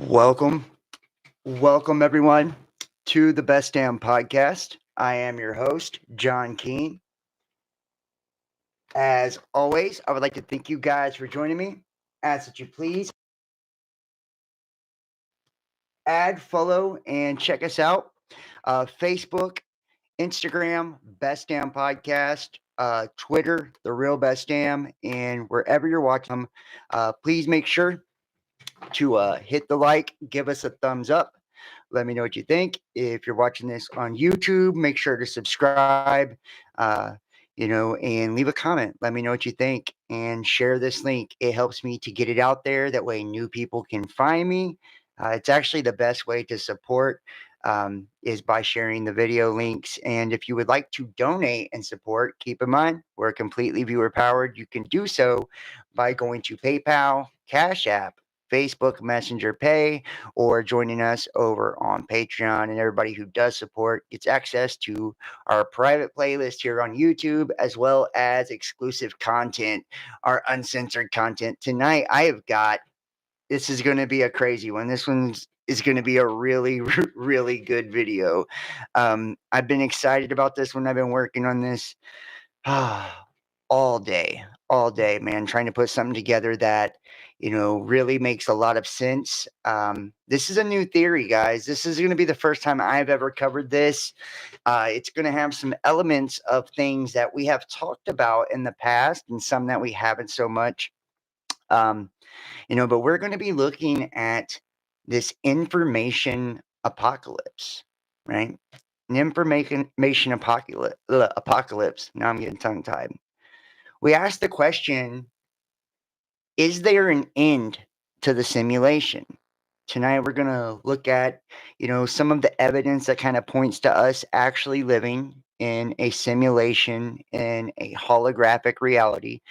Welcome, welcome everyone to the Best Damn Podcast. I am your host, John Keene. As always, I would like to thank you guys for joining me. Ask that you please add, follow, and check us out. Facebook, Instagram, Best Damn Podcast, Twitter, The Real Best Damn, and wherever you're watching them, please make sure to hit the like, give us a thumbs up. Let me know what you think. If you're watching this on YouTube, make sure to subscribe, uh, and leave a comment. Let me know what you think and share this link. It helps me to get it out there. That way, new people can find me. It's actually the best way to support is by sharing the video links. And if you would like to donate and support, keep in mind we're completely viewer powered. You can do so by going to PayPal, Cash App, Facebook Messenger Pay, or joining us over on Patreon. And everybody who does support gets access to our private playlist here on YouTube, as well as exclusive content, our uncensored content. Tonight, this is going to be a crazy one. This one's is going to be a really, really good video. I've been excited about this one. I've been working on this all day, man, trying to put something together that, really makes a lot of sense. This is a new theory, guys. This is going to be the first time I've ever covered this. It's going to have some elements of things that we have talked about in the past and some that we haven't so much. But we're going to be looking at this information apocalypse, right? An information apocalypse. Now I'm getting tongue tied. We asked the question, is there an end to the simulation? Tonight we're going to look at, some of the evidence that kind of points to us actually living in a simulation, in a holographic reality.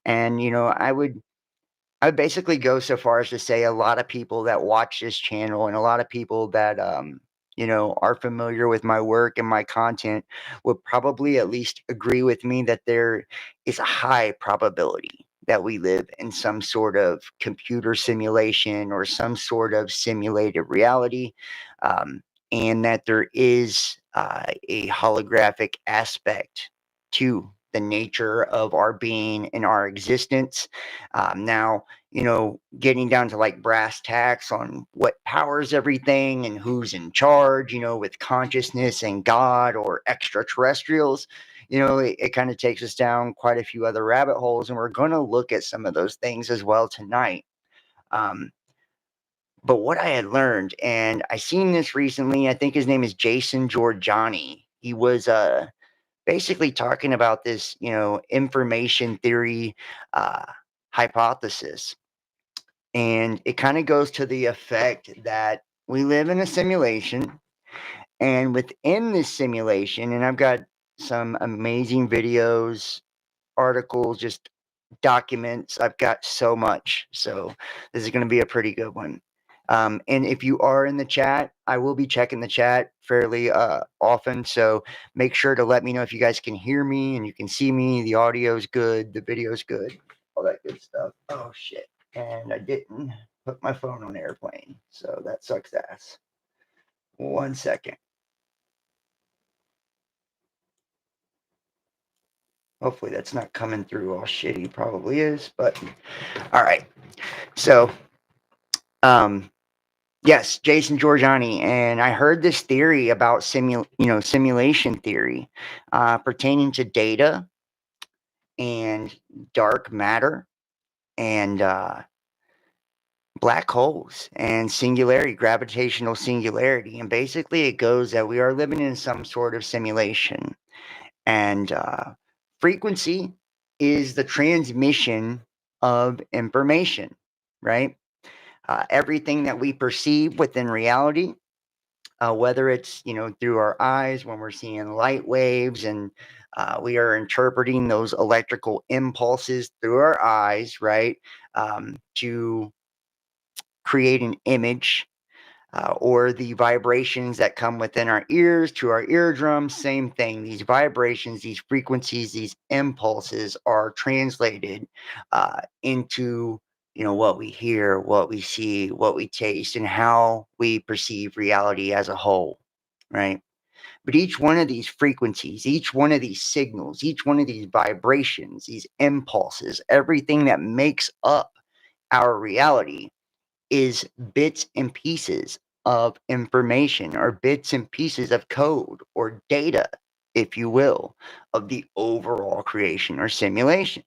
And, I would basically go so far as to say a lot of people that watch this channel and a lot of people that are familiar with my work and my content would probably at least agree with me that there is a high probability that we live in some sort of computer simulation or some sort of simulated reality, um, and that there is a holographic aspect to the nature of our being and our existence. Now, getting down to like brass tacks on what powers everything and who's in charge, with consciousness and God or extraterrestrials, it kind of takes us down quite a few other rabbit holes. And we're going to look at some of those things as well tonight. But what I had learned, and I seen this recently, I think his name is Jason Giorgiani. He was basically talking about this, information theory hypothesis. And it kind of goes to the effect that we live in a simulation. And within this simulation, and I've got some amazing videos, articles, just documents. I've got so much. So this is going to be a pretty good one. And if you are in the chat, I will be checking the chat fairly often. So make sure to let me know if you guys can hear me and you can see me. The audio is good. The video is good. All that good stuff. Oh, shit. And I didn't put my phone on airplane. So that sucks ass. 1 second. Hopefully that's not coming through all shitty. Probably is, but all right. So, yes, Jason Giorgiani, and I heard this theory about simulation theory, pertaining to data and dark matter and black holes and singularity, gravitational singularity, and basically it goes that we are living in some sort of simulation, and frequency is the transmission of information, right? Everything that we perceive within reality, whether it's through our eyes when we're seeing light waves and we are interpreting those electrical impulses through our eyes, right, to create an image, or the vibrations that come within our ears to our eardrums, same thing. These vibrations, these frequencies, these impulses are translated into what we hear, what we see, what we taste, and how we perceive reality as a whole, right? But each one of these frequencies, each one of these signals, each one of these vibrations, these impulses, everything that makes up our reality is bits and pieces of information or bits and pieces of code or data, if you will, of the overall creation or simulation.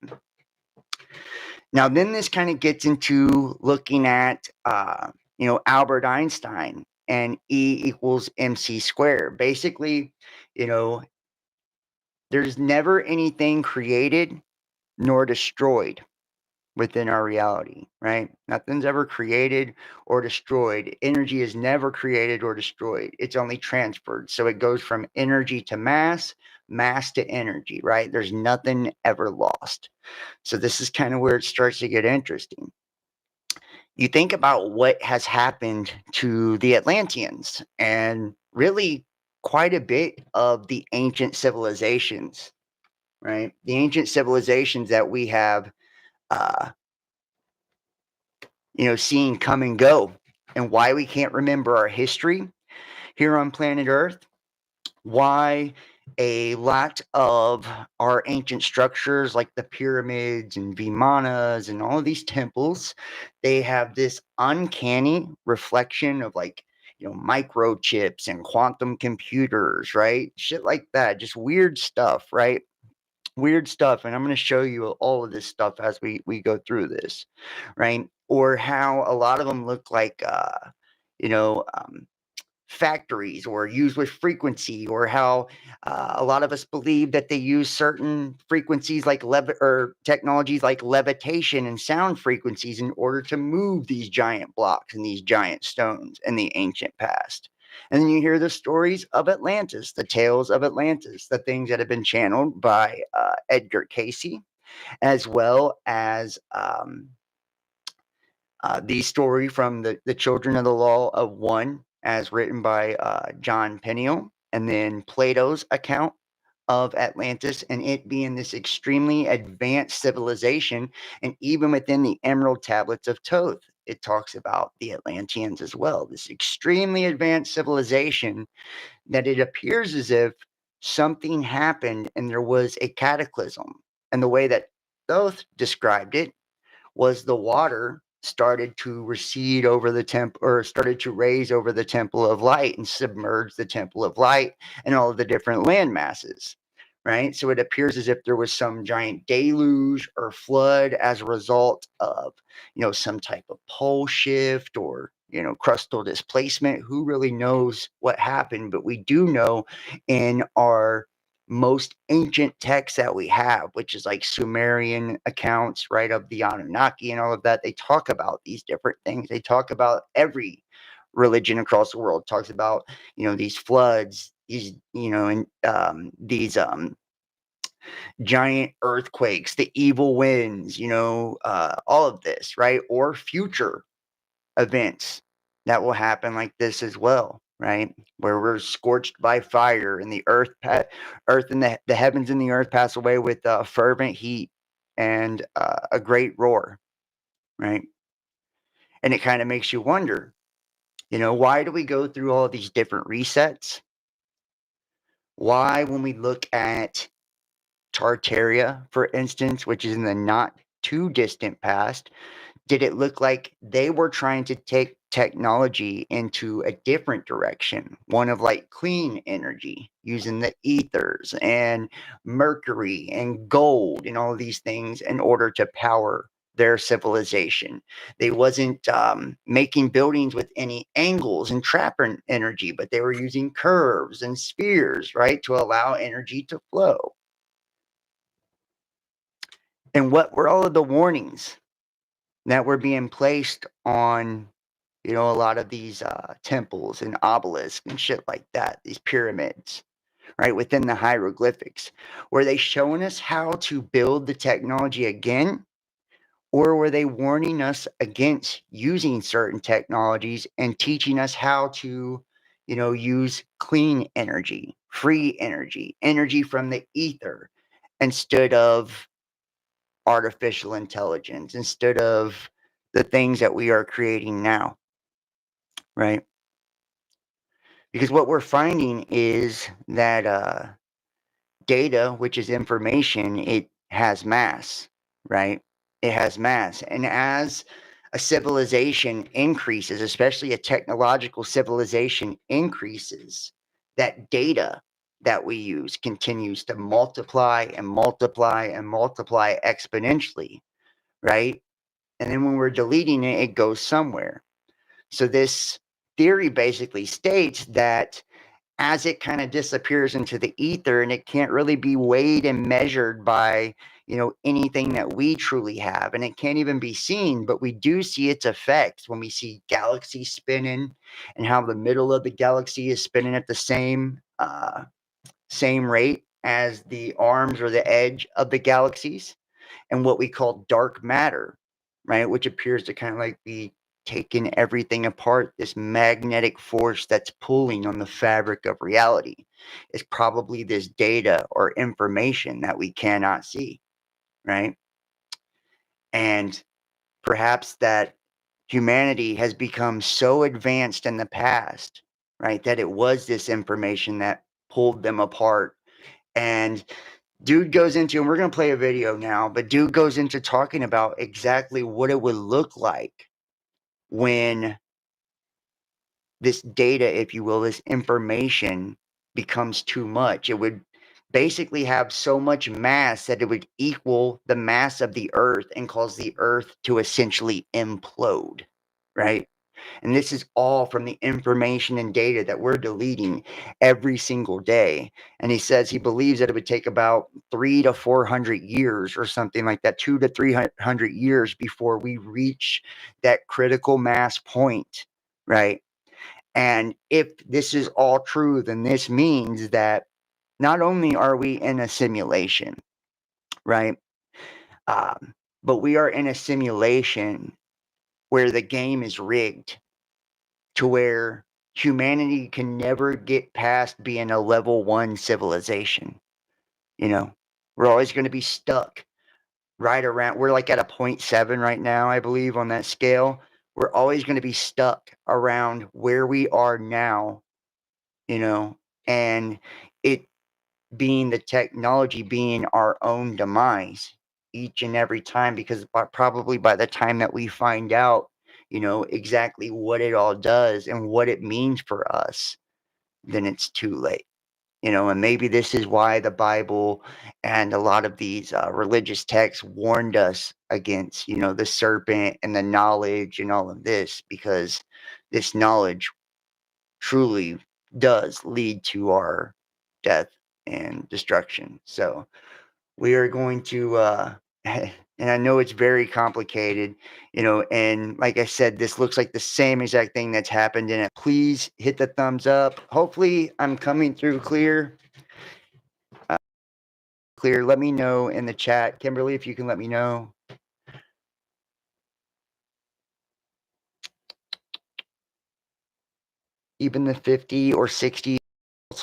Now, then this kind of gets into looking at, Albert Einstein and E equals mc squared. Basically, you know, there's never anything created nor destroyed within our reality, right? Nothing's ever created or destroyed. Energy is never created or destroyed. It's only transferred. So it goes from energy to mass, mass to energy, right? There's nothing ever lost. So this is kind of where it starts to get interesting. You think about what has happened to the Atlanteans and really quite a bit of the ancient civilizations, right? The ancient civilizations that we have, uh, seen come and go, and why we can't remember our history here on planet Earth, why a lot of our ancient structures like the pyramids and Vimanas and all of these temples, they have this uncanny reflection of microchips and quantum computers, right? Shit like that, just weird stuff, right? Weird stuff. And I'm going to show you all of this stuff as we go through this, right? Or how a lot of them look like, you know, um, factories or used with frequency, or how a lot of us believe that they use certain frequencies like or technologies like levitation and sound frequencies in order to move these giant blocks and these giant stones in the ancient past. And then you hear the stories of Atlantis, the tales of Atlantis, the things that have been channeled by Edgar Casey, as well as the story from the Children of the Law of One, as written by John Peniel, and then Plato's account of Atlantis and it being this extremely advanced civilization. And even within the Emerald Tablets of Thoth, it talks about the Atlanteans as well, this extremely advanced civilization that it appears as if something happened and there was a cataclysm. And the way that Thoth described it was the water started to recede over the temple, or started to raise over the temple of light and submerge the temple of light and all of the different land masses, right? So it appears as if there was some giant deluge or flood as a result of, some type of pole shift or, crustal displacement. Who really knows what happened? But we do know in our most ancient texts that we have, which is like Sumerian accounts, right, of the Anunnaki and all of that, they talk about these different things. They talk about every religion across the world talks about, these floods, these, and these giant earthquakes, the evil winds, all of this, right, or future events that will happen like this as well, right? Where we're scorched by fire and the earth and the heavens and the earth pass away with fervent heat and a great roar, right? And it kind of makes you wonder, why do we go through all these different resets? Why, when we look at Tartaria, for instance, which is in the not too distant past, did it look like they were trying to take technology into a different direction, one of like clean energy, using the ethers and mercury and gold and all of these things in order to power their civilization? They wasn't making buildings with any angles and trapping energy, but they were using curves and spheres, right, to allow energy to flow. And what were all of the warnings that were being placed on, a lot of these temples and obelisks and shit like that, these pyramids, right, within the hieroglyphics? Were they showing us how to build the technology again? Or were they warning us against using certain technologies and teaching us how to, use clean energy, free energy, energy from the ether, instead of artificial intelligence, instead of the things that we are creating now, right? Because what we're finding is that data, which is information, it has mass, right? It has mass. And as a civilization increases, especially a technological civilization increases, that data that we use continues to multiply and multiply and multiply exponentially, right? And then when we're deleting it, it goes somewhere. So this theory basically states that as it kind of disappears into the ether and it can't really be weighed and measured by anything that we truly have, and it can't even be seen, but we do see its effects when we see galaxies spinning and how the middle of the galaxy is spinning at the same rate as the arms or the edge of the galaxies, and what we call dark matter, right? Which appears to kind of like be taking everything apart. This magnetic force that's pulling on the fabric of reality is probably this data or information that we cannot see, right? And perhaps that humanity has become so advanced in the past, right, that it was this information that pulled them apart. And dude goes into, and we're going to play a video now, but dude goes into talking about exactly what it would look like when this data, if you will, this information becomes too much. It would basically have so much mass that it would equal the mass of the earth and cause the earth to essentially implode, right? And this is all from the information and data that we're deleting every single day. And he says he believes that it would take about 300 to 400 years or something like that, 200 to 300 years before we reach that critical mass point, right? And if this is all true, then this means that not only are we in a simulation, right? But we are in a simulation where the game is rigged to where humanity can never get past being a level 1 civilization. We're always going to be stuck right around, we're like at a 0.7 right now, I believe, on that scale. We're always going to be stuck around where we are now, you know, and it being the technology being our own demise each and every time, because probably by the time that we find out, exactly what it all does and what it means for us, then it's too late. And maybe this is why the Bible and a lot of these religious texts warned us against, the serpent and the knowledge and all of this, because this knowledge truly does lead to our death and destruction. So we are going to, and I know it's very complicated, and like I said, this looks like the same exact thing that's happened in it. Please hit the thumbs up. Hopefully I'm coming through clear. Let me know in the chat. Kimberly, if you can let me know. Even the 50 or 60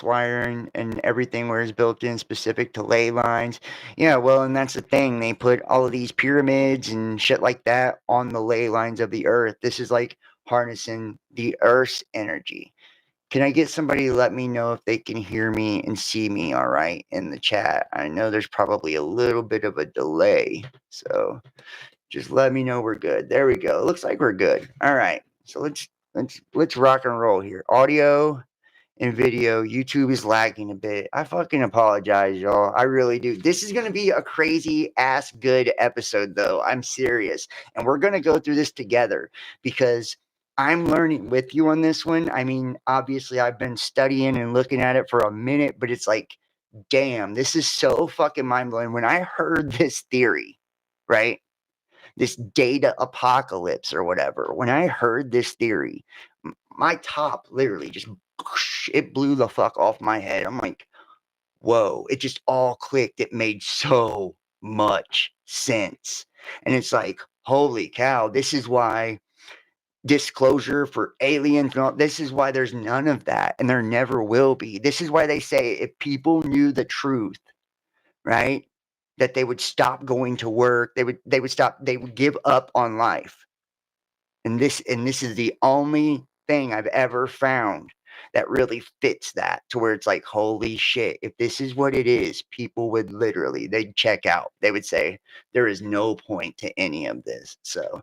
wiring and everything where it's built in specific to ley lines. Yeah, well, and that's the thing. They put all of these pyramids and shit like that on the ley lines of the earth. This is like harnessing the earth's energy. Can I get somebody to let me know if they can hear me and see me all right in the chat? I know there's probably a little bit of a delay, so just let me know we're good. There we go. Looks like we're good. All right. So let's rock and roll here. Audio and video. YouTube is lagging a bit. I fucking apologize, y'all. I really do. This is going to be a crazy ass good episode, though. I'm serious. And we're going to go through this together because I'm learning with you on this one. I mean, obviously, I've been studying and looking at it for a minute, but it's like, damn, this is so fucking mind blowing. When I heard this theory, right? This data apocalypse or whatever, when I heard this theory, my top literally just, it blew the fuck off my head. I'm like, whoa, it just all clicked. It made so much sense. And it's like, holy cow, this is why disclosure for aliens, this is why there's none of that. And there never will be. This is why they say if people knew the truth, right, that they would stop going to work. They would give up on life. And this is the only thing I've ever found that really fits that, to where it's like, holy shit, if this is what it is, people would literally, they'd check out. They would say, there is no point to any of this. So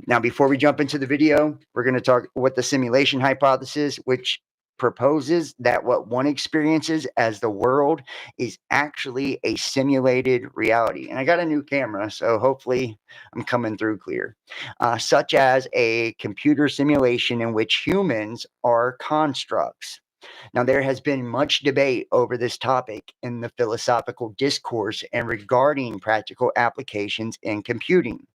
now, before we jump into the video, we're going to talk what the simulation hypothesis, which proposes that what one experiences as the world is actually a simulated reality. And I got a new camera, so hopefully I'm coming through clear. Such as a computer simulation in which humans are constructs. Now, there has been much debate over this topic in the philosophical discourse and regarding practical applications in computing.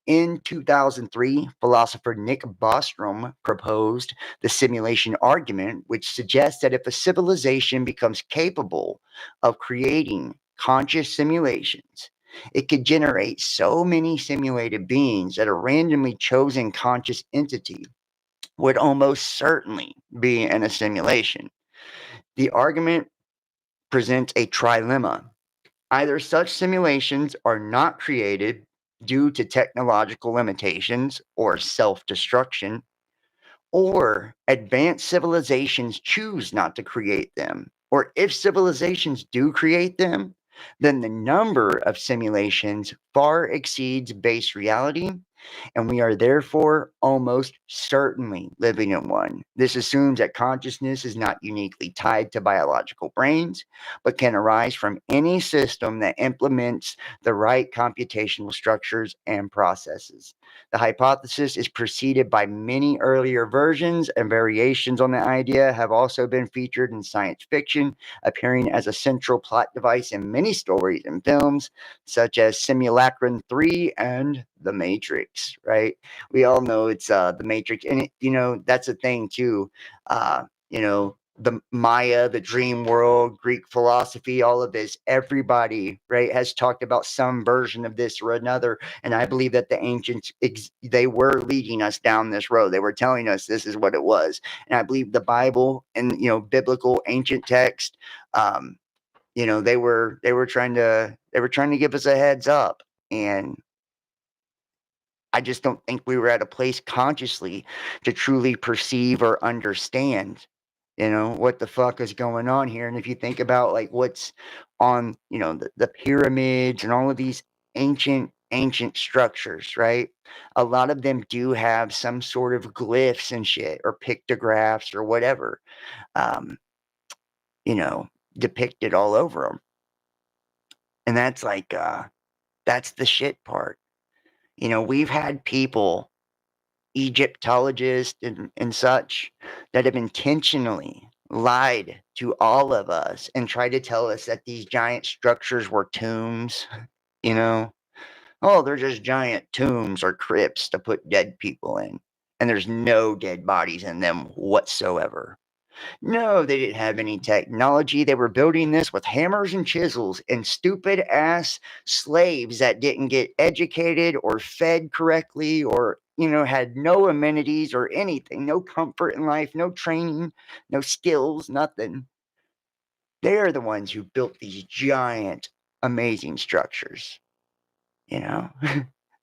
In 2003, philosopher Nick Bostrom proposed the simulation argument, which suggests that if a civilization becomes capable of creating conscious simulations, it could generate so many simulated beings that a randomly chosen conscious entity would almost certainly be in a simulation. The argument presents a trilemma. Either such simulations are not created due to technological limitations or self-destruction, or advanced civilizations choose not to create them. Or if civilizations do create them, then the number of simulations far exceeds base reality, and we are therefore almost certainly living in one. This assumes that consciousness is not uniquely tied to biological brains, but can arise from any system that implements the right computational structures and processes. The hypothesis is preceded by many earlier versions, and variations on the idea have also been featured in science fiction, appearing as a central plot device in many stories and films, such as Simulacrum 3 and The Matrix, right? We all know it's The Matrix. And, that's a thing too. The Maya, the dream world, Greek philosophy, all of this, everybody, right, has talked about some version of this or another. And I believe that the ancients, they were leading us down this road. They were telling us this is what it was. And I believe the Bible and, biblical ancient text, they were trying to give us a heads up. And I just don't think we were at a place consciously to truly perceive or understand, what the fuck is going on here. And if you think about like what's on, the pyramids and all of these ancient structures, right? A lot of them do have some sort of glyphs and shit, or pictographs or whatever, um, you know, depicted all over them. And that's like, that's the shit part. We've had people, Egyptologists and such, that have intentionally lied to all of us and tried to tell us that these giant structures were tombs, you know? Oh, they're just giant tombs or crypts to put dead people in. And there's no dead bodies in them whatsoever. No, they didn't have any technology. They were building this with hammers and chisels and stupid ass slaves that didn't get educated or fed correctly, or, had no amenities or anything, no comfort in life, no training, no skills, nothing. They're the ones who built these giant, amazing structures. They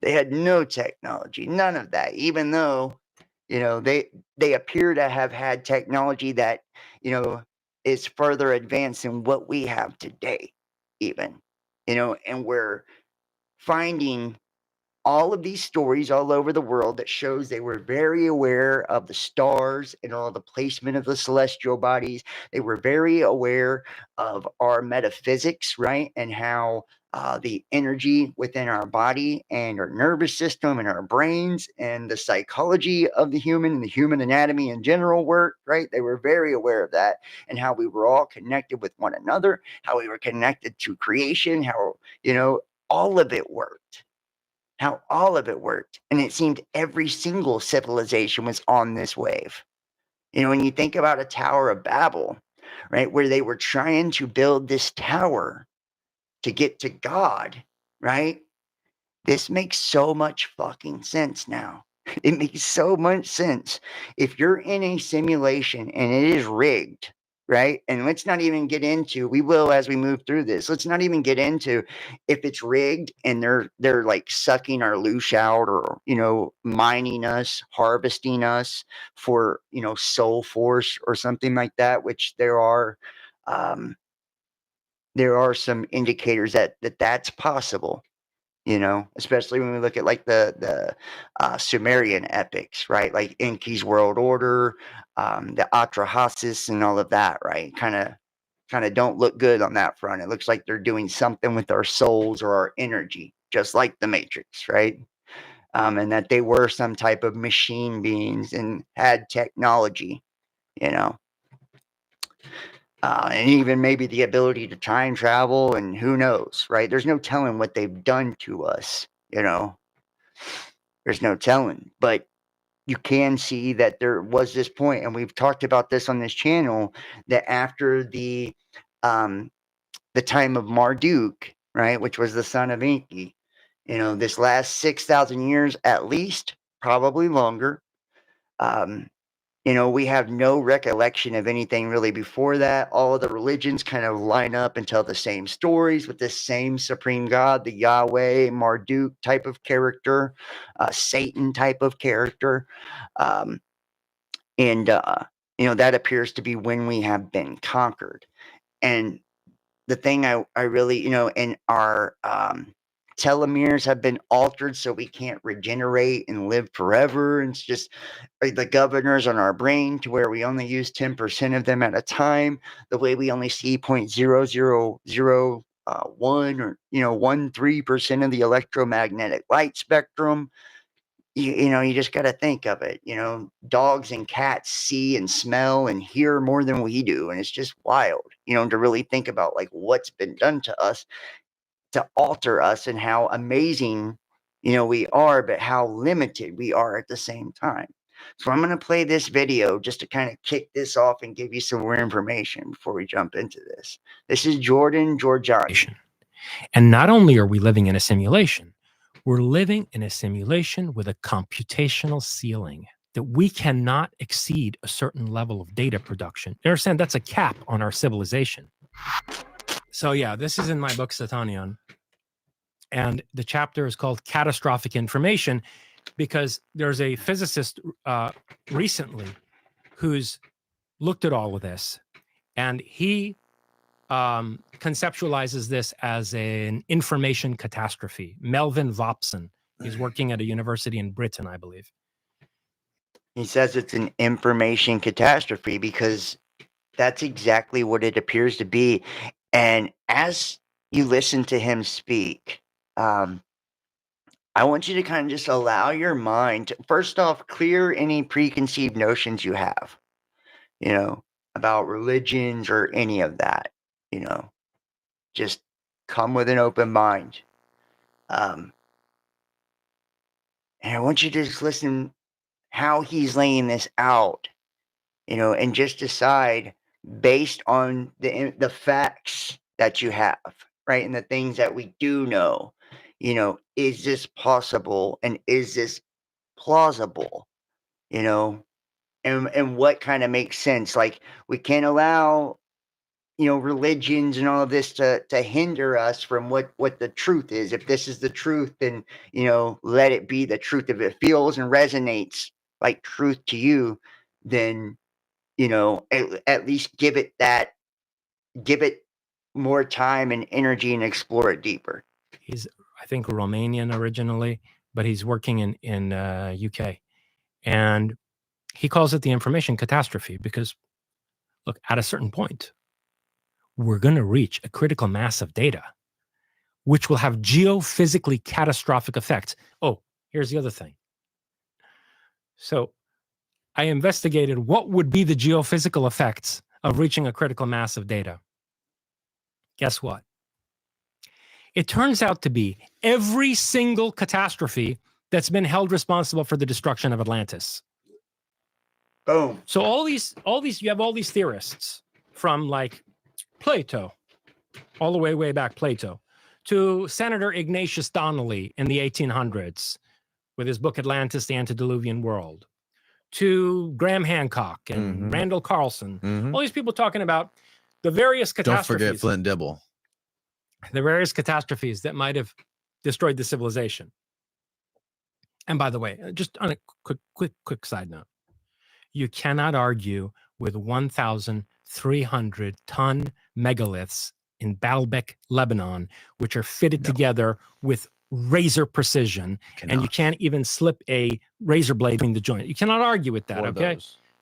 had no technology, none of that, even though they appear to have had technology that is further advanced than what we have today, even. And we're finding all of these stories all over the world that shows they were very aware of the stars and all the placement of the celestial bodies. They were very aware of our metaphysics, right? And how the energy within our body and our nervous system and our brains and the psychology of the human and the human anatomy in general work, right? They were very aware of that, and how we were all connected with one another, how we were connected to creation, how, all of it worked. How all of it worked. And it seemed every single civilization was on this wave. When you think about a Tower of Babel, right, where they were trying to build this tower to get to God, right? This makes so much fucking sense now. It makes so much sense. If you're in a simulation and it is rigged, right? And let's not even get into, we will as we move through this, let's not even get into if it's rigged and they're like sucking our loosh out, or, mining us, harvesting us for, soul force or something like that, which um, there are some indicators that's possible. Especially when we look at like the Sumerian epics, right? Like Enki's World Order, the Atrahasis, and all of that, right? Kind of don't look good on that front. It looks like they're doing something with our souls or our energy, just like the Matrix, right? And that they were some type of machine beings and had technology, you know. And even maybe the ability to time travel, and who knows, right? There's no telling what they've done to us, There's no telling. But you can see that there was this point, and we've talked about this on this channel, that after the time of Marduk, right, which was the son of Enki, this last 6,000 years at least, probably longer, um, we have no recollection of anything really before that. All of the religions kind of line up and tell the same stories with the same supreme God, the Yahweh, Marduk type of character, Satan type of character. Um, and, that appears to be when we have been conquered. And the thing I really, and our telomeres have been altered so we can't regenerate and live forever. And it's just the governors on our brain to where we only use 10% of them at a time. The way we only see 0.0001 or 1.3% of the electromagnetic light spectrum. You just got to think of it. Dogs and cats see and smell and hear more than we do, and it's just wild. To really think about like what's been done to us to alter us, and how amazing we are, but how limited we are at the same time. So I'm going to play this video just to kind of kick this off and give you some more information before we jump into this. This is Jordan Georgiani. And not only are we living in a simulation, we're living in a simulation with a computational ceiling that we cannot exceed a certain level of data production. You understand? That's a cap on our civilization. So yeah, this is in my book, Satanion. And the chapter is called Catastrophic Information, because there's a physicist recently who's looked at all of this, and he conceptualizes this as an information catastrophe. Melvin Vopson. He's working at a university in Britain, I believe. He says it's an information catastrophe because that's exactly what it appears to be. And as you listen to him speak, I want you to kind of just allow your mind to, first off, clear any preconceived notions you have, about religions or any of that, just come with an open mind. And I want you to just listen how he's laying this out, and just decide based on the facts that you have, right? And the things that we do know, is this possible and is this plausible, and what kind of makes sense? Like, we can't allow, religions and all of this to hinder us from what the truth is. If this is the truth, then, let it be the truth. If it feels and resonates like truth to you, then, at least give it more time and energy and explore it deeper. He's, I think, Romanian originally, but he's working in UK, and he calls it the information catastrophe because, look, at a certain point, we're going to reach a critical mass of data, which will have geophysically catastrophic effects. Oh, here's the other thing. So I investigated what would be the geophysical effects of reaching a critical mass of data. Guess what? It turns out to be every single catastrophe that's been held responsible for the destruction of Atlantis. Boom. So all these, you have all these theorists from like Plato, all the way back Plato, to Senator Ignatius Donnelly in the 1800s with his book Atlantis, the Antediluvian World, to Graham Hancock and Randall Carlson, all these people talking about the various catastrophes. Don't forget Flint Dibble. The various catastrophes that might have destroyed the civilization. And by the way, just on a quick side note, you cannot argue with 1,300 ton megaliths in Baalbek, Lebanon, which are fitted together with razor precision, and you can't even slip a razor blade in the joint. You cannot argue with that, okay?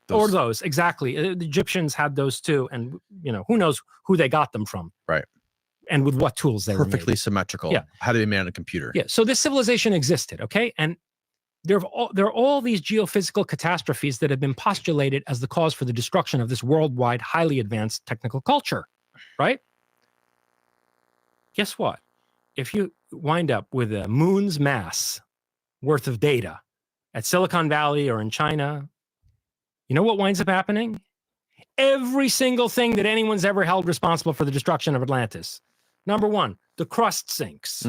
Or those, exactly. The Egyptians had those too, and who knows who they got them from. Right. And with what tools they were perfectly symmetrical. Yeah. How do they made on a computer? Yeah. So this civilization existed, okay? And there are all these geophysical catastrophes that have been postulated as the cause for the destruction of this worldwide, highly advanced technical culture, right? Guess what? If you wind up with a moon's mass worth of data at Silicon Valley or in China, you know what winds up happening? Every single thing that anyone's ever held responsible for the destruction of Atlantis. Number one, the crust sinks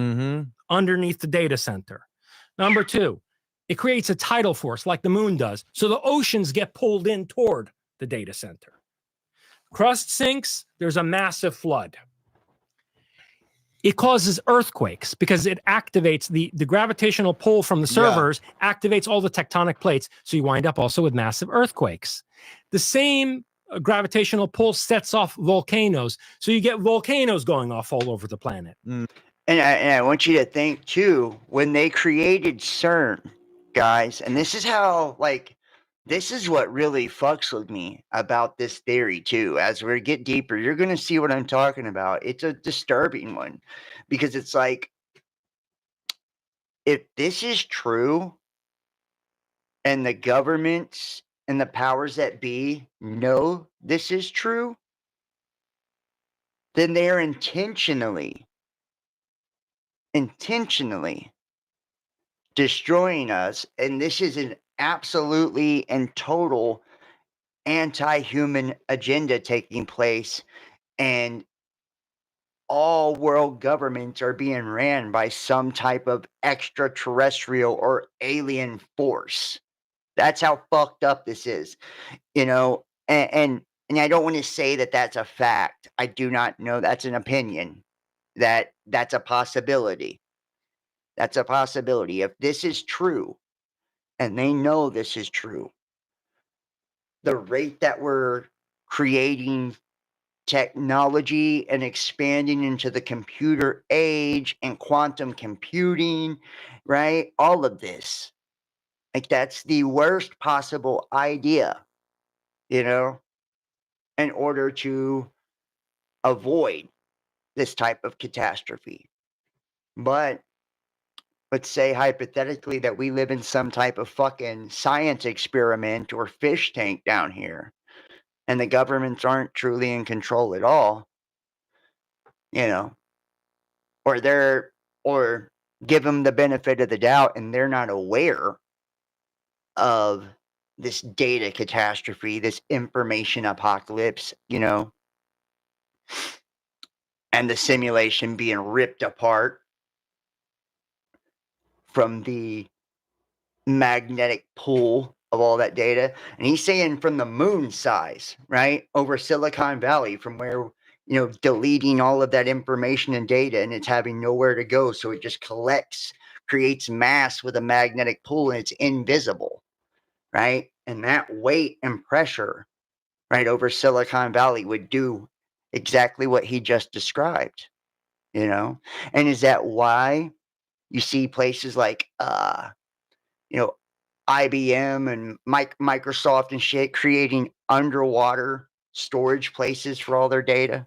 underneath the data center. Number two, it creates a tidal force like the moon does, so the oceans get pulled in toward the data center. Crust sinks, there's a massive flood. It causes earthquakes because it activates the gravitational pull from the servers, activates all the tectonic plates, so you wind up also with massive earthquakes. The same gravitational pull sets off volcanoes, so you get volcanoes going off all over the planet. And I want you to think too, when they created CERN, guys, and this is how, this is what really fucks with me about this theory too. As we get deeper, you're going to see what I'm talking about. It's a disturbing one, because it's like, if this is true and the governments and the powers that be know this is true, then they're intentionally destroying us. And this is an absolutely and total anti-human agenda taking place. And all world governments are being ran by some type of extraterrestrial or alien force. That's how fucked up this is, and I don't want to say that that's a fact. I do not know. That's an opinion. That's a possibility. That's a possibility. If this is true, and they know this is true, the rate that we're creating technology and expanding into the computer age and quantum computing, right? All of this. That's the worst possible idea, in order to avoid this type of catastrophe. But let's say hypothetically that we live in some type of fucking science experiment or fish tank down here, and the governments aren't truly in control at all, or give them the benefit of the doubt and they're not aware of this data catastrophe, this information apocalypse, and the simulation being ripped apart from the magnetic pull of all that data. And he's saying from the moon size, right, over Silicon Valley, from where, deleting all of that information and data, and it's having nowhere to go. So it just creates mass with a magnetic pull, and it's invisible. Right? And that weight and pressure, right, over Silicon Valley would do exactly what he just described, And is that why you see places like, IBM and Microsoft and shit creating underwater storage places for all their data?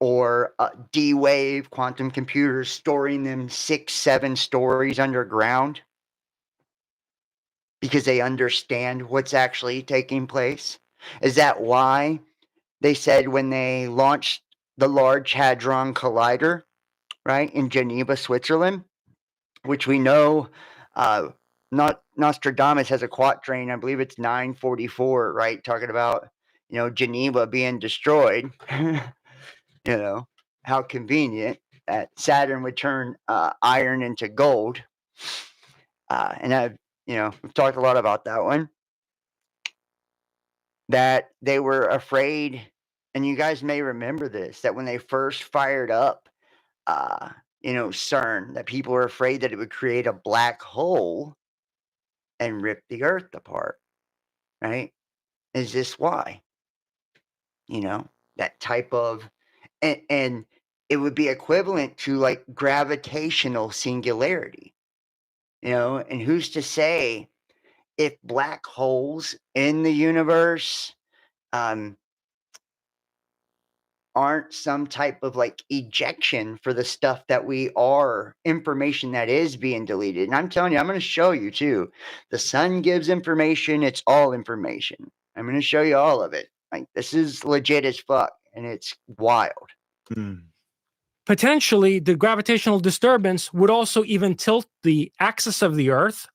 Or D-Wave quantum computers storing them 6-7 stories underground because they understand what's actually taking place? Is that why they said when they launched the Large Hadron Collider, right, in Geneva, Switzerland, which we know Nostradamus has a quatrain, I believe it's 944, right, talking about, Geneva being destroyed. How convenient that Saturn would turn iron into gold. And I've, we've talked a lot about that one, that they were afraid, and you guys may remember this, that when they first fired up, CERN, that people were afraid that it would create a black hole and rip the Earth apart, right? Is this why? That type of, and it would be equivalent to like gravitational singularity, and who's to say if black holes in the universe aren't some type of like ejection for the stuff that we are, information that is being deleted. And I'm telling you, I'm going to show you too. The sun gives information, it's all information. I'm going to show you all of it. Like, this is legit as fuck, and it's wild. Potentially, the gravitational disturbance would also even tilt the axis of the Earth,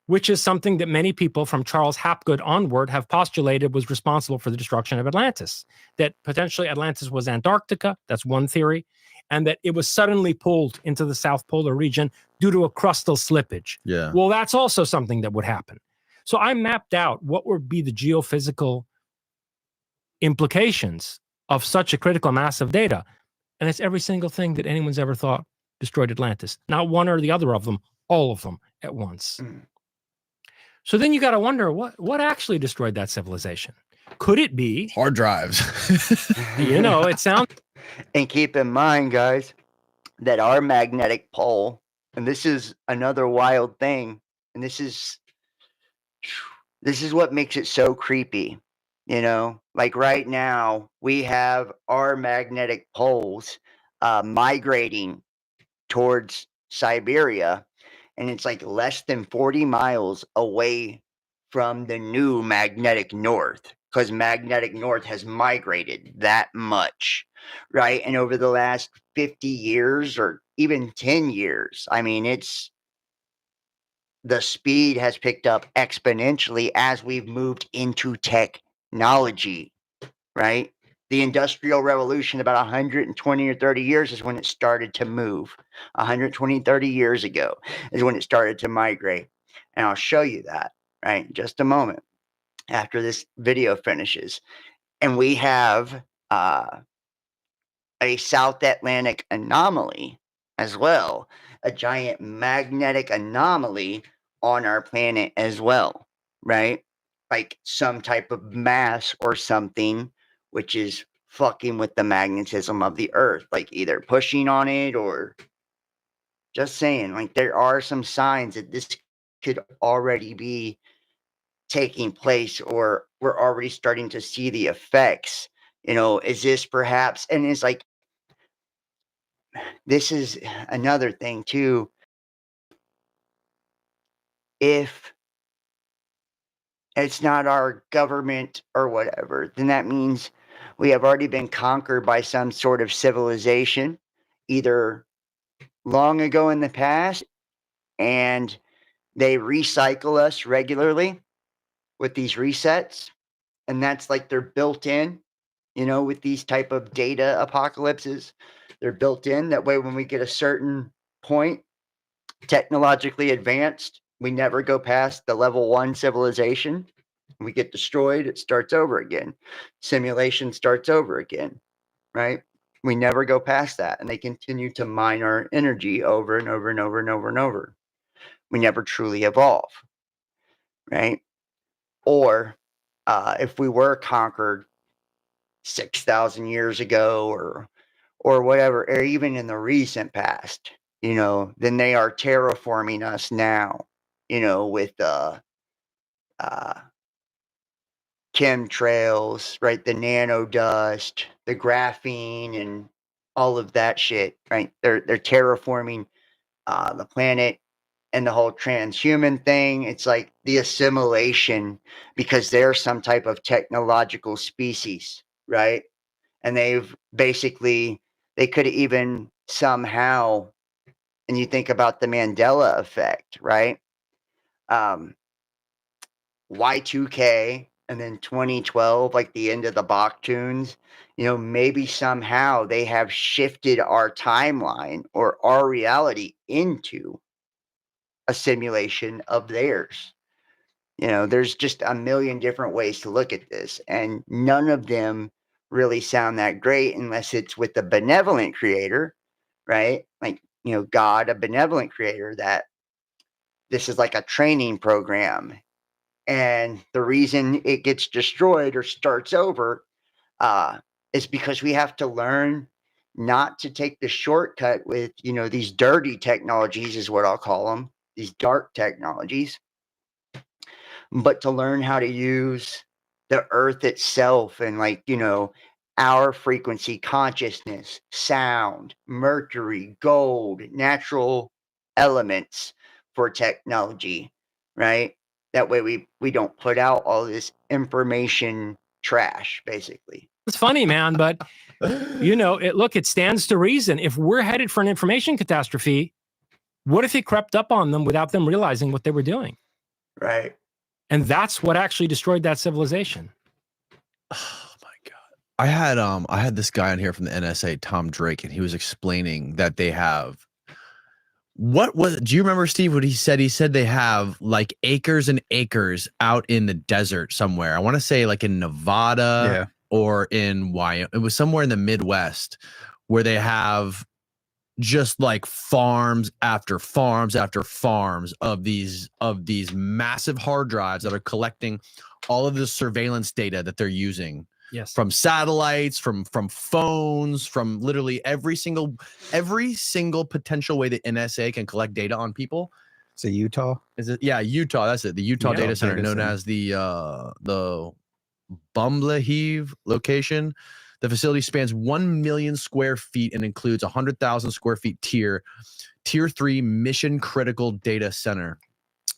which is something that many people from Charles Hapgood onward have postulated was responsible for the destruction of Atlantis. That potentially Atlantis was Antarctica, that's one theory, and that it was suddenly pulled into the South Polar region due to a crustal slippage. Yeah. Well, that's also something that would happen. So I mapped out what would be the geophysical implications of such a critical mass of data. And it's every single thing that anyone's ever thought destroyed Atlantis. Not one or the other of them, all of them at once. So then you got to wonder, what actually destroyed that civilization? Could it be hard drives? It sounds. And keep in mind, guys, that our magnetic pole, and this is another wild thing, and this is what makes it so creepy. Like right now, we have our magnetic poles migrating towards Siberia, and it's like less than 40 miles away from the new magnetic north, because magnetic north has migrated that much, right? And over the last 50 years or even 10 years, I mean, the speed has picked up exponentially as we've moved into technology, right? The Industrial Revolution, about 120 or 30 years, is when it started to move. 120, 30 years ago is when it started to migrate. And I'll show you that, right, in just a moment after this video finishes. And we have a South Atlantic anomaly as well, a giant magnetic anomaly on our planet as well, right? Like some type of mass or something, which is fucking with the magnetism of the Earth, like either pushing on it or just saying, like, there are some signs that this could already be taking place, or we're already starting to see the effects. Is this perhaps, and it's like, this is another thing too. If it's not our government or whatever, then that means we have already been conquered by some sort of civilization, either long ago in the past, and they recycle us regularly with these resets. And that's like they're built in, with these type of data apocalypses. They're built in. That way, when we get a certain point, technologically advanced, we never go past the level 1 civilization. We get destroyed, it starts over again. Simulation starts over again, right? We never go past that, and they continue to mine our energy over and over and over and over and over. We never truly evolve, right? Or if we were conquered 6,000 years ago, or whatever, or even in the recent past, then they are terraforming us now, with chemtrails, right? The nano dust, the graphene, and all of that shit, right? They're terraforming the planet and the whole transhuman thing. It's like the assimilation, because they're some type of technological species, right? And they could even somehow, and you think about the Mandela effect, right? Y2K and then 2012, like the end of the Bach tunes, maybe somehow they have shifted our timeline or our reality into a simulation of theirs. There's just a million different ways to look at this, and none of them really sound that great unless it's with a benevolent creator, right? Like, God, a benevolent creator, that this is like a training program. And the reason it gets destroyed or starts over is because we have to learn not to take the shortcut with, these dirty technologies, is what I'll call them, these dark technologies, but to learn how to use the earth itself and, like, our frequency, consciousness, sound, mercury, gold, natural elements for technology, right? That way we don't put out all this information trash, basically. It's funny, man, but it stands to reason. If we're headed for an information catastrophe, what if it crept up on them without them realizing what they were doing? Right. And that's what actually destroyed that civilization. Oh my God. I had this guy on here from the NSA, Tom Drake, and he was explaining that they have do you remember, Steve, what he said? He said they have like acres and acres out in the desert somewhere. I want to say like in Nevada or in Wyoming. It was somewhere in the Midwest where they have just like farms after farms after farms of these massive hard drives that are collecting all of the surveillance data that they're using. Yes. From satellites, from phones, from literally every single potential way the NSA can collect data on people. So Utah? Is it? Yeah, Utah. That's it. The Utah data center, known as the Bumbleheve location. The facility spans 1 million square feet and includes 100,000 square feet tier 3 mission critical data center,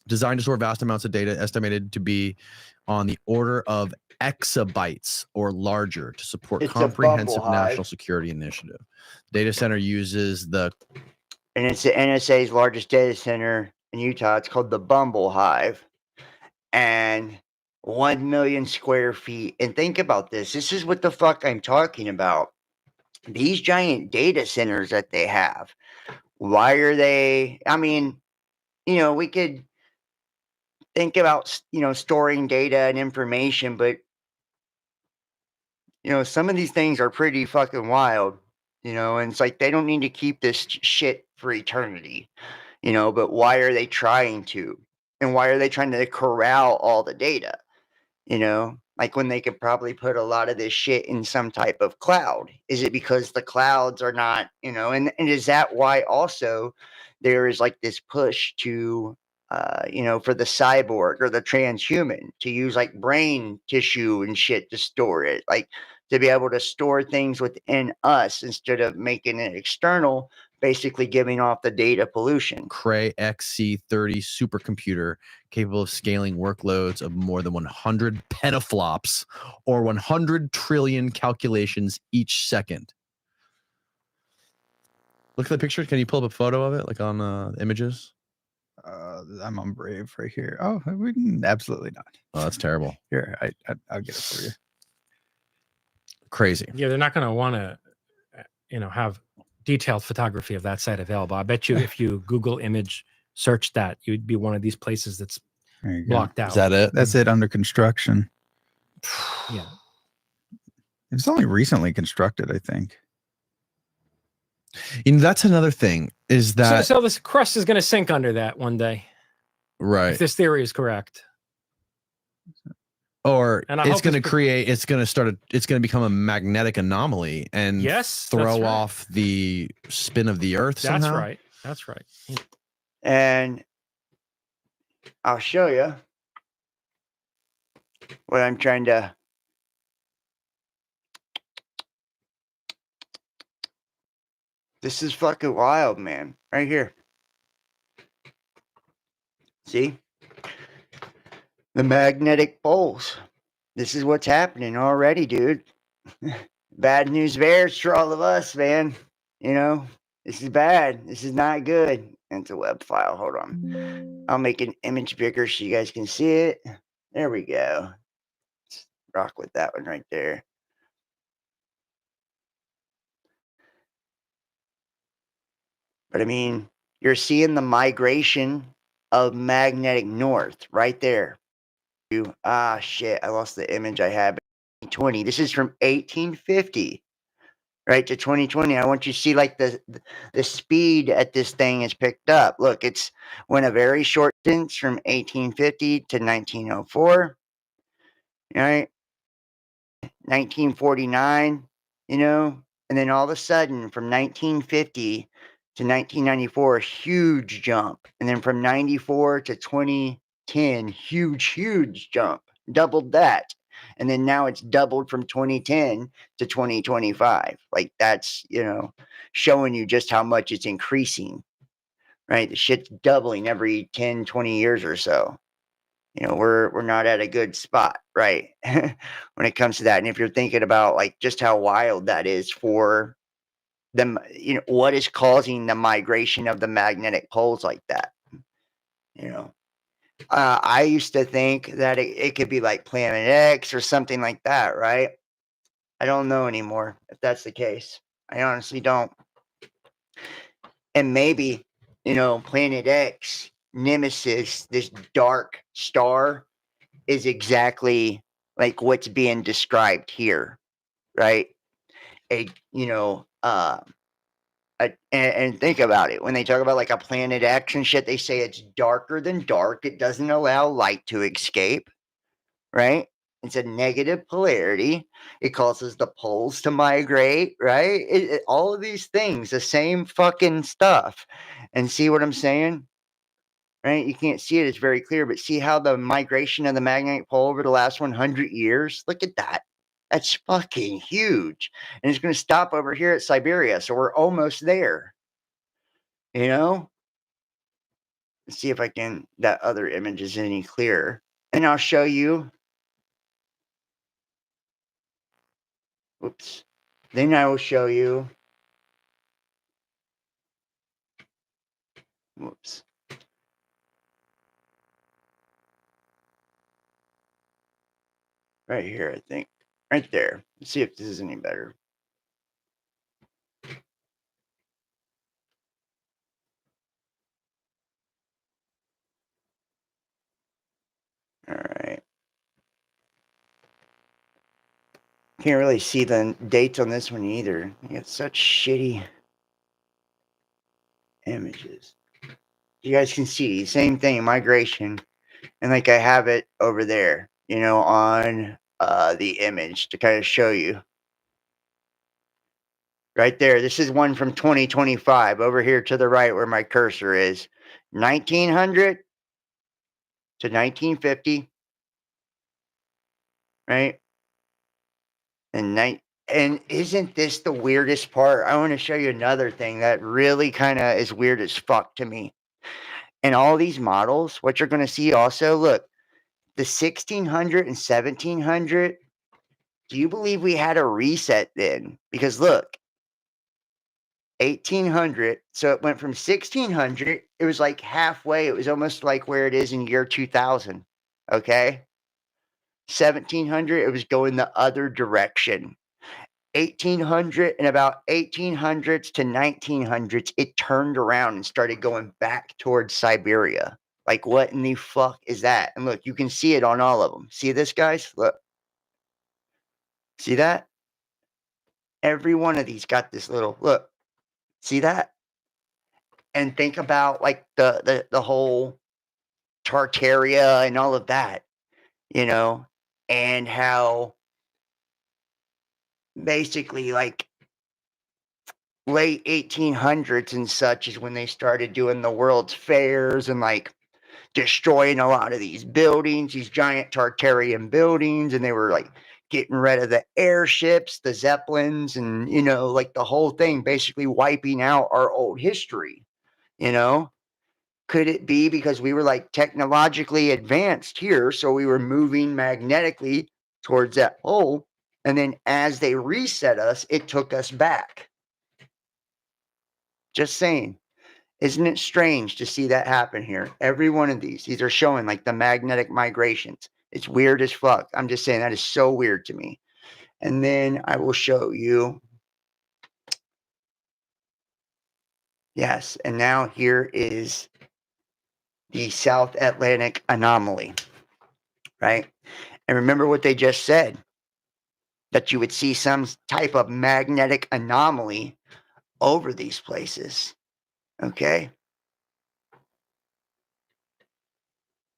designed to store vast amounts of data estimated to be on the order of exabytes or larger to support comprehensive national security initiative. Data center uses and it's the NSA's largest data center in Utah. It's called the Bumble Hive, and 1 million square feet. And think about this. This is what the fuck I'm talking about. These giant data centers that they have. Why are they? I mean, we could think about, storing data and information, but some of these things are pretty fucking wild, and it's like they don't need to keep this shit for eternity, but why are they trying to? And why are they trying to corral all the data? Like when they could probably put a lot of this shit in some type of cloud. Is it because the clouds are not, and is that why also there is like this push to, for the cyborg or the transhuman to use like brain tissue and shit to store it, like to be able to store things within us instead of making it external, basically giving off the data pollution. Cray XC30 supercomputer capable of scaling workloads of more than 100 petaflops or 100 trillion calculations each second. Look at the picture. Can you pull up a photo of it, like on images? I'm on Brave right here. Oh, absolutely not. Oh, that's terrible. Here, I'll get it for you. Crazy. Yeah, they're not going to want to, have detailed photography of that site available. I bet you if you Google image search that, you'd be one of these places that's blocked out. Is that it? That's it, under construction. Yeah. It's only recently constructed, I think. That's another thing, is that so this crust is going to sink under that one day, right? If this theory is correct. Or it's going to become a magnetic anomaly and throw off the spin of the earth somehow. That's right. And I'll show you what I'm trying to. This is fucking wild, man. Right here. See? The magnetic poles. This is what's happening already, dude. Bad news bears for all of us, man. This is bad. This is not good. It's a web file. Hold on. I'll make an image bigger so you guys can see it. There we go. Let's rock with that one right there. But I mean, you're seeing the migration of magnetic north right there. Shit, I lost the image I had. 20. This is from 1850, right, to 2020. I want you to see like the speed at this thing is picked up. Look, it's went a very short distance from 1850 to 1904, right? 1949, you know, and then all of a sudden from 1950 to 1994, huge jump. And then from 94 to 2010, huge jump, doubled that. And then now it's doubled from 2010 to 2025. Like that's, showing you just how much it's increasing, right? The shit's doubling every 10, 20 years or so. We're not at a good spot, right? When it comes to that. And if you're thinking about like just how wild that is for them, what is causing the migration of the magnetic poles like that? I used to think that it could be like Planet X or something like that, right? I don't know anymore if that's the case. I honestly don't. And maybe, Planet X, Nemesis, this dark star, is exactly like what's being described here, right? And think about it. When they talk about like a Planet X and shit, they say it's darker than dark. It doesn't allow light to escape, right? It's a negative polarity. It causes the poles to migrate, right? All of these things, the same fucking stuff. And see what I'm saying? Right? You can't see it, it's very clear, but see how the migration of the magnetic pole over the last 100 years? Look at that. That's fucking huge. And it's going to stop over here at Siberia. So we're almost there. Let's see if that other image is any clearer. And I'll show you. Whoops. Then I will show you. Whoops. Right here, I think. Right there. Let's see if this is any better. All right. Can't really see the dates on this one either. You got such shitty images. You guys can see same thing, migration, and like I have it over there, on the image to kind of show you. Right there. This is one from 2025 over here to the right where my cursor is. 1900 to 1950. Right? And isn't this the weirdest part? I want to show you another thing that really kind of is weird as fuck to me. And all these models, what you're going to see also, look, the 1600 and 1700, do you believe we had a reset then? Because look, 1800, so it went from 1600, it was like halfway, it was almost like where it is in year 2000, okay? 1700, it was going the other direction. 1800 and about 1800s to 1900s, it turned around and started going back towards Siberia. Like, what in the fuck is that? And look, you can see it on all of them. See this, guys? Look. See that? Every one of these got this little, look. See that? And think about like the whole Tartaria and all of that, and how basically like late 1800s and such is when they started doing the World's Fairs and like destroying a lot of these buildings, these giant Tartarian buildings, and they were like getting rid of the airships, the Zeppelins, and like the whole thing, basically wiping out our old history. Could it be because we were like technologically advanced here, so we were moving magnetically towards that pole, and then as they reset us, it took us back? Just saying. Isn't it strange to see that happen here? Every one of these are showing like the magnetic migrations. It's weird as fuck. I'm just saying that is so weird to me. And then I will show you. Yes, and now here is the South Atlantic anomaly, right? And remember what they just said, that you would see some type of magnetic anomaly over these places, okay?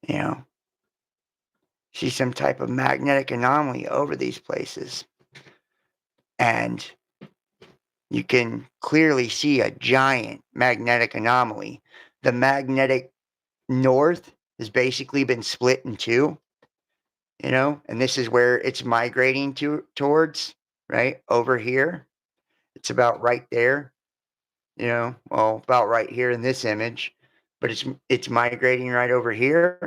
You know, see some type of magnetic anomaly over these places. And you can clearly see a giant magnetic anomaly. The magnetic north has basically been split in two, you know, and this is where it's migrating towards, right? Over here. It's about right there, you know, well, about right here in this image, but it's migrating right over here.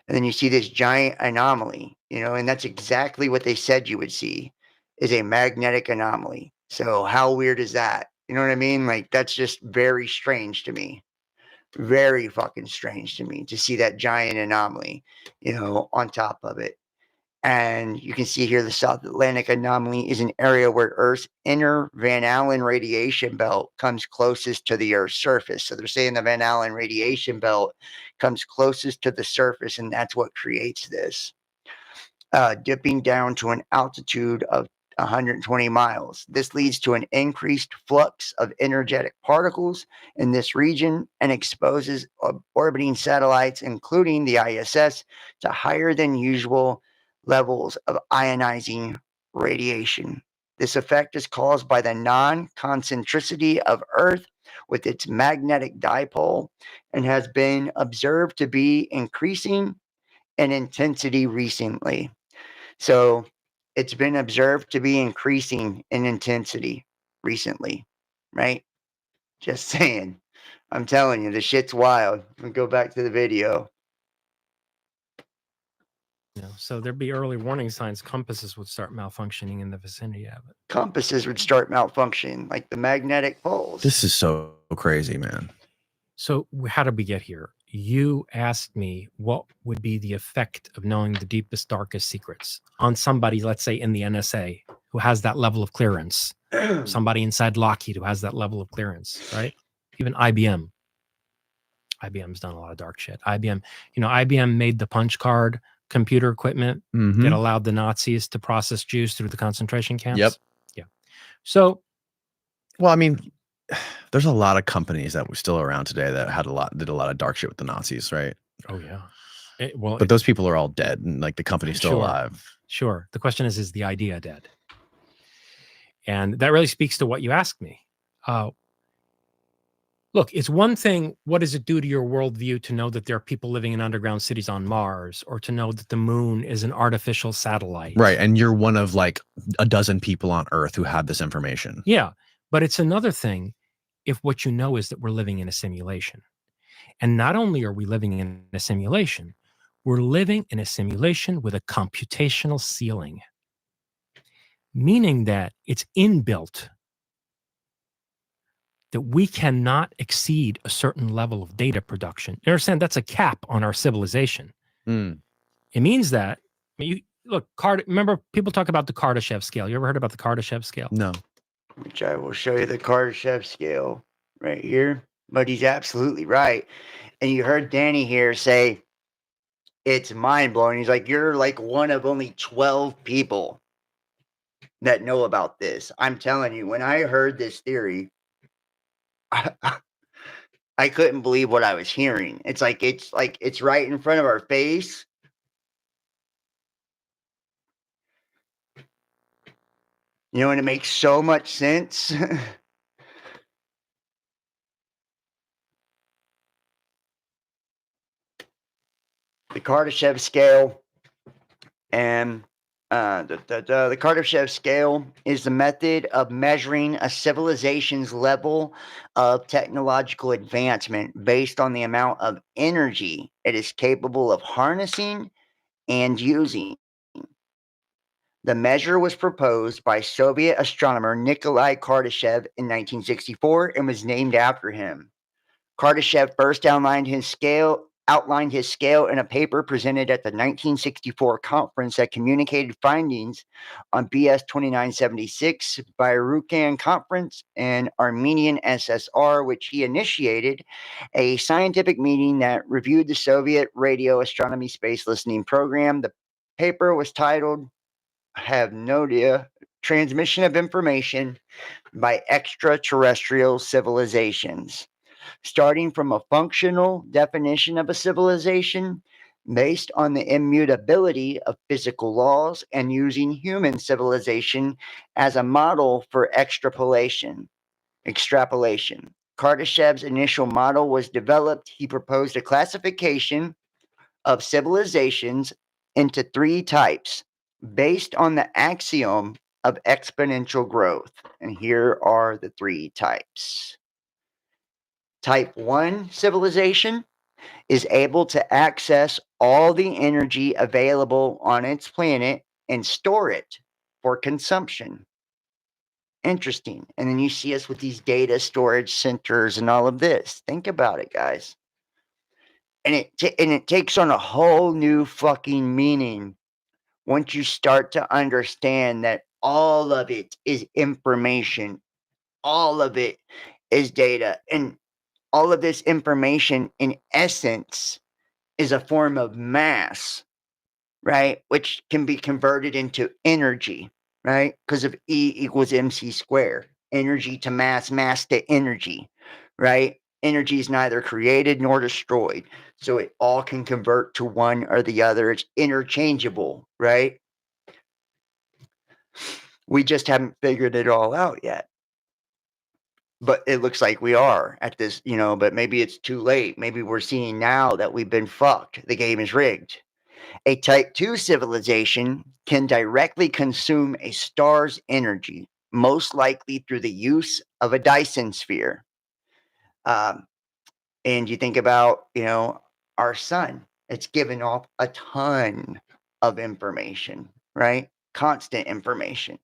And then you see this giant anomaly, you know, and that's exactly what they said you would see, is a magnetic anomaly. So how weird is that? You know what I mean? Like, that's just very strange to me. Very fucking strange to me to see that giant anomaly, you know, on top of it. And you can see here the South Atlantic anomaly is an area where Earth's inner Van Allen radiation belt comes closest to the Earth's surface. So they're saying the Van Allen radiation belt comes closest to the surface, and that's what creates this. Dipping down to an altitude of 120 miles. This leads to an increased flux of energetic particles in this region and exposes orbiting satellites, including the ISS, to higher than usual levels of ionizing radiation. This effect is caused by the non-concentricity of Earth with its magnetic dipole and has been observed to be increasing in intensity recently. So it's been observed to be increasing in intensity recently, right? Just saying. I'm telling you, the shit's wild. We'll go back to the video. You know, so there'd be early warning signs. Compasses would start malfunctioning in the vicinity of it. Compasses would start malfunctioning, like the magnetic poles. This is so crazy, man. So how did we get here? You asked me what would be the effect of knowing the deepest, darkest secrets on somebody, let's say in the NSA, who has that level of clearance. Somebody inside Lockheed who has that level of clearance, right? Even IBM. IBM's done a lot of dark shit. IBM, you know, IBM made the punch card computer equipment that allowed the Nazis to process Jews through the concentration camps. Yep. Yeah. So, well, I mean, there's a lot of companies that were still around today that did a lot of dark shit with the Nazis, right? Oh yeah. But those people are all dead, and like the company's still alive. Sure. The question is the idea dead? And that really speaks to what you asked me. Look, it's one thing, what does it do to your worldview to know that there are people living in underground cities on Mars, or to know that the moon is an artificial satellite? Right. And you're one of like a dozen people on Earth who have this information. Yeah. But it's another thing if what you know is that we're living in a simulation. And not only are we living in a simulation, we're living in a simulation with a computational ceiling, meaning that it's inbuilt that we cannot exceed a certain level of data production. You understand? That's a cap on our civilization. Mm. It means that, remember people talk about the Kardashev scale. You ever heard about the Kardashev scale? No. Which I will show you the Kardashev scale right here. But he's absolutely right. And you heard Danny here say, it's mind-blowing. He's like, you're like one of only 12 people that know about this. I'm telling you, when I heard this theory, I couldn't believe what I was hearing. It's like it's right in front of our face. You know, and it makes so much sense. The Kardashev scale, and the Kardashev scale is the method of measuring a civilization's level of technological advancement based on the amount of energy it is capable of harnessing and using. The measure was proposed by Soviet astronomer Nikolai Kardashev in 1964 and was named after him. Kardashev first outlined his scale outlined his scale in a paper presented at the 1964 conference that communicated findings on BS 2976 Beirukan Conference and Armenian SSR, which he initiated a scientific meeting that reviewed the Soviet radio astronomy space listening program. The paper was titled, I have no idea, Transmission of Information by Extraterrestrial Civilizations, starting from a functional definition of a civilization based on the immutability of physical laws and using human civilization as a model for extrapolation. Kardashev's initial model was developed. He proposed a classification of civilizations into 3 types based on the axiom of exponential growth. And here are the 3 types. Type 1 civilization is able to access all the energy available on its planet and store it for consumption. Interesting. And then you see us with these data storage centers and all of this. Think about it, guys. And it takes on a whole new fucking meaning once you start to understand that all of it is information, all of it is data, and all of this information in essence is a form of mass, right? Which can be converted into energy, right? Because of E equals mc squared. Energy to mass, mass to energy, right? Energy is neither created nor destroyed. So it all can convert to one or the other. It's interchangeable, right? We just haven't figured it all out yet. But it looks like we are at this, but maybe it's too late. Maybe we're seeing now that we've been fucked. The game is rigged. A type 2 civilization can directly consume a star's energy, most likely through the use of a Dyson sphere. And you think about, our sun, it's given off a ton of information, right? Constant information.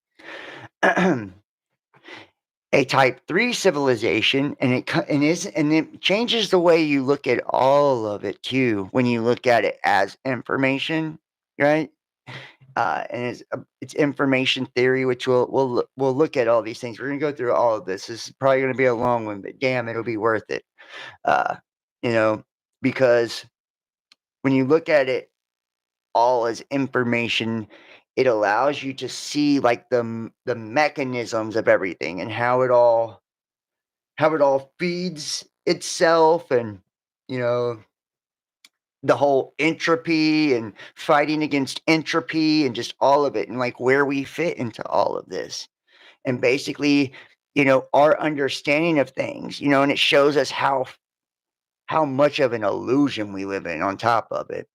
A type 3 civilization, and it changes the way you look at all of it too when you look at it as information, right? And it's information theory, which we'll look at all these things. We're gonna go through all of this. This is probably gonna be a long one, but damn, it'll be worth it. Because when you look at it all as information, it allows you to see like the mechanisms of everything and how it all feeds itself, and the whole entropy and fighting against entropy and just all of it, and like where we fit into all of this, and basically our understanding of things, and it shows us how much of an illusion we live in on top of it.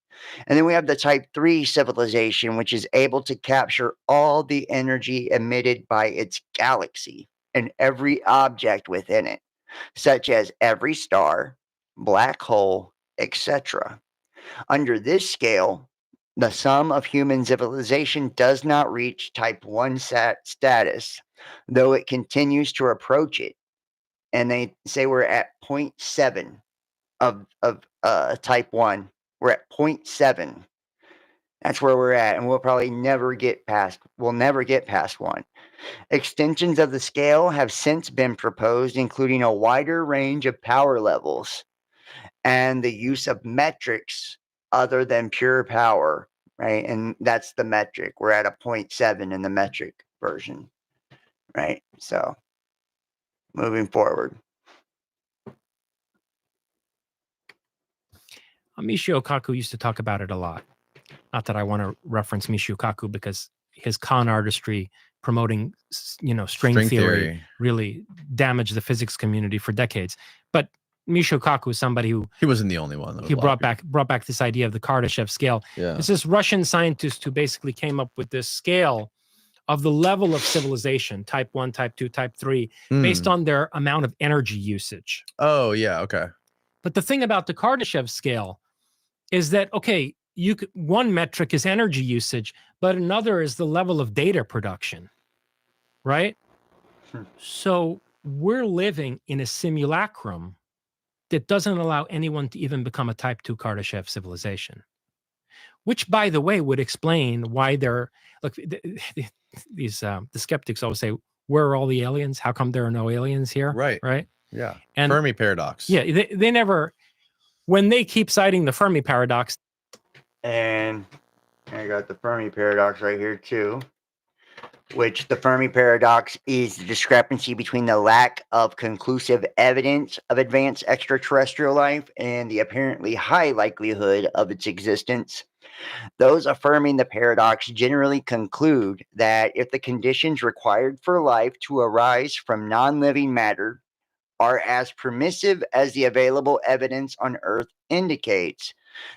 And then we have the type 3 civilization, which is able to capture all the energy emitted by its galaxy and every object within it, such as every star, black hole, etc. Under this scale, the sum of human civilization does not reach type 1 status, though it continues to approach it. And they say we're at 0.7 of type 1. We're at 0.7. That's where we're at, and we'll probably never get past 1. Extensions of the scale have since been proposed, including a wider range of power levels and the use of metrics other than pure power, right? And that's the metric. We're at a 0.7 in the metric version, right? So moving forward. Michio Kaku used to talk about it a lot. Not that I want to reference Michio Kaku because his con artistry promoting, string theory really damaged the physics community for decades. But Michio Kaku is somebody who he wasn't the only one. He brought back this idea of the Kardashev scale. Yeah. It's this Russian scientist who basically came up with this scale of the level of civilization, type 1, type 2, type 3, based on their amount of energy usage. Oh, yeah, okay. But the thing about the Kardashev scale is that, okay, one metric is energy usage, but another is the level of data production, right? So we're living in a simulacrum that doesn't allow anyone to even become a type 2 Kardashev civilization. Which, by the way, would explain why they're look. These the skeptics always say, "Where are all the aliens? How come there are no aliens here?" Right. Right. Yeah. And Fermi paradox. yeah, they never. When they keep citing the Fermi paradox, And I got the Fermi paradox right here too, which the Fermi paradox is the discrepancy between the lack of conclusive evidence of advanced extraterrestrial life and the apparently high likelihood of its existence. Those affirming the paradox generally conclude that if the conditions required for life to arise from non-living matter are as permissive as the available evidence on Earth indicates,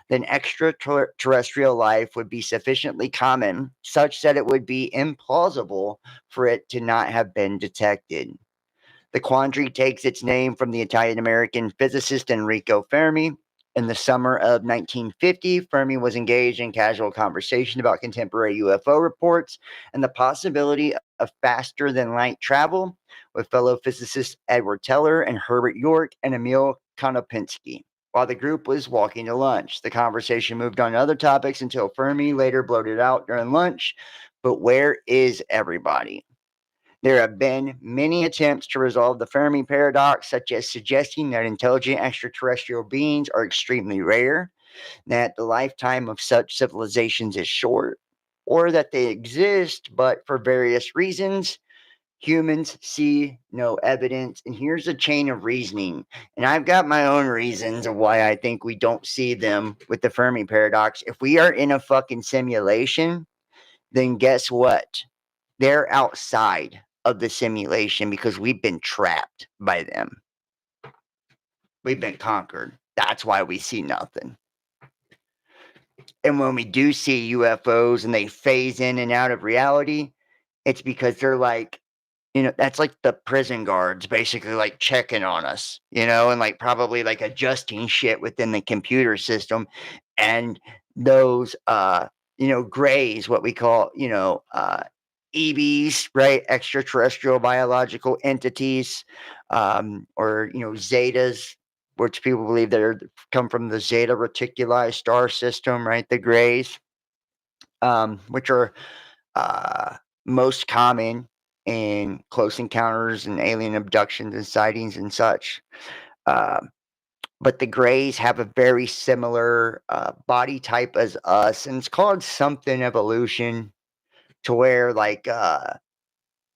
then extraterrestrial life would be sufficiently common such that it would be implausible for it to not have been detected. The quandary takes its name from the Italian-American physicist Enrico Fermi. In the summer of 1950, Fermi was engaged in casual conversation about contemporary UFO reports and the possibility of faster-than-light travel with fellow physicists Edward Teller and Herbert York and Emil Konopinski. While the group was walking to lunch, the conversation moved on to other topics until Fermi later blurted out during lunch, "But where is everybody?" There have been many attempts to resolve the Fermi paradox, such as suggesting that intelligent extraterrestrial beings are extremely rare, that the lifetime of such civilizations is short, or that they exist, but for various reasons, humans see no evidence. And here's a chain of reasoning. And I've got my own reasons of why I think we don't see them with the Fermi paradox. If we are in a fucking simulation, then guess what? They're outside of the simulation because we've been trapped by them. We've been conquered. That's why we see nothing. And when we do see UFOs and they phase in and out of reality, it's because they're like, that's like the prison guards basically like checking on us, and like probably like adjusting shit within the computer system. And those, grays, what we call, EBs, right? Extraterrestrial biological entities, or, zetas, which people believe come from the Zeta Reticuli star system, right? The grays, which are most common in close encounters and alien abductions and sightings and such. But the grays have a very similar body type as us, and it's called something evolution, to where like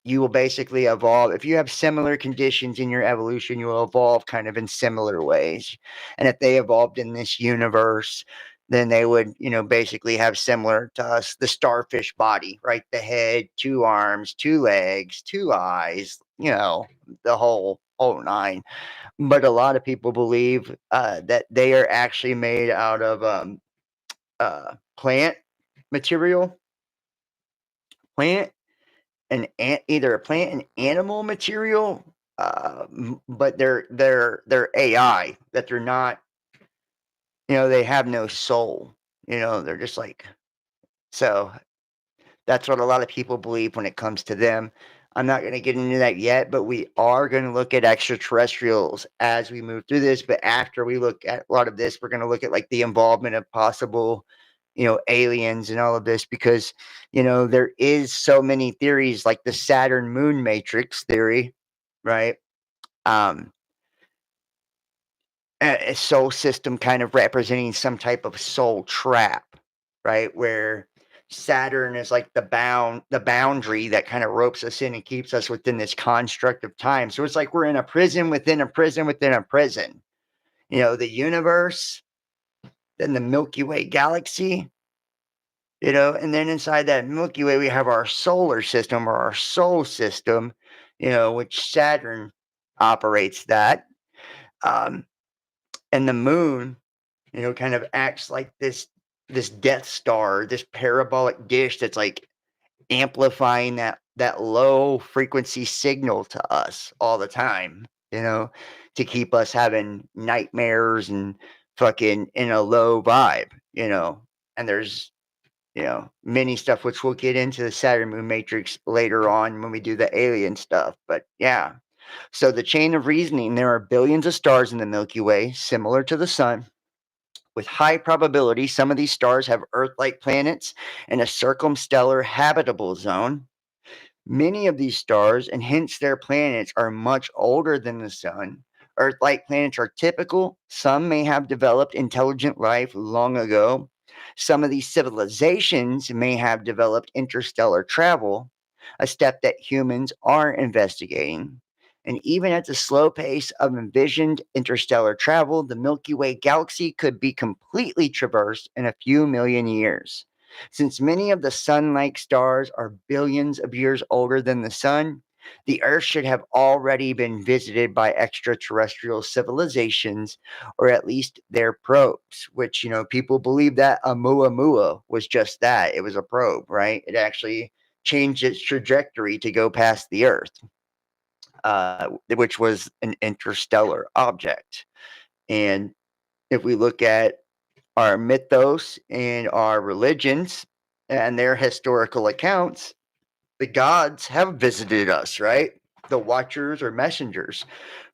you will basically evolve. If you have similar conditions in your evolution, you will evolve kind of in similar ways. And if they evolved in this universe, then they would, basically have similar to us, the starfish body, right? The head, 2 arms, 2 legs, 2 eyes, the whole nine. But a lot of people believe that they are actually made out of plant material, plant either a plant and animal material, but they're AI, that they're not, they have no soul, they're just like, so that's what a lot of people believe when it comes to them. I'm not going to get into that yet, but we are going to look at extraterrestrials as we move through this. But after we look at a lot of this, we're going to look at like the involvement of possible, aliens and all of this, because, there is so many theories like the Saturn moon matrix theory, right? A soul system kind of representing some type of soul trap, right? Where Saturn is like the boundary that kind of ropes us in and keeps us within this construct of time. So it's like we're in a prison within a prison within a prison. The universe, then the Milky Way galaxy, and then inside that Milky Way we have our solar system, or our soul system, which Saturn operates that. And the moon, kind of acts like this Death Star, this parabolic dish that's like amplifying that low frequency signal to us all the time, to keep us having nightmares and fucking in a low vibe, and there's, many stuff which we'll get into the Saturn moon matrix later on when we do the alien stuff. But yeah, So the chain of reasoning, there are billions of stars in the Milky Way, similar to the sun. With high probability, some of these stars have Earth-like planets in a circumstellar habitable zone. Many of these stars, and hence their planets, are much older than the sun. Earth-like planets are typical. Some may have developed intelligent life long ago. Some of these civilizations may have developed interstellar travel, a step that humans are investigating. And even at the slow pace of envisioned interstellar travel, the Milky Way galaxy could be completely traversed in a few million years. Since many of the sun-like stars are billions of years older than the sun, the Earth should have already been visited by extraterrestrial civilizations, or at least their probes, which, people believe that Oumuamua was just that. It was a probe, right? It actually changed its trajectory to go past the Earth, which was an interstellar object. And if we look at our mythos and our religions and their historical accounts, the gods have visited us, right? The watchers or messengers,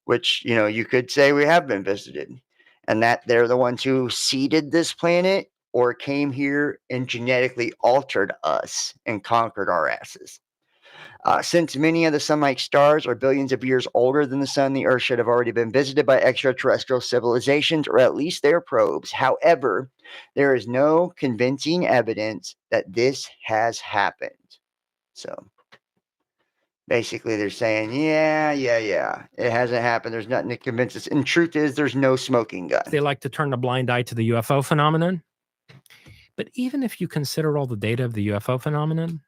which, you could say we have been visited, and that they're the ones who seeded this planet or came here and genetically altered us and conquered our asses. Since many of the sun-like stars are billions of years older than the sun, the Earth should have already been visited by extraterrestrial civilizations, or at least their probes. However, there is no convincing evidence that this has happened. So basically, they're saying, yeah, it hasn't happened. There's nothing to convince us. And truth is, there's no smoking gun. They like to turn a blind eye to the UFO phenomenon. But even if you consider all the data of the UFO phenomenon,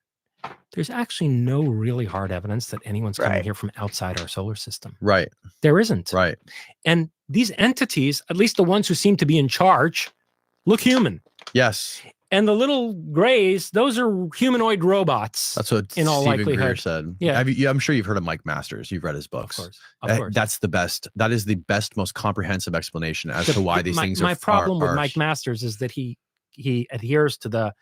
there's actually no really hard evidence that anyone's coming here from outside our solar system. Right. There isn't. Right. And these entities, at least the ones who seem to be in charge, look human. Yes. And the little grays, those are humanoid robots. That's what in all Stephen likelihood Greer said. Yeah. I'm sure you've heard of Mike Masters. You've read his books. Of course. That's the best. That is the best, most comprehensive explanation as to why these things are. My problem with Mike Masters is that he adheres to the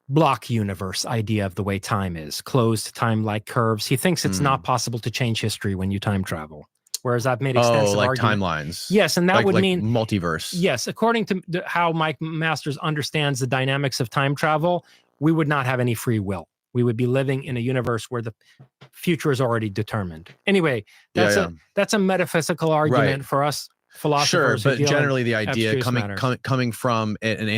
block universe idea of the way time is, closed time-like curves. He thinks it's not possible to change history when you time travel. Whereas I've made extensive argument. Timelines. Yes, and that would mean multiverse. Yes, according to how Mike Masters understands the dynamics of time travel, we would not have any free will. We would be living in a universe where the future is already determined. Anyway, that's a metaphysical argument for us philosophers. Sure, but generally the idea coming from an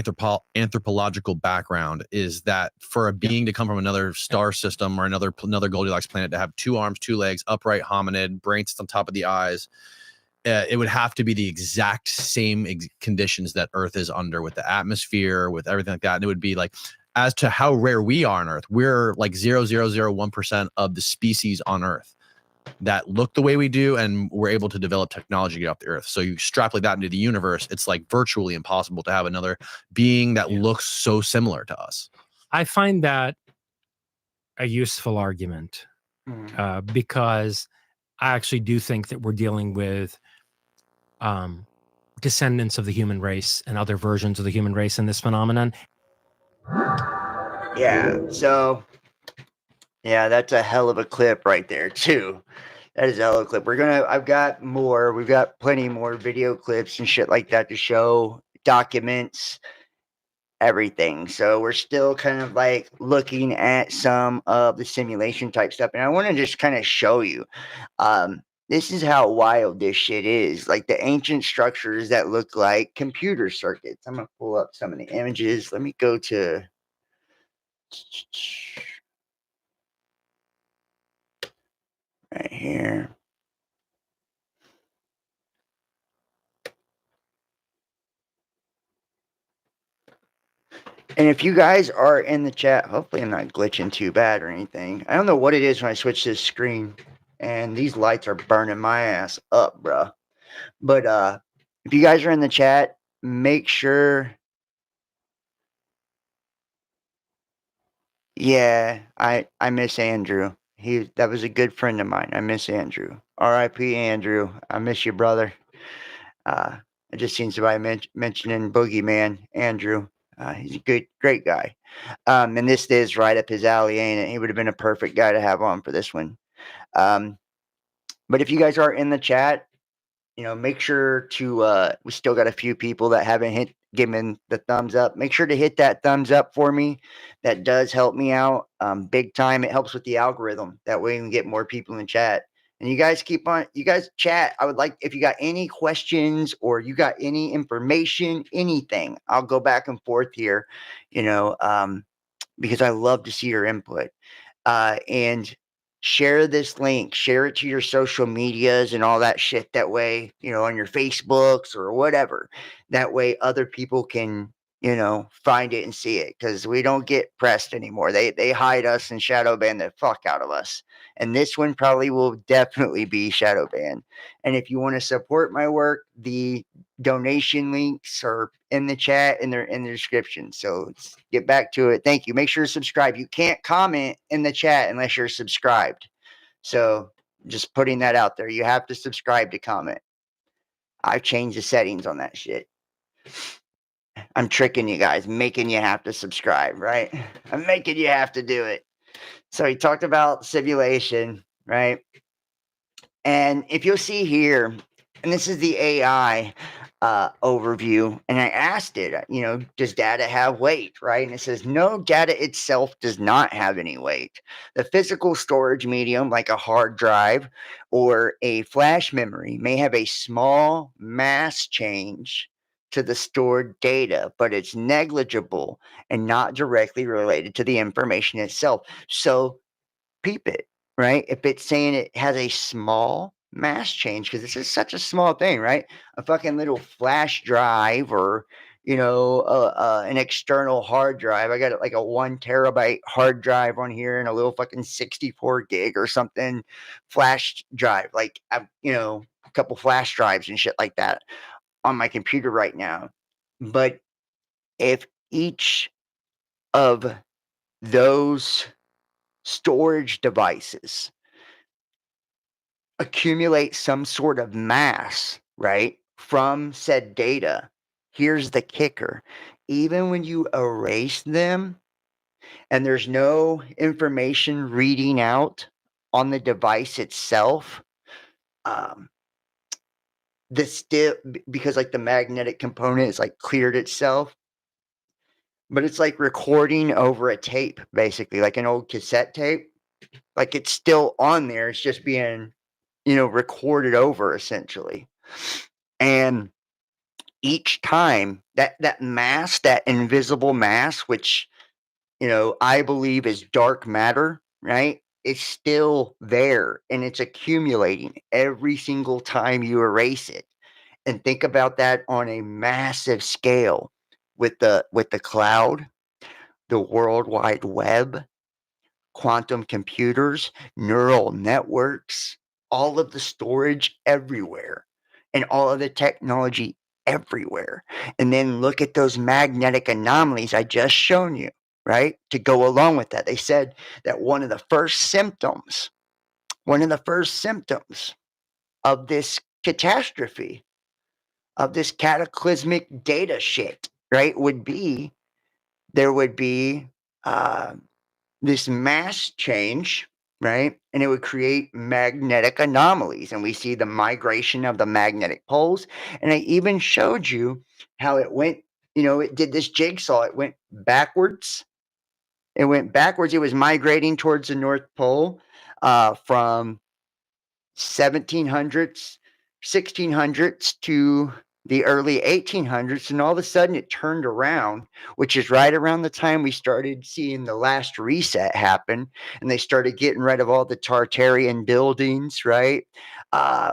anthropological background is that for a being to come from another star system or another Goldilocks planet to have 2 arms, 2 legs, upright hominid, brain on top of the eyes, it would have to be the exact same conditions that Earth is under, with the atmosphere, with everything like that. And it would be like, as to how rare we are on Earth, we're like 0.0001% of the species on Earth that look the way we do, and we're able to develop technology to get off the Earth. So you extrapolate that into the universe, it's like virtually impossible to have another being that looks so similar to us. I find that a useful argument because I actually do think that we're dealing with descendants of the human race and other versions of the human race in this phenomenon. Yeah, so that's a hell of a clip right there too. That is a hell of a clip. I've got more. We've got plenty more video clips and shit like that to show, documents, everything. So we're still kind of like looking at some of the simulation type stuff. And I want to just kind of show you, this is how wild this shit is. Like the ancient structures that look like computer circuits. I'm going to pull up some of the images. Let me go to right here. And if you guys are in the chat, hopefully I'm not glitching too bad or anything. I don't know what it is when I switch this screen, and these lights are burning my ass up, bro. But if you guys are in the chat, make sure. Yeah, I miss Andrew. That was a good friend of mine. I miss Andrew. R.I.P. Andrew. I miss you, brother. I just seen somebody mentioning Boogeyman, Andrew. He's a great guy. And this is right up his alley, ain't it? He would have been a perfect guy to have on for this one. But if you guys are in the chat, make sure to, we still got a few people that haven't given the thumbs up. Make sure to hit that thumbs up for me. That does help me out big time. It helps with the algorithm. That way we can get more people in the chat. And you guys chat. I would like, if you got any questions or you got any information, anything, I'll go back and forth here, because I love to see your input. And share this link, share it to your social medias and all that shit. That way, on your Facebooks or whatever. That way other people can, find it and see it, because we don't get pressed anymore. They hide us and shadow ban the fuck out of us. And this one probably will definitely be shadow banned. And if you want to support my work, the donation links are in the chat and they're in the description. So let's get back to it. Thank you. Make sure to subscribe. You can't comment in the chat unless you're subscribed. So just putting that out there. You have to subscribe to comment. I've changed the settings on that shit. I'm tricking you guys, making you have to subscribe, right? I'm making you have to do it. So he talked about simulation, right? And if you'll see here, and this is the AI overview, and I asked it, does data have weight, right? And it says, no, data itself does not have any weight. The physical storage medium, like a hard drive or a flash memory, may have a small mass change to the stored data, but it's negligible and not directly related to the information itself. So peep it, right? If it's saying it has a small mass change, because this is such a small thing, right? A fucking little flash drive or, an external hard drive. I got like a 1 terabyte hard drive on here and a little fucking 64 gig or something flash drive. Like, a couple flash drives and shit like that on my computer right now. But if each of those storage devices accumulate some sort of mass, right, from said data, here's the kicker. Even when you erase them and there's no information reading out on the device itself, because like the magnetic component is like cleared itself, but it's like recording over a tape, basically, like an old cassette tape. Like it's still on there. It's just being, recorded over essentially. And each time that mass, that invisible mass, which, I believe is dark matter, right? It's still there and it's accumulating every single time you erase it. And think about that on a massive scale with the cloud, the World Wide Web, quantum computers, neural networks, all of the storage everywhere, and all of the technology everywhere. And then look at those magnetic anomalies I just shown you, right? To go along with that. They said that one of the first symptoms of this catastrophe, of this cataclysmic data shit, right, there would be this mass change, right? And it would create magnetic anomalies. And we see the migration of the magnetic poles. And I even showed you how it went, it did this jigsaw. It went backwards. It was migrating towards the North Pole from 1700s, 1600s to the early 1800s, and all of a sudden it turned around, which is right around the time we started seeing the last reset happen, and they started getting rid of all the Tartarian buildings, right?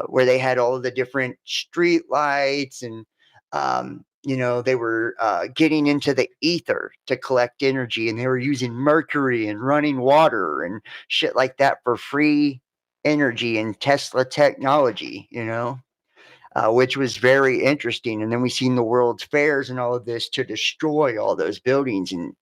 Where they had all of the different street lights, and they were getting into the ether to collect energy, and they were using mercury and running water and shit like that for free energy and Tesla technology, which was very interesting. And then we seen the World's Fairs and all of this to destroy all those buildings, and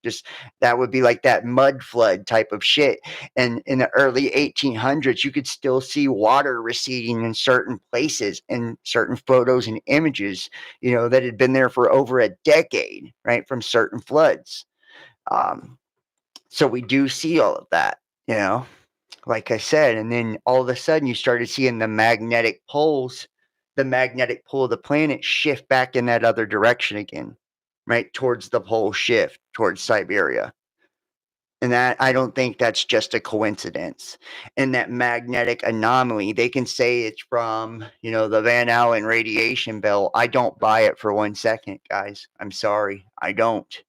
just that would be like that mud flood type of shit. And in the early 1800s, you could still see water receding in certain places and certain photos and images, that had been there for over a decade, right, from certain floods. So we do see all of that, like I said, and then all of a sudden you started seeing the magnetic poles, the magnetic pull of the planet shift back in that other direction again, right? Towards the pole shift, towards Siberia. And that, I don't think that's just a coincidence. And that magnetic anomaly, they can say it's from, the Van Allen radiation belt. I don't buy it for 1 second, guys. I'm sorry. I don't.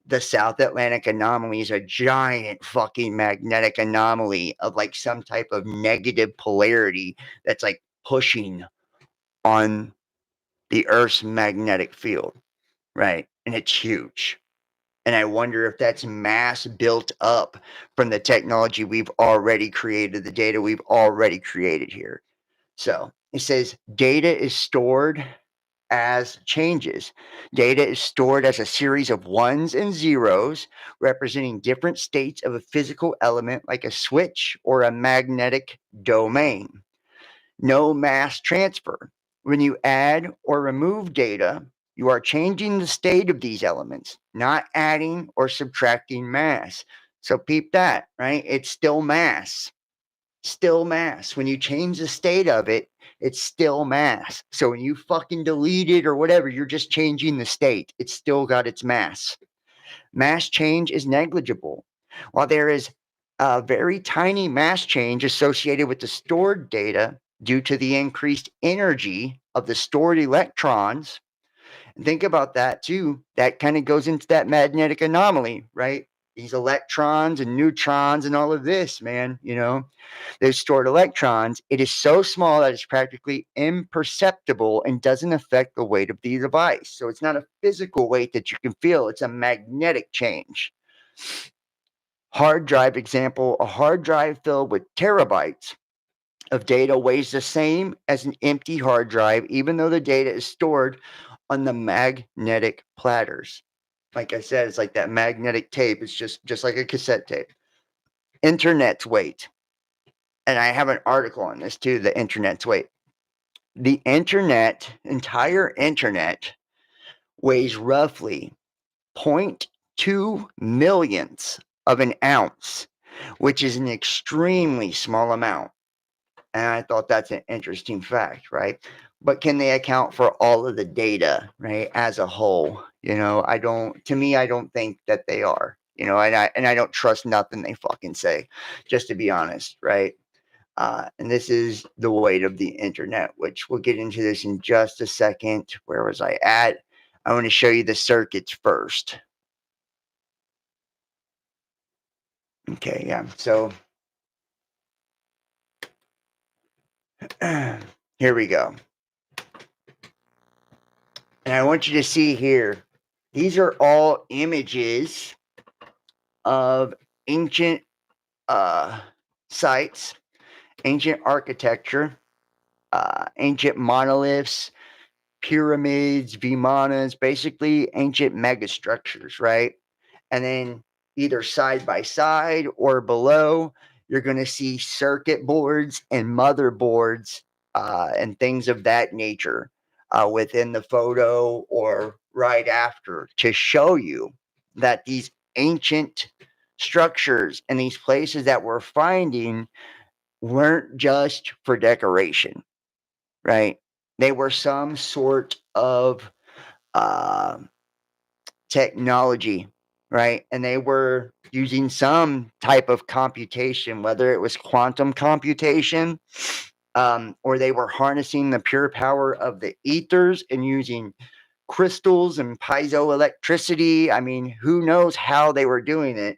The South Atlantic anomaly is a giant fucking magnetic anomaly of like some type of negative polarity that's like pushing on the Earth's magnetic field, right? And it's huge. And I wonder if that's mass built up from the technology we've already created, the data we've already created here. So it says data is stored as changes. Data is stored as a series of ones and zeros representing different states of a physical element like a switch or a magnetic domain. No mass transfer. When you add or remove data, you are changing the state of these elements, not adding or subtracting mass. So peep that, right? It's still mass. Still mass. When you change the state of it, it's still mass. So when you fucking delete it or whatever, you're just changing the state. It's still got its mass. Mass change is negligible. While there is a very tiny mass change associated with the stored data due to the increased energy of the stored electrons, and think about that too. That kind of goes into that magnetic anomaly, right? These electrons and neutrons and all of this, man, those stored electrons, it is so small that it's practically imperceptible and doesn't affect the weight of the device. So it's not a physical weight that you can feel, it's a magnetic change. Hard drive example, a hard drive filled with terabytes of data weighs the same as an empty hard drive, even though the data is stored on the magnetic platters. Like I said, it's like that magnetic tape. It's just like a cassette tape. Internet's weight. And I have an article on this too, the internet's weight. The entire internet weighs roughly 0.2 millionths of an ounce, which is an extremely small amount. And I thought that's an interesting fact, right? But can they account for all of the data, right, as a whole? I don't think that they are, and I don't trust nothing they fucking say, just to be honest, right? And this is the weight of the internet, which we'll get into this in just a second. Where was I at? I want to show you the circuits first. Okay, yeah. So here we go. And I want you to see here, these are all images of ancient sites, ancient architecture, ancient monoliths, pyramids, vimanas, basically ancient megastructures, right? And then either side by side or below, you're going to see circuit boards and motherboards and things of that nature within the photo or right after to show you that these ancient structures and these places that we're finding weren't just for decoration, right? They were some sort of uh, technology, right? And they were using some type of computation, whether it was quantum computation, or they were harnessing the pure power of the ethers and using crystals and piezoelectricity. I mean, who knows how they were doing it?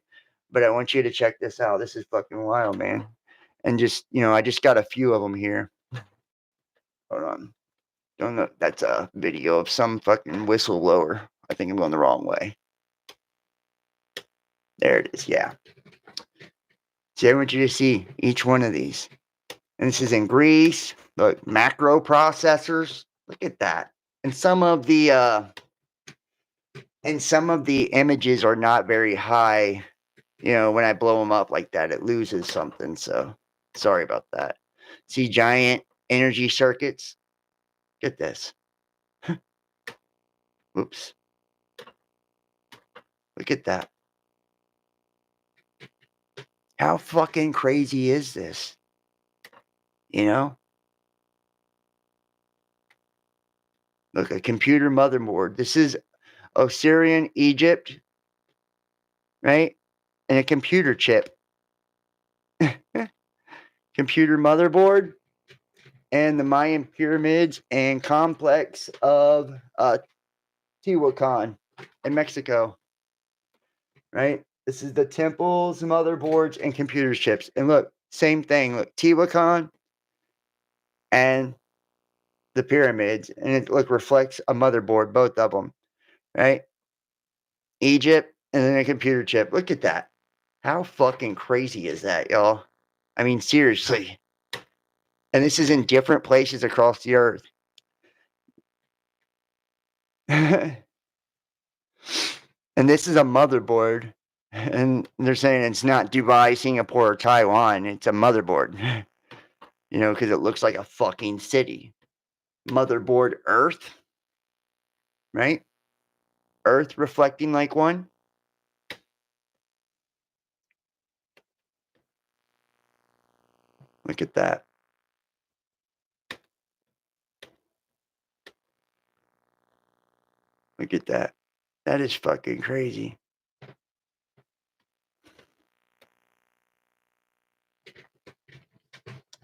But I want you to check this out. This is fucking wild, man. And just, I just got a few of them here. Hold on. Don't know. That's a video of some fucking whistleblower. I think I'm going the wrong way. There it is. Yeah. See, I want you to see each one of these. And this is in Greece. Look, macro processors. Look at that. And some of the images are not very high. When I blow them up like that, it loses something. So sorry about that. See giant energy circuits. Get this. Oops. Look at that. How fucking crazy is this? You know? Look, a computer motherboard. This is Osirian, Egypt, right? And a computer chip. Computer motherboard and the Mayan pyramids and complex of Tehuacan in Mexico, right? This is the temples, motherboards, and computer chips. And look, same thing. Look, Tehuacan and the pyramids, and it reflects a motherboard, both of them, right? Egypt and then a computer chip. Look at that. How fucking crazy is that, y'all? I mean, seriously. And this is in different places across the earth. And this is a motherboard. And they're saying it's not Dubai, Singapore, or Taiwan. It's a motherboard. You know, because it looks like a fucking city. Motherboard Earth. Right? Earth reflecting like one. Look at that. Look at that. That is fucking crazy.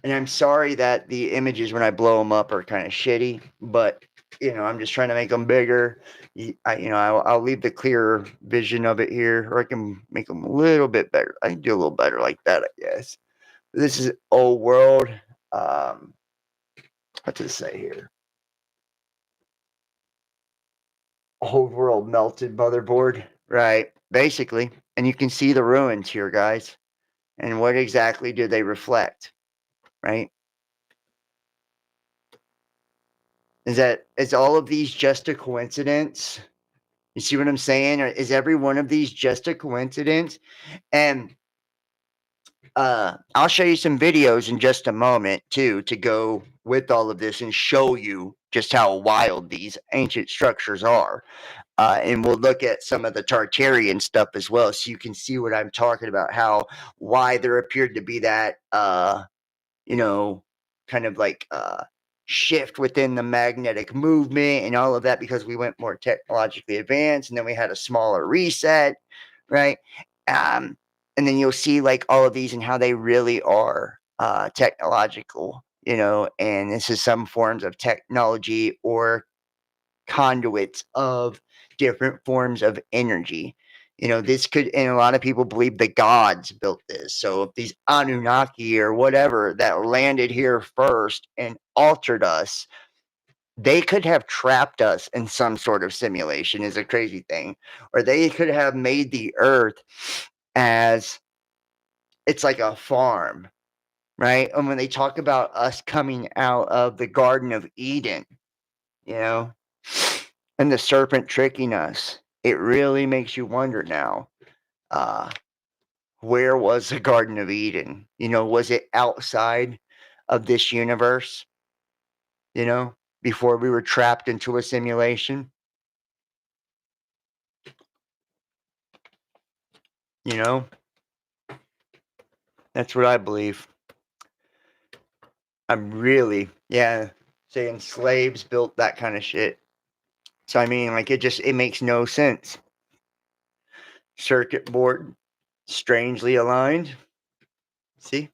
And I'm sorry that the images when I blow them up are kind of shitty, but you know, I'm just trying to make them bigger. I'll leave the clearer vision of it here, or I can make them a little bit better. I can do a little better like that, I guess. This is old world. What does it say here? Old world melted motherboard, right? Basically, and you can see the ruins here, guys. And what exactly do they reflect, right? Is all of these just a coincidence? You see what I'm saying? Or is every one of these just a coincidence? And I'll show you some videos in just a moment too to go with all of this and show you just how wild these ancient structures are. And we'll look at some of the Tartarian stuff as well, so you can see what I'm talking about. Why there appeared to be that kind of like shift within the magnetic movement and all of that, because we went more technologically advanced and then we had a smaller reset, right? And then you'll see like all of these and how they really are technological, and this is some forms of technology or conduits of different forms of energy. This could, and a lot of people believe the gods built this. So if these Anunnaki or whatever that landed here first and altered us, they could have trapped us in some sort of simulation, is a crazy thing. Or they could have made the earth as it's like a farm, right? And when they talk about us coming out of the Garden of Eden, and the serpent tricking us, it really makes you wonder now, where was the Garden of Eden? Was it outside of this universe, before we were trapped into a simulation? That's what I believe. I'm really, saying slaves built that kind of shit. So, I mean, like, it makes no sense. Circuit board, strangely aligned. See?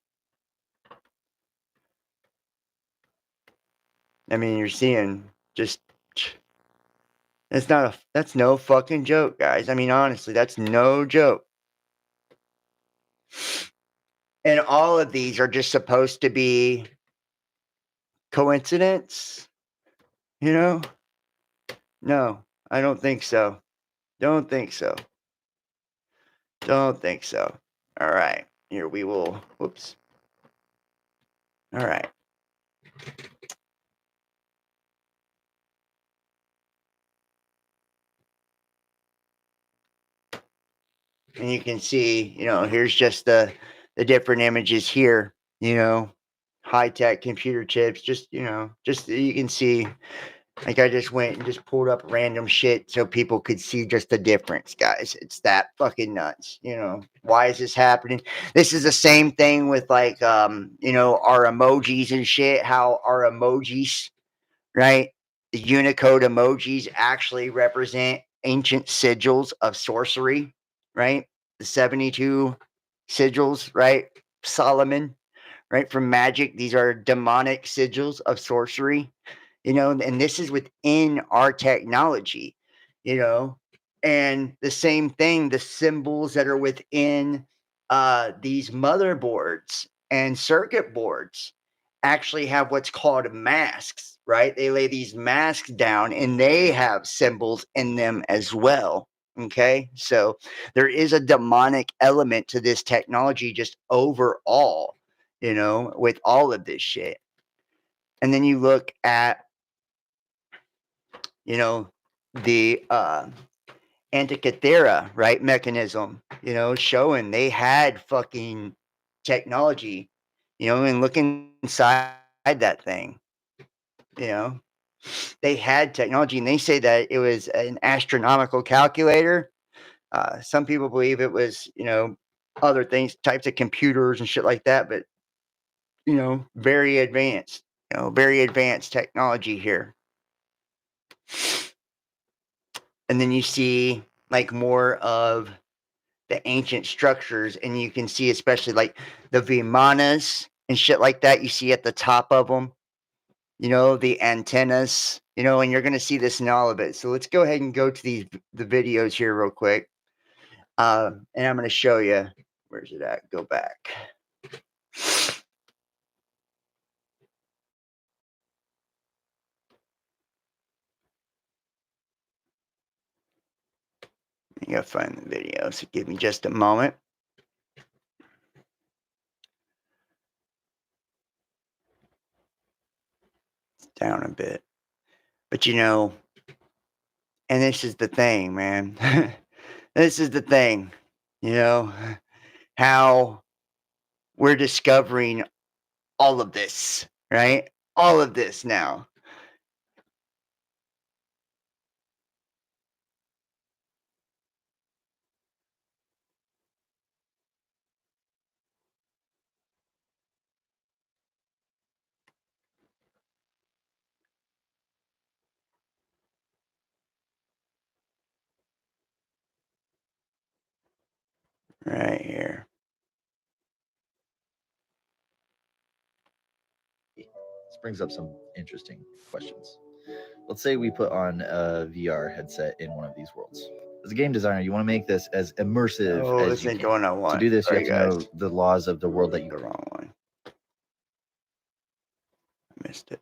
I mean, you're seeing just, that's no fucking joke, guys. I mean, honestly, that's no joke. And all of these are just supposed to be coincidence, No, I don't think so. Don't think so. Don't think so. All right. Here we will. Whoops. All right. And you can see, here's just the different images here, high-tech computer chips, just you can see Like I just went and just pulled up random shit so people could see just the difference, guys. It's that fucking nuts. You know, why is this happening? This is the same thing with like you know, our emojis and shit, how our emojis, right? The Unicode emojis actually represent ancient sigils of sorcery, right? The 72 sigils, right? Solomon, right? From magic. These are demonic sigils of sorcery, you know, and this is within our technology, you know, and the same thing, the symbols that are within these motherboards and circuit boards actually have what's called masks, right? They lay these masks down and they have symbols in them as well. Okay, so there is a demonic element to this technology just overall, you know, with all of this shit. And then you look at, you know, the Antikythera, right, mechanism, you know, showing they had fucking technology, you know, and look inside that thing, you know, they had technology, and they say that it was an astronomical calculator. Some people believe it was, you know, other things, types of computers and shit like that, but you know, very advanced, you know, very advanced technology here. And then you see like more of the ancient structures, and you can see especially like the Vimanas and shit like that. You see at the top of them, you know, the antennas, you know, and you're going to see this in all of it. So let's go ahead and go to the videos here real quick, and I'm going to show you. Where's it at? Go back. I gotta find the video, so give me just a moment. It's down a bit, but you know, and this is the thing, man. This is the thing, you know, how we're discovering all of this, right? All of this now. Right here. This brings up some interesting questions. Let's say we put on a VR headset in one of these worlds. As a game designer, you want to make this as immersive Oh, as this you ain't can. going on one. To do this, Sorry, you have to guys. know the laws of the world that you The wrong one. I missed it.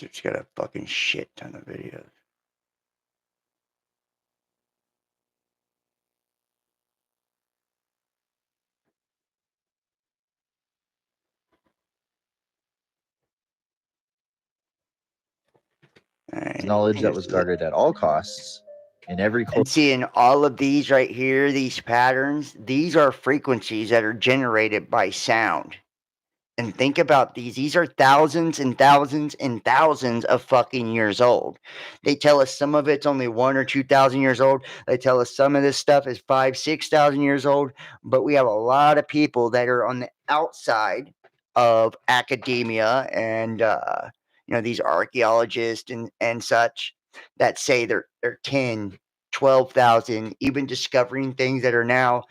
It's got a fucking shit ton of videos. Alright, knowledge that here's was the- guarded at all costs in every And seeing all of these right here, these patterns, these are frequencies that are generated by sound. And think about these. These are thousands and thousands and thousands of fucking years old. They tell us some of it's only 1 or 2,000 years old. They tell us some of this stuff is 5, 6,000 years old. But we have a lot of people that are on the outside of academia and you know, these archaeologists and such that say they're 10, 12,000, even discovering things that are now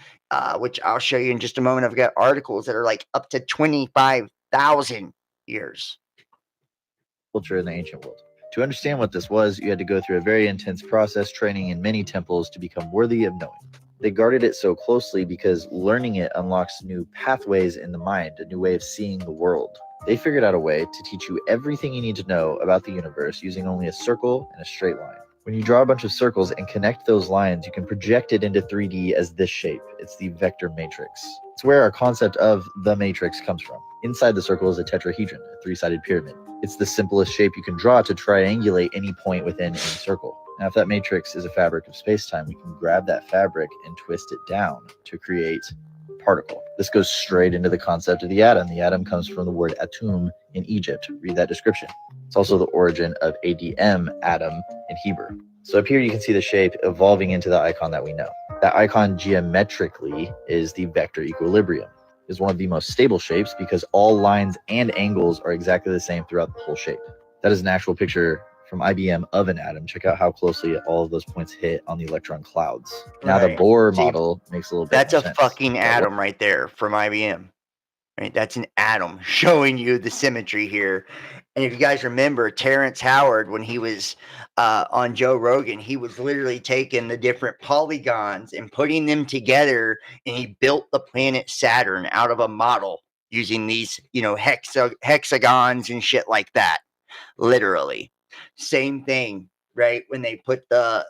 which I'll show you in just a moment. I've got articles that are like up to 25,000 years. culture in the ancient world. To understand what this was, you had to go through a very intense process, training in many temples to become worthy of knowing. They guarded it so closely because learning it unlocks new pathways in the mind, a new way of seeing the world. They figured out a way to teach you everything you need to know about the universe using only a circle and a straight line. When you draw a bunch of circles and connect those lines, you can project it into 3D as this shape. It's the vector matrix. It's where our concept of the matrix comes from. Inside the circle is a tetrahedron, a three-sided pyramid. It's the simplest shape you can draw to triangulate any point within any circle. Now, if that matrix is a fabric of space-time, we can grab that fabric and twist it down to create a particle. This goes straight into the concept of the atom. The atom comes from the word atum in Egypt. Read that description. It's also the origin of ADM, atom, in Hebrew. So up here you can see the shape evolving into the icon that we know. That icon geometrically is the vector equilibrium. It's one of the most stable shapes because all lines and angles are exactly the same throughout the whole shape. That is an actual picture from IBM of an atom. Check out how closely all of those points hit on the electron clouds. Now the Right. Bohr See, model makes a little bit That's more a sense. fucking But atom right there from IBM. Right? That's an atom showing you the symmetry here. And if you guys remember, Terrence Howard, when he was on Joe Rogan, he was literally taking the different polygons and putting them together, and he built the planet Saturn out of a model using these, hexagons and shit like that. Literally, same thing, right? When they put the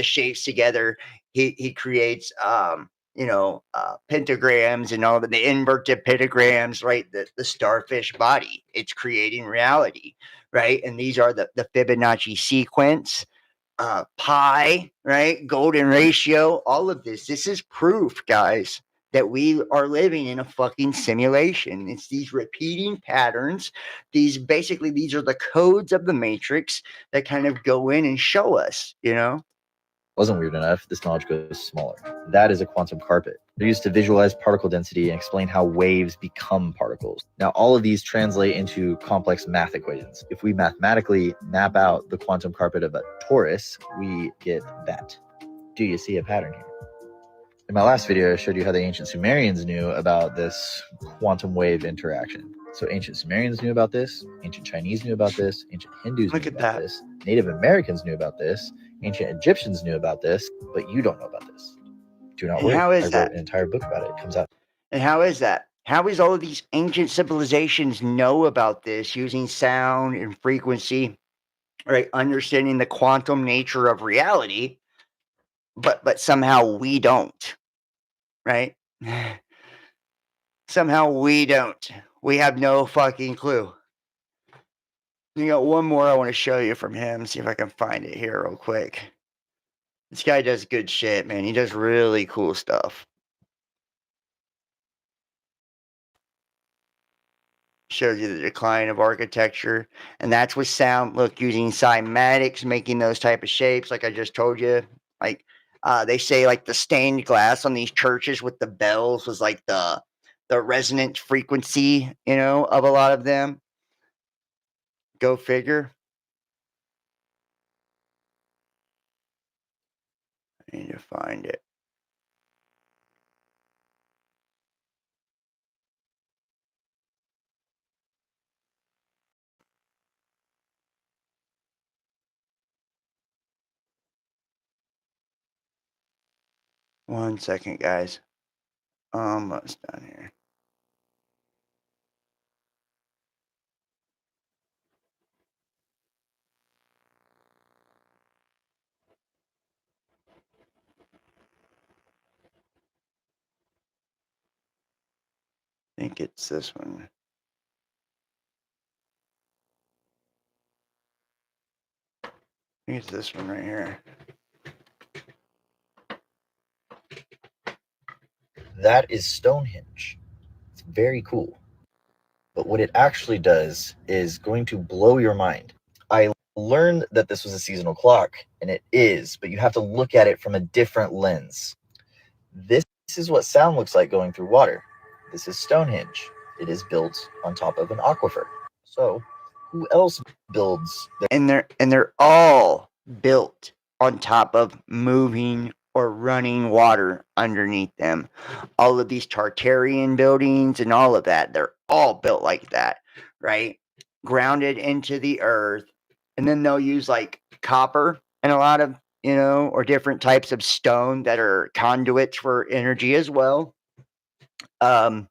shapes together, he creates pentagrams and all of the inverted pentagrams, right? The starfish body, it's creating reality, right? And these are the Fibonacci sequence, pi, right? Golden ratio, all of this. This is proof, guys, that we are living in a fucking simulation. It's these repeating patterns. These are the codes of the matrix that kind of go in and show us, wasn't weird enough, this knowledge goes smaller. That is a quantum carpet. They're used to visualize particle density and explain how waves become particles. Now, all of these translate into complex math equations. If we mathematically map out the quantum carpet of a torus, we get that. Do you see a pattern here? In my last video, I showed you how the ancient Sumerians knew about this quantum wave interaction. So ancient Sumerians knew about this, ancient Chinese knew about this, ancient Hindus Look knew at about that. this, Native Americans knew about this, ancient Egyptians knew about this, but you don't know about this. Do not And worry. how is I that? wrote an entire book about it. It comes out. And how is that? How is all of these ancient civilizations know about this using sound and frequency, right? Understanding the quantum nature of reality, but somehow we don't, right? Somehow we don't. We have no fucking clue. You got one more I want to show you from him. See if I can find it here real quick. This guy does good shit, man. He does really cool stuff. Shows you the decline of architecture, and that's with sound. Look, using cymatics, making those type of shapes, like I just told you. Like they say, like the stained glass on these churches with the bells was like the resonant frequency, of a lot of them. Go figure. I need to find it. One second, guys. Almost done here. I think it's this one. I think it's this one right here. That is Stonehenge. It's very cool. But what it actually does is going to blow your mind. I learned that this was a seasonal clock, and it is, but you have to look at it from a different lens. This is what sound looks like going through water. This is Stonehenge. It is built on top of an aquifer. So, who else builds their And they're all built on top of moving or running water underneath them. All of these Tartarian buildings and all of that, they're all built like that, right? Grounded into the earth. And then they'll use like copper and a lot of, or different types of stone that are conduits for energy as well. And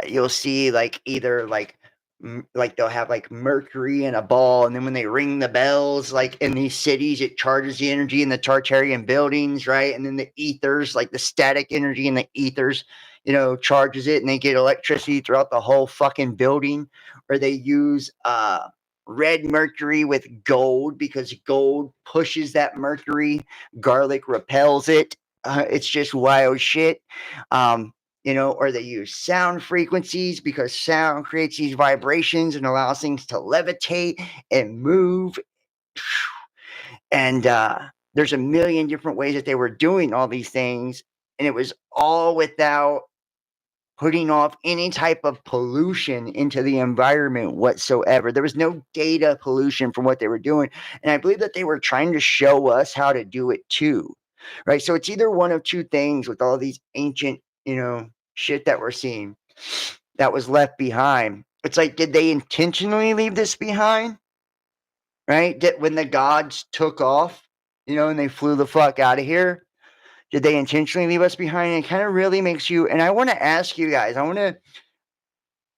you'll see like either like like they'll have like mercury in a ball, and then when they ring the bells, like in these cities, it charges the energy in the Tartarian buildings, right? And then the ethers, like the static energy in the ethers, charges it, and they get electricity throughout the whole fucking building. Or they use red mercury with gold, because gold pushes that mercury, garlic repels it. It's just wild shit. Or they use sound frequencies, because sound creates these vibrations and allows things to levitate and move. And there's a million different ways that they were doing all these things, and it was all without putting off any type of pollution into the environment whatsoever. There was no data pollution from what they were doing. And I believe that they were trying to show us how to do it too. Right. So it's either one of two things with all these ancient, shit that we're seeing that was left behind. It's like, did they intentionally leave this behind? Right? When the gods took off, and they flew the fuck out of here, did they intentionally leave us behind? And it kind of really makes you, and I want to ask you guys,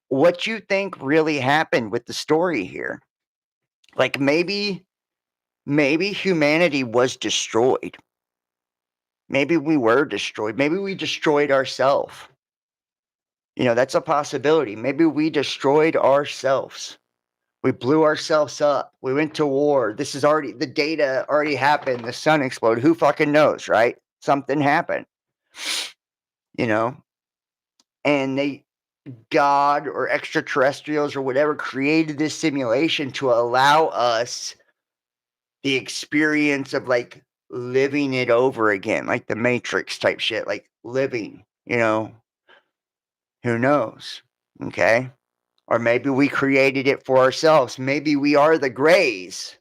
what you think really happened with the story here. Like maybe humanity was destroyed. Maybe we were destroyed. Maybe we destroyed ourselves. That's a possibility. Maybe we destroyed ourselves. We blew ourselves up. We went to war. The data already happened. The sun exploded. Who fucking knows, right? Something happened. And God or extraterrestrials or whatever created this simulation to allow us the experience of like living it over again, like the Matrix type shit, like living, who knows? Okay. Or maybe we created it for ourselves. Maybe we are the grays,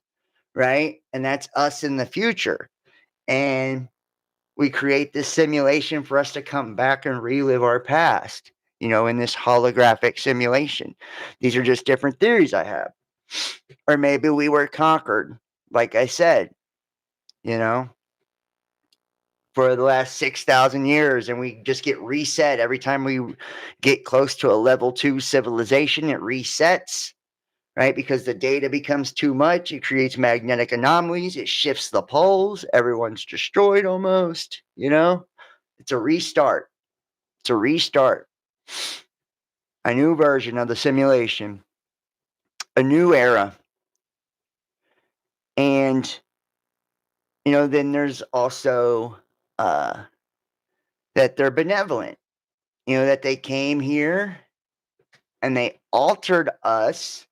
right? And that's us in the future. And we create this simulation for us to come back and relive our past, in this holographic simulation. These are just different theories I have. Or maybe we were conquered, like I said, for the last 6,000 years, and we just get reset every time we get close to a level 2 civilization. It resets, right? Because the data becomes too much. It creates magnetic anomalies. It shifts the poles. Everyone's destroyed almost, It's a restart. It's a restart. A new version of the simulation. A new era. And, then there's also that they're benevolent. That they came here and they altered us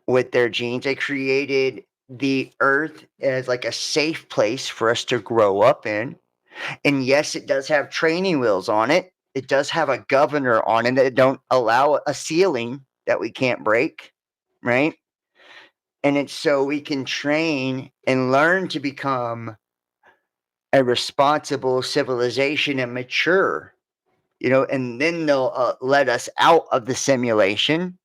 with their genes. They created the earth as like a safe place for us to grow up in. And yes, it does have training wheels on it. It does have a governor on it that don't allow a ceiling that we can't break, right? And it's so we can train and learn to become a responsible civilization and mature, and then they'll let us out of the simulation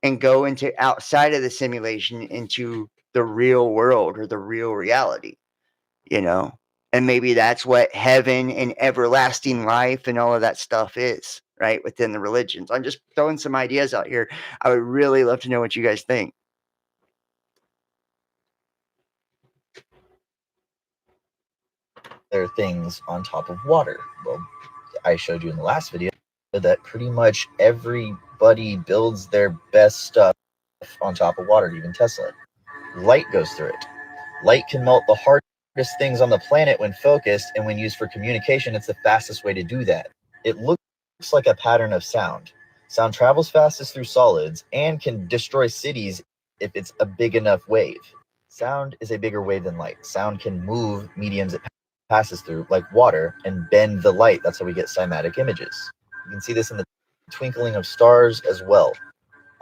and go into outside of the simulation into the real world or the real reality, and maybe that's what heaven and everlasting life and all of that stuff is, right, within the religions. I'm just throwing some ideas out here. I would really love to know what you guys think. There are things on top of water. Well, I showed you in the last video that pretty much everybody builds their best stuff on top of water, even Tesla. Light goes through it. Light can melt the hardest things on the planet when focused, and when used for communication, it's the fastest way to do that. It looks like a pattern of sound. Sound travels fastest through solids and can destroy cities if it's a big enough wave. Sound is a bigger wave than light. Sound can move mediums it passes through, like water, and bend the light. That's how we get cymatic images. You can see this in the twinkling of stars as well.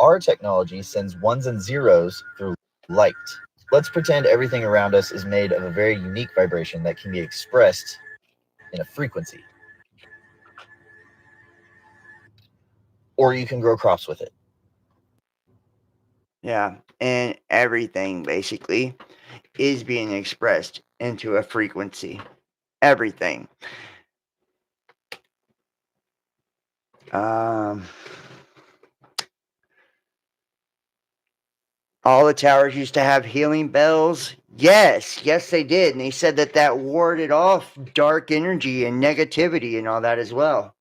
Our technology sends ones and zeros through light. Let's pretend everything around us is made of a very unique vibration that can be expressed in a frequency. Or you can grow crops with it. Yeah, and everything basically is being expressed into a frequency. Everything. All the towers used to have healing bells. Yes, they did. And they said that warded off dark energy and negativity and all that as well.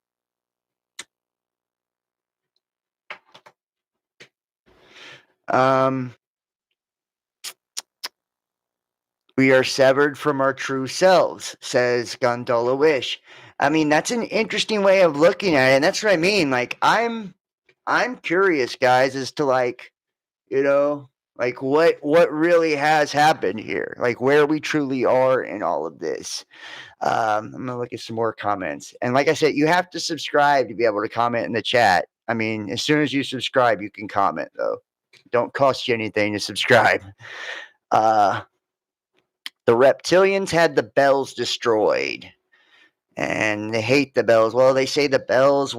We are severed from our true selves, says Gondola Wish. I mean, that's an interesting way of looking at it. And that's what I mean. Like, I'm curious, guys, as to like, you know, like what really has happened here, like where we truly are in all of this. I'm gonna look at some more comments, and like I said, you have to subscribe to be able to comment in the chat. I mean, as soon as you subscribe, you can comment though. Don't cost you anything to subscribe. The reptilians had the bells destroyed, and they hate the bells. Well, they say the bells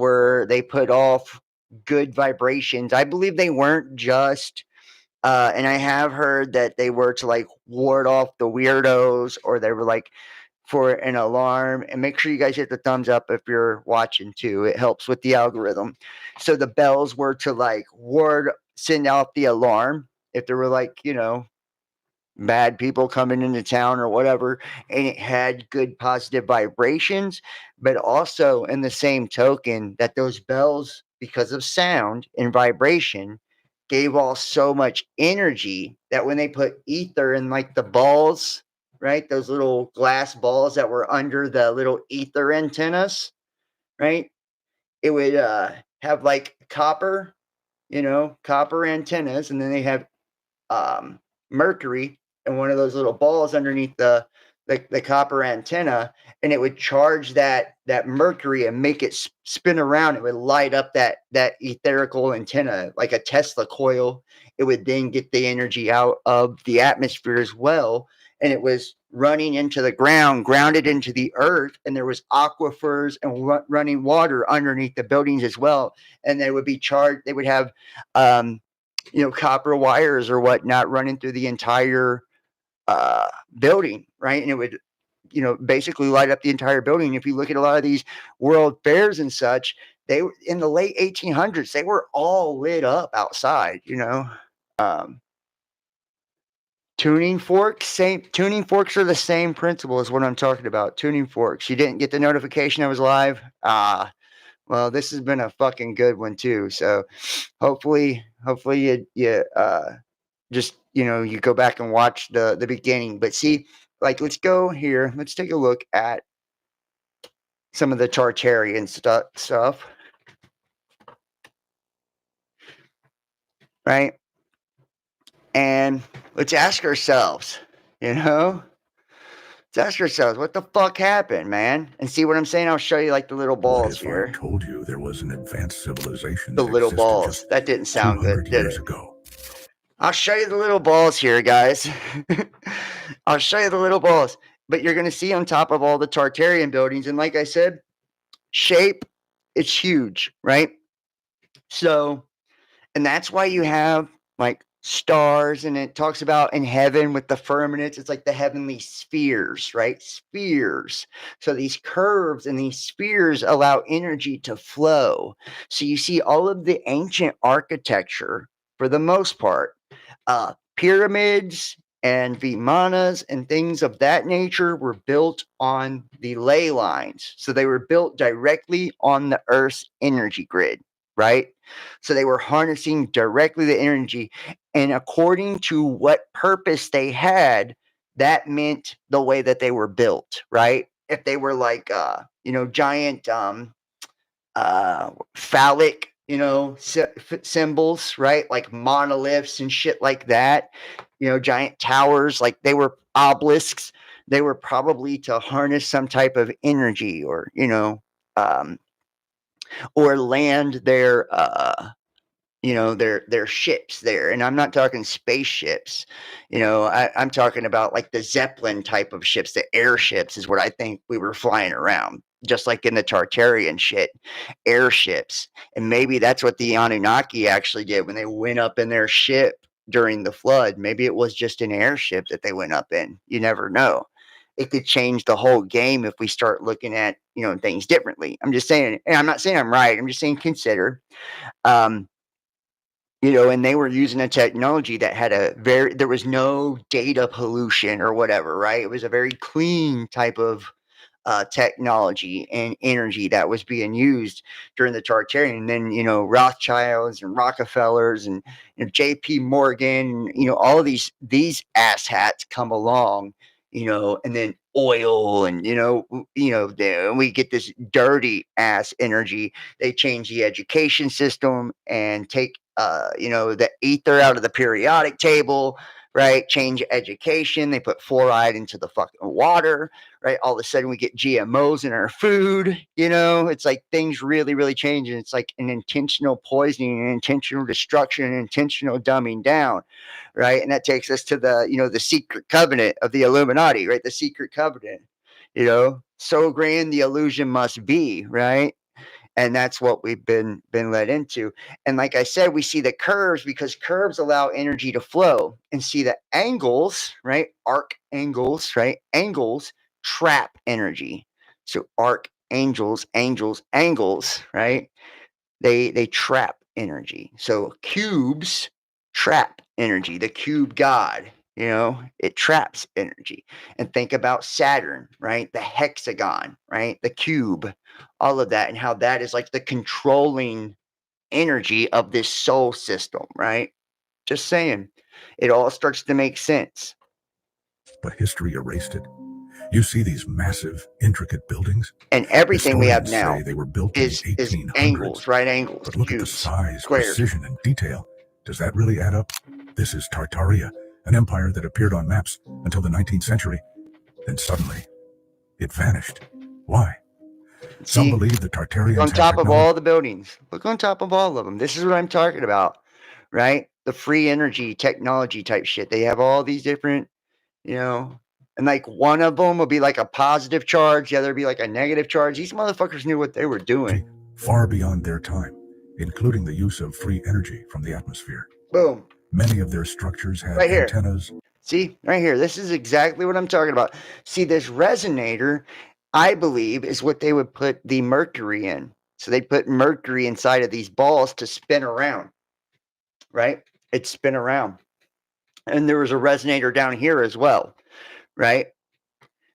they put off good vibrations. I believe they weren't just and I have heard that they were to like ward off the weirdos, or they were like for an alarm. And make sure you guys hit the thumbs up if you're watching too. It helps with the algorithm. So the bells were to like send out the alarm if there were like, bad people coming into town or whatever, and it had good positive vibrations. But also in the same token, that those bells, because of sound and vibration, gave off so much energy that when they put ether in like the balls, right, those little glass balls that were under the little ether antennas, right, it would have like copper antennas, and then they have mercury and one of those little balls underneath the copper antenna, and it would charge that mercury and make it spin around. It would light up that etherical antenna like a Tesla coil. It would then get the energy out of the atmosphere as well, and it was running into the ground, grounded into the earth, and there was aquifers and running water underneath the buildings as well. And they would be charged. They would have copper wires or whatnot running through the entire building, right? And it would, basically light up the entire building. If you look at a lot of these world fairs and such, they were in the late 1800s, they were all lit up outside, tuning forks are the same principle as what I'm talking about. Tuning forks. You didn't get the notification I was live? Well, this has been a fucking good one too. So hopefully you just, you go back and watch the beginning. But see, like, let's go here. Let's take a look at some of the Tartarian stuff. Right? And let's ask ourselves, what the fuck happened, man? And see what I'm saying? I'll show you like the little balls here. I told you there was an advanced civilization. The little balls. That didn't sound good, did it? Ago. I'll show you the little balls here, guys. I'll show you the little balls. But you're going to see on top of all the Tartarian buildings, and like I said, shape, it's huge, right? So, and that's why you have like stars, and it talks about in heaven with the firmaments, it's like the heavenly spheres, right? Spheres. So these curves and these spheres allow energy to flow. So you see all of the ancient architecture, for the most part, pyramids and vimanas and things of that nature were built on the ley lines. So they were built directly on the Earth's energy grid, right? So they were harnessing directly the energy. And according to what purpose they had, that meant the way that they were built, right? If they were like, giant phallic, symbols, right? Like monoliths and shit like that, giant towers, like they were obelisks. They were probably to harness some type of energy, or, or land their their ships there. And I'm not talking spaceships, I'm talking about like the Zeppelin type of ships. The airships is what I think we were flying around, just like in the Tartarian shit, airships. And maybe that's what the Anunnaki actually did when they went up in their ship during the flood. Maybe it was just an airship that they went up in. You never know. It could change the whole game if we start looking at, things differently. I'm just saying, and I'm not saying I'm right. I'm just saying consider. and they were using a technology that had there was no data pollution or whatever, right? It was a very clean type of technology and energy that was being used during the Tartarian. And then, Rothschilds and Rockefellers and J.P. Morgan, all of these asshats come along, and then oil and, we get this dirty ass energy. They change the education system and take, the ether out of the periodic table, right? Change education. They put fluoride into the fucking water, right? All of a sudden we get GMOs in our food, it's like things really, really change. And it's like an intentional poisoning, an intentional destruction, an intentional dumbing down, right? And that takes us to the secret covenant of the Illuminati, right? The secret covenant, so grand the illusion must be, right? And that's what we've been led into. And like I said, we see the curves because curves allow energy to flow, and see the angles, right? Arc angles, right? Angles trap energy. So angels, right? They trap energy. So cubes trap energy. The cube god, it traps energy. And think about Saturn, right? The hexagon, right? The cube, all of that, and how that is like the controlling energy of this soul system, right? Just saying, it all starts to make sense. But history erased it. You see these massive, intricate buildings? And everything we have Historians now say they were built is in the 1800s. angles, right angles, But look at the cubes, size, squares. precision, and detail. Does that really add up? This is Tartaria, an empire that appeared on maps until the 19th century. Then suddenly, it vanished. Why? Some See, believe the Tartarians on had top of technology. all the buildings. Look on top of all of them. This is what I'm talking about, right? The free energy technology type shit. They have all these different, and like one of them will be like a positive charge, the other will be like a negative charge. These motherfuckers knew what they were doing. Far beyond their time, including the use of free energy from the atmosphere. Boom. Many of their structures had Right here. antennas. See, right here. This is exactly what I'm talking about. See, this resonator, I believe, is what they would put the mercury in. So they put mercury inside of these balls to spin around, right? It'd spin around. And there was a resonator down here as well, right?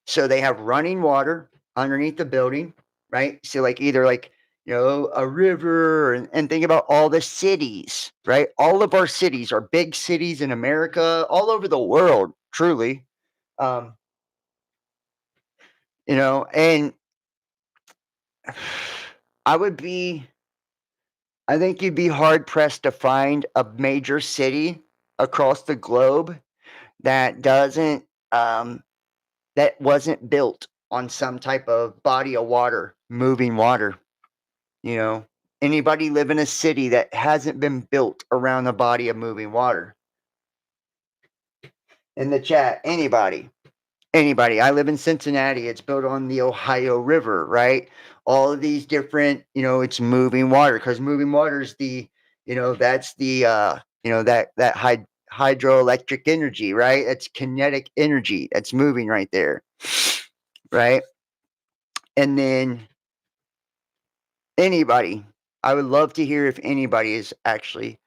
So they have running water underneath the building, right? So like either like, a river, and think about all the cities, right? All of our cities are big cities in America, all over the world, truly. And I think you'd be hard pressed to find a major city across the globe that wasn't built on some type of body of water, moving water. Anybody live in a city that hasn't been built around a body of moving water? In the chat, anybody. I live in Cincinnati. It's built on the Ohio River, right? All of these different, it's moving water, because moving water is that's the that hydroelectric energy, right? It's kinetic energy that's moving right there, right? And then anybody, I would love to hear if anybody is actually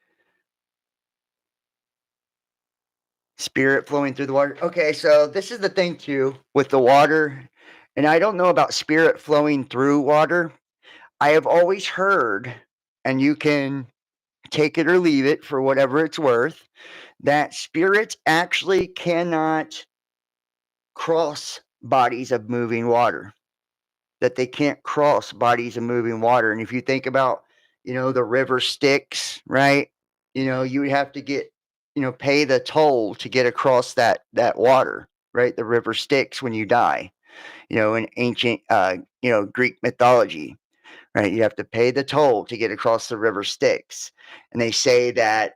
spirit flowing through the water. Okay, so this is the thing too with the water, and I don't know about spirit flowing through water. I have always heard, and you can take it or leave it for whatever it's worth, that spirits actually cannot cross bodies of moving water. That they can't cross bodies of moving water. And if you think about, the river Styx, right? You would have to get, pay the toll to get across that water, right? The river Styx when you die, in ancient, Greek mythology, right? You have to pay the toll to get across the river Styx. And they say that,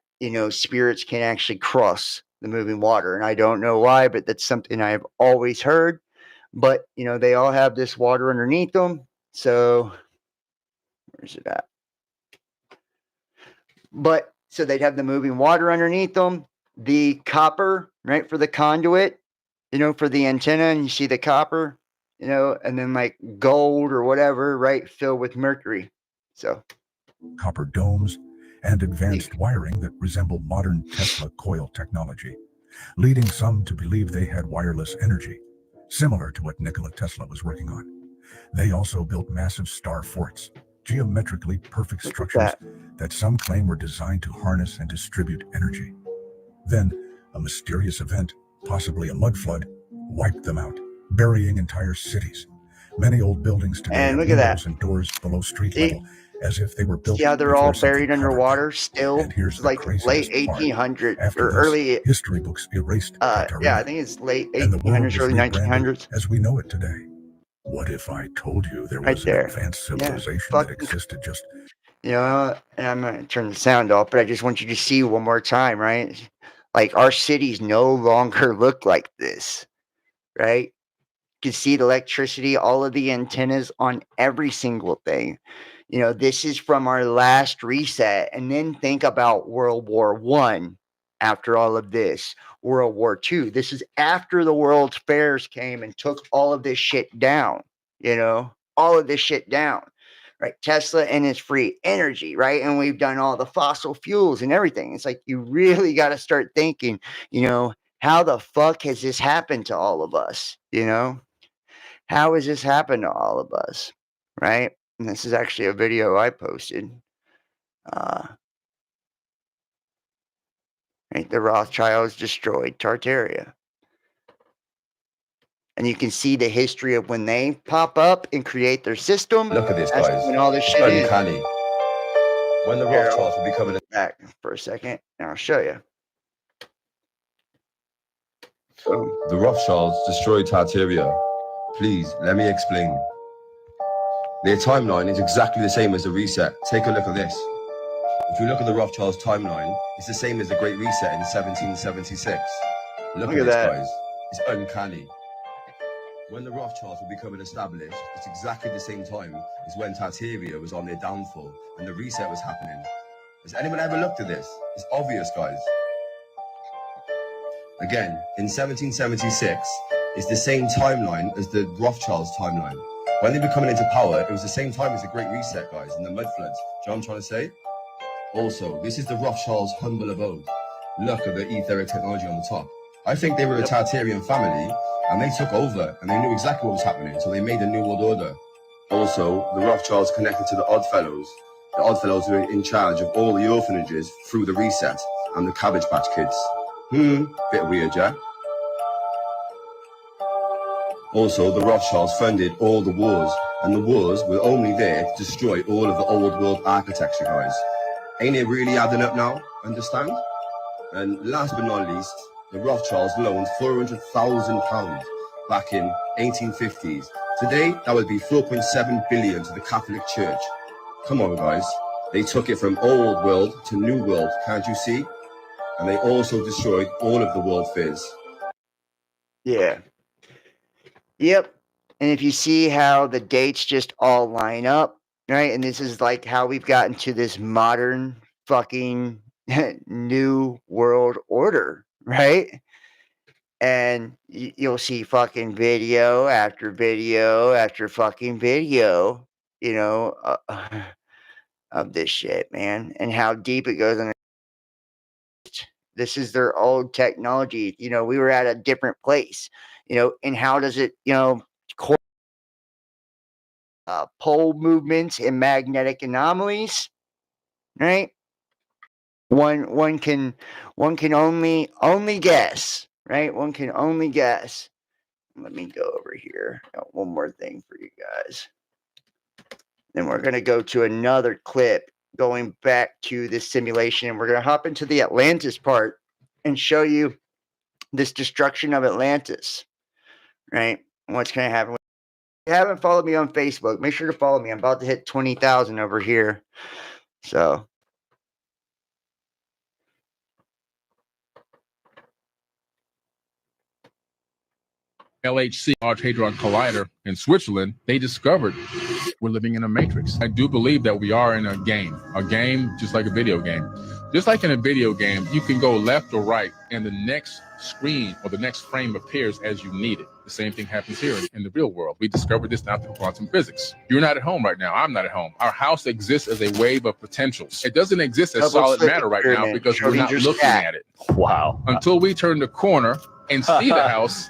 spirits can actually cross the moving water. And I don't know why, but that's something I've always heard. But, they all have this water underneath them. So, where's it at? But, so they'd have the moving water underneath them. The copper, right, for the conduit, for the antenna. And you see the copper, and then like gold or whatever, right, filled with mercury. So, Copper domes and advanced wiring that resemble modern Tesla coil technology, leading some to believe they had wireless energy, similar to what Nikola Tesla was working on. They also built massive star forts, geometrically perfect Look at structures that. that some claim were designed to harness and distribute energy. Then, a mysterious event, possibly a mud flood, wiped them out, burying entire cities. Many old buildings today And have look at that. windows and doors below street See? level, as if they were built See how they're all before something buried covered them. underwater still? And here's It's the like late craziest part. 1800s After or this, early, history books erased yeah, Tartaria, I think it's late and the world 1800s, was early rebranded 1900s. as we know it today. What if I told you there Right was an there. advanced Yeah. civilization that Fucking, existed just you know, and I'm going to turn the sound off, but I just want you to see one more time, right? Like our cities no longer look like this, right? You can see the electricity, all of the antennas on every single thing. You know, this is from our last reset. And then think about World War One after all of this, World War II. This is after the World's Fairs came and took all of this shit down, you know, all of this shit down, right? Tesla and its free energy, right? And we've done all the fossil fuels and everything. It's like you really got to start thinking, you know, how the fuck has this happened to all of us, you know? How has this happened to all of us, right? And this is actually a video I posted. Right, the Rothschilds destroyed Tartaria. And you can see the history of when they pop up and create their system. Look at this, That's guys. when all this It's shit is. uncanny. When the Here, Rothschilds were becoming back for a second, and I'll show you. Boom. the Rothschilds destroyed Tartaria. Please, let me explain. Their timeline is exactly the same as the reset. Take a look at this. If you look at the Rothschilds timeline, it's the same as the Great Reset in 1776. Look at this, that. guys. It's uncanny. When the Rothschilds were becoming established, it's exactly the same time as when Tartaria was on their downfall and the reset was happening. Has anyone ever looked at this? It's obvious, guys. Again, in 1776, it's the same timeline as the Rothschilds timeline. When they were coming into power, it was the same time as the Great Reset, guys, and the mud floods. Do you know what I'm trying to say? Also, this is the Rothschilds' humble abode. Look at the etheric technology on the top. I think they were a Tartarian family, and they took over, and they knew exactly what was happening, so they made a new world order. Also, the Rothschilds connected to the Oddfellows. The Oddfellows were in charge of all the orphanages through the reset, and the Cabbage Patch Kids. Bit weird, yeah? Also, the Rothschilds funded all the wars, and the wars were only there to destroy all of the old world architecture, guys. Ain't it really adding up now? Understand? And last but not least, the Rothschilds loaned £400,000 back in 1850s. Today, that would be 4.7 billion to the Catholic Church. Come on, guys. They took it from old world to new world, can't you see? And they also destroyed all of the world fairs. Yeah. Yep. And if you see how the dates just all line up, right? And this is like how we've gotten to this modern fucking new world order, right? And you'll see fucking video after video after fucking video, you know, of this shit, man, and how deep it goes. And this is their old technology. You know, we were at a different place, you know, and how does it, you know, pole movements and magnetic anomalies, right? One can only guess, right? One can only guess. Let me go over here. Got one more thing for you guys. Then we're going to go to another clip going back to this simulation, and we're going to hop into the Atlantis part and show you this destruction of Atlantis, right? And what's going to happen. If you haven't followed me on Facebook, make sure to follow me. I'm about to hit 20,000 over here. So LHC, Large Hadron Collider in Switzerland, they discovered we're living in a matrix. I do believe that we are in a game just like a video game. Just like in a video game, you can go left or right, and the next screen or the next frame appears as you need it. The same thing happens here in the real world. We discovered this now through quantum physics. You're not at home right now. I'm not at home. Our house exists as a wave of potentials. It doesn't exist as solid matter right now because we're not looking at it. Wow. Until we turn the corner and see the house,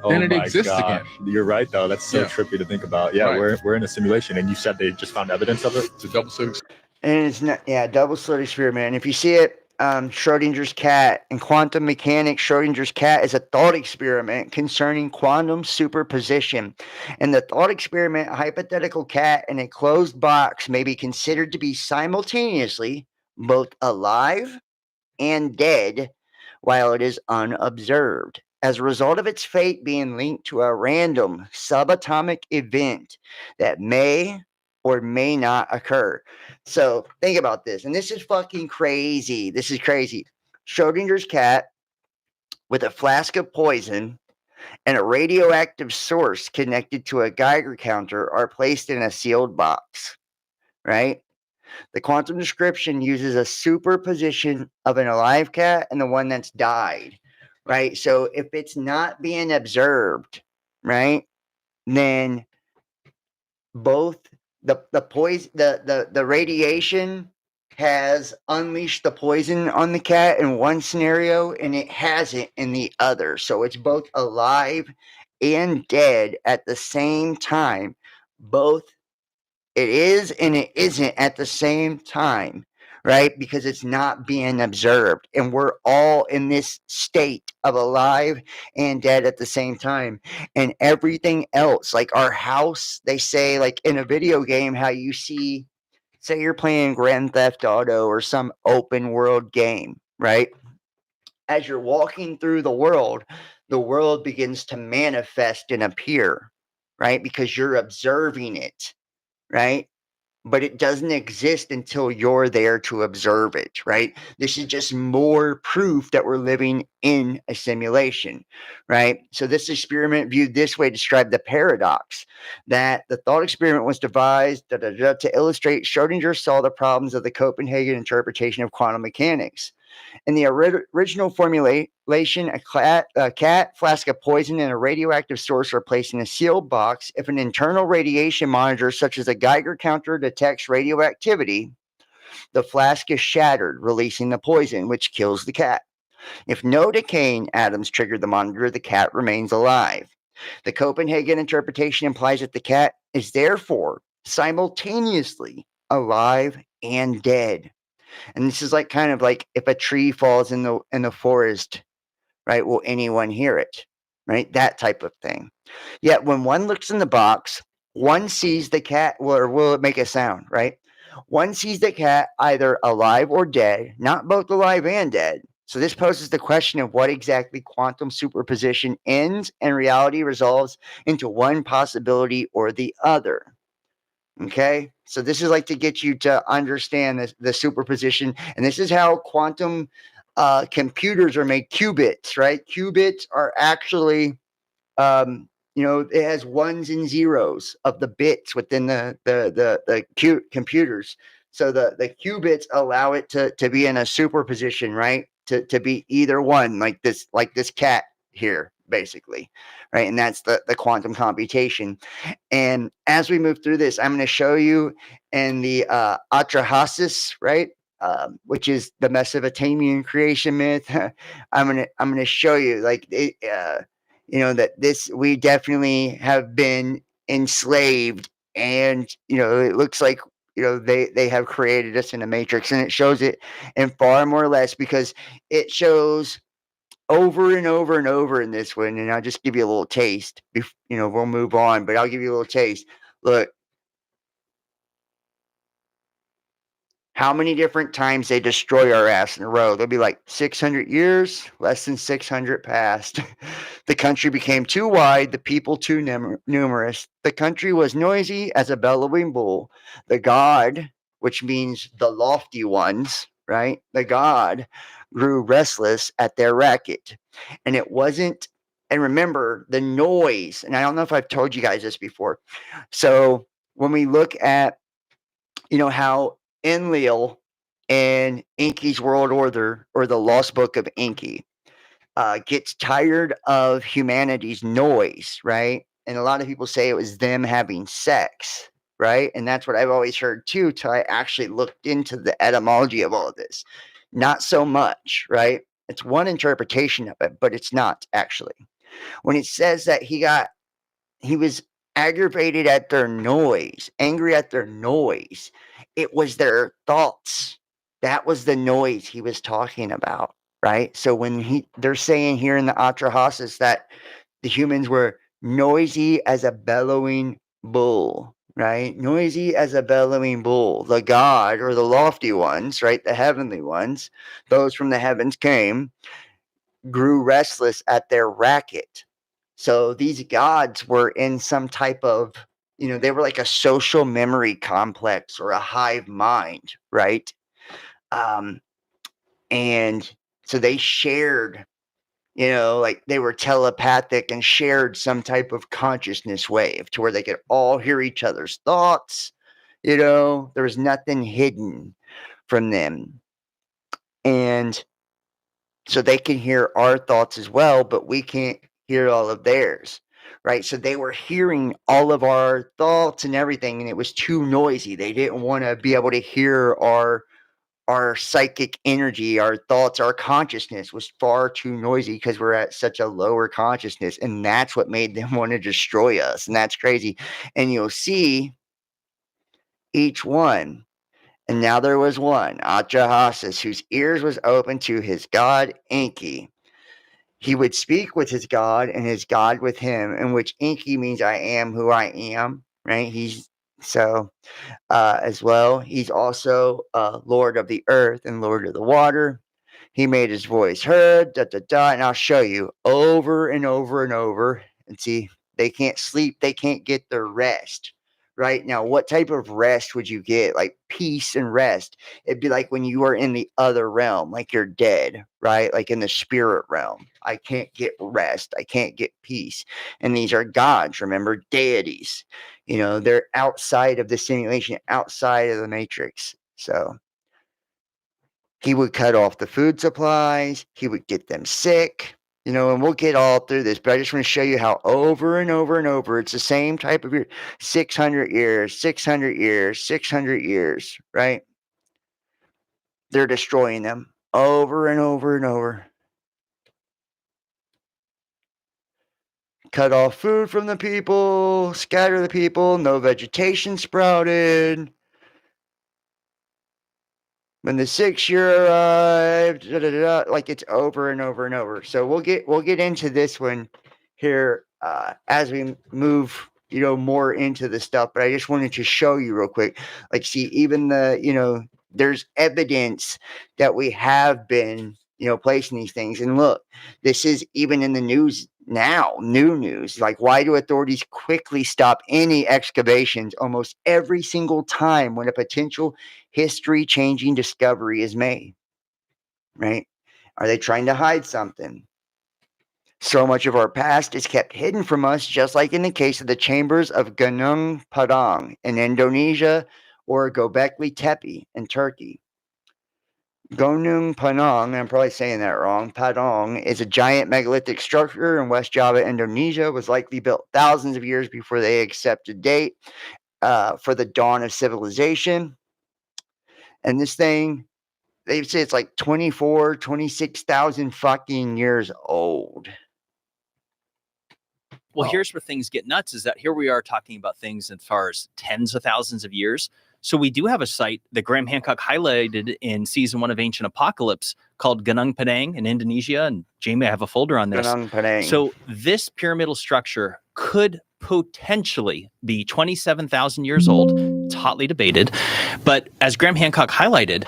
then it exists again. You're right, though. That's so Yeah. trippy to think about. Yeah, Right. we're in a simulation, and you said they just found evidence of it. It's a double-slit. And it's not, yeah, double-slit experiment. If you see it, Schrodinger's cat in quantum mechanics, Schrodinger's cat is a thought experiment concerning quantum superposition. And the thought experiment, a hypothetical cat in a closed box may be considered to be simultaneously both alive and dead while it is unobserved, as a result of its fate being linked to a random subatomic event that may or may not occur. So think about this, and this is fucking crazy. This is crazy. Schrodinger's cat with a flask of poison and a radioactive source connected to a Geiger counter are placed in a sealed box, right? The quantum description uses a superposition of an alive cat and the one that's died, right? So if it's not being observed, right, then both the poison, the radiation has unleashed the poison on the cat in one scenario and it hasn't in the other. So it's both alive and dead at the same time. Both it is and it isn't at the same time, right? Because it's not being observed. And we're all in this state of alive and dead at the same time. And everything else, like our house, they say, like in a video game, how you see, say you're playing Grand Theft Auto or some open world game, right? As you're walking through the world begins to manifest and appear, right? Because you're observing it, right? But it doesn't exist until you're there to observe it, right? This is just more proof that we're living in a simulation, right? So this experiment viewed this way described the paradox that the thought experiment was devised to illustrate Schrodinger saw the problems of the Copenhagen interpretation of quantum mechanics. In the original formulation, a cat, flask of poison, and a radioactive source are placed in a sealed box. If an internal radiation monitor, such as a Geiger counter, detects radioactivity, the flask is shattered, releasing the poison, which kills the cat. If no decaying atoms trigger the monitor, the cat remains alive. The Copenhagen interpretation implies that the cat is therefore simultaneously alive and dead. And this is like kind of like if a tree falls in the forest, right? Will anyone hear it? Right? That type of thing. Yet when one looks in the box, one sees the cat, or will it make a sound, right? One sees the cat either alive or dead, not both alive and dead. So this poses the question of what exactly quantum superposition ends and reality resolves into one possibility or the other. Okay, so this is like to get you to understand the superposition, and this is how quantum computers are made. Qubits, right? Qubits are actually, it has ones and zeros of the bits within the computers. So the qubits allow it to be in a superposition, right? To be either one, like this cat here, basically, right? And that's the quantum computation. And as we move through this, I'm going to show you in the Atrahasis, right, which is the Mesopotamian creation myth. I'm gonna show you like that this we definitely have been enslaved, and it looks like they have created us in a matrix, and it shows it in far more or less because it shows over and over and over in this one, and I'll just give you a little taste. We'll move on, but I'll give you a little taste. Look, how many different times they destroy our ass in a row. They'll be like 600 years, less than 600 passed. The country became too wide, the people too numerous. The country was noisy as a bellowing bull. The god, which means the lofty ones, right? The god grew restless at their racket. And it wasn't, and remember the noise, and I don't know if I've told you guys this before. So when we look at, how Enlil in Enki's World Order, or the Lost Book of Enki, gets tired of humanity's noise, right? And a lot of people say it was them having sex, right? And that's what I've always heard too, till I actually looked into the etymology of all of this. Not so much, right? It's one interpretation of it, but it's not actually. When it says that he was aggravated at their noise, angry at their noise, it was their thoughts. That was the noise he was talking about, right? So when they're saying here in the Atrahasis that the humans were noisy as a bellowing bull, right? Noisy as a bellowing bull. The God, or the lofty ones, right? The heavenly ones, those from the heavens came, grew restless at their racket. So these gods were in some type of, they were like a social memory complex or a hive mind, right? And so they shared, like they were telepathic and shared some type of consciousness wave to where they could all hear each other's thoughts. There was nothing hidden from them. And so they can hear our thoughts as well, but we can't hear all of theirs, right? So they were hearing all of our thoughts and everything, and it was too noisy. They didn't want to be able to hear our psychic energy, our thoughts, our consciousness was far too noisy because we're at such a lower consciousness, and that's what made them want to destroy us, and that's crazy. And you'll see each one. And now there was one, Atrahasis, whose ears was open to his god Enki. He would speak with his God and his God with him, in which Enki means I am who I am, right? He's so as well. He's also Lord of the earth and Lord of the water. He made his voice heard, and I'll show you over and over and over. And see, they can't sleep, they can't get their rest. Right now, what type of rest would you get? Like peace and rest. It'd be like when you are in the other realm, like you're dead, right? Like in the spirit realm. I can't get rest. I can't get peace. And these are gods, remember, deities. They're outside of the simulation, outside of the matrix. So he would cut off the food supplies. He would get them sick, and we'll get all through this. But I just want to show you how over and over and over, it's the same type of year, 600 years, 600 years, 600 years, right? They're destroying them over and over and over. Cut off food from the people, scatter the people, no vegetation sprouted. When the 6th year arrived, like it's over and over and over. So we'll get into this one here as we move, more into the stuff. But I just wanted to show you real quick. Like, see, even there's evidence that we have been, placing these things. And look, this is even in the news now, new news. Like, why do authorities quickly stop any excavations almost every single time when a potential history-changing discovery is made, right? Are they trying to hide something? So much of our past is kept hidden from us, just like in the case of the chambers of Gunung Padang in Indonesia or Göbekli Tepe in Turkey. Gunung Padang, I'm probably saying that wrong, Padang is a giant megalithic structure in West Java, Indonesia, was likely built thousands of years before they accepted date for the dawn of civilization. And this thing, they say it's like 26,000 fucking years old. Well, here's where things get nuts, is that here we are talking about things as far as tens of thousands of years. So we do have a site that Graham Hancock highlighted in season 1 of Ancient Apocalypse called Gunung Padang in Indonesia. And Jamie, I have a folder on this. Gunung Padang. So this pyramidal structure could potentially be 27,000 years old. It's hotly debated. But as Graham Hancock highlighted,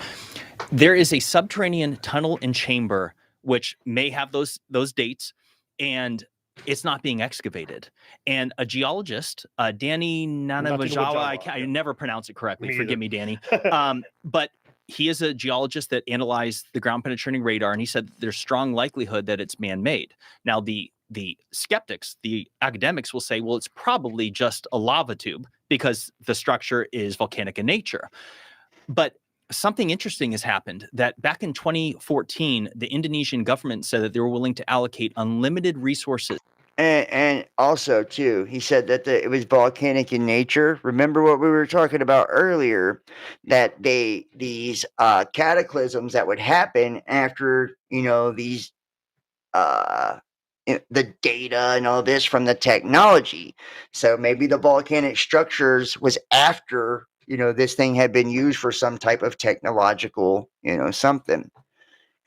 there is a subterranean tunnel and chamber which may have those dates, and it's not being excavated. And a geologist, Danny Nanavajawa, I never pronounce it correctly. Forgive me, Danny. But he is a geologist that analyzed the ground penetrating radar, and he said there's strong likelihood that it's man-made. Now, the skeptics, the academics will say, well, it's probably just a lava tube because the structure is volcanic in nature. But something interesting has happened. That back in 2014, the Indonesian government said that they were willing to allocate unlimited resources. And also too, he said that it was volcanic in nature. Remember what we were talking about earlier, that these cataclysms that would happen after, you know, these the data and all this from the technology. So maybe the volcanic structures was after, you know, this thing had been used for some type of technological, you know, something.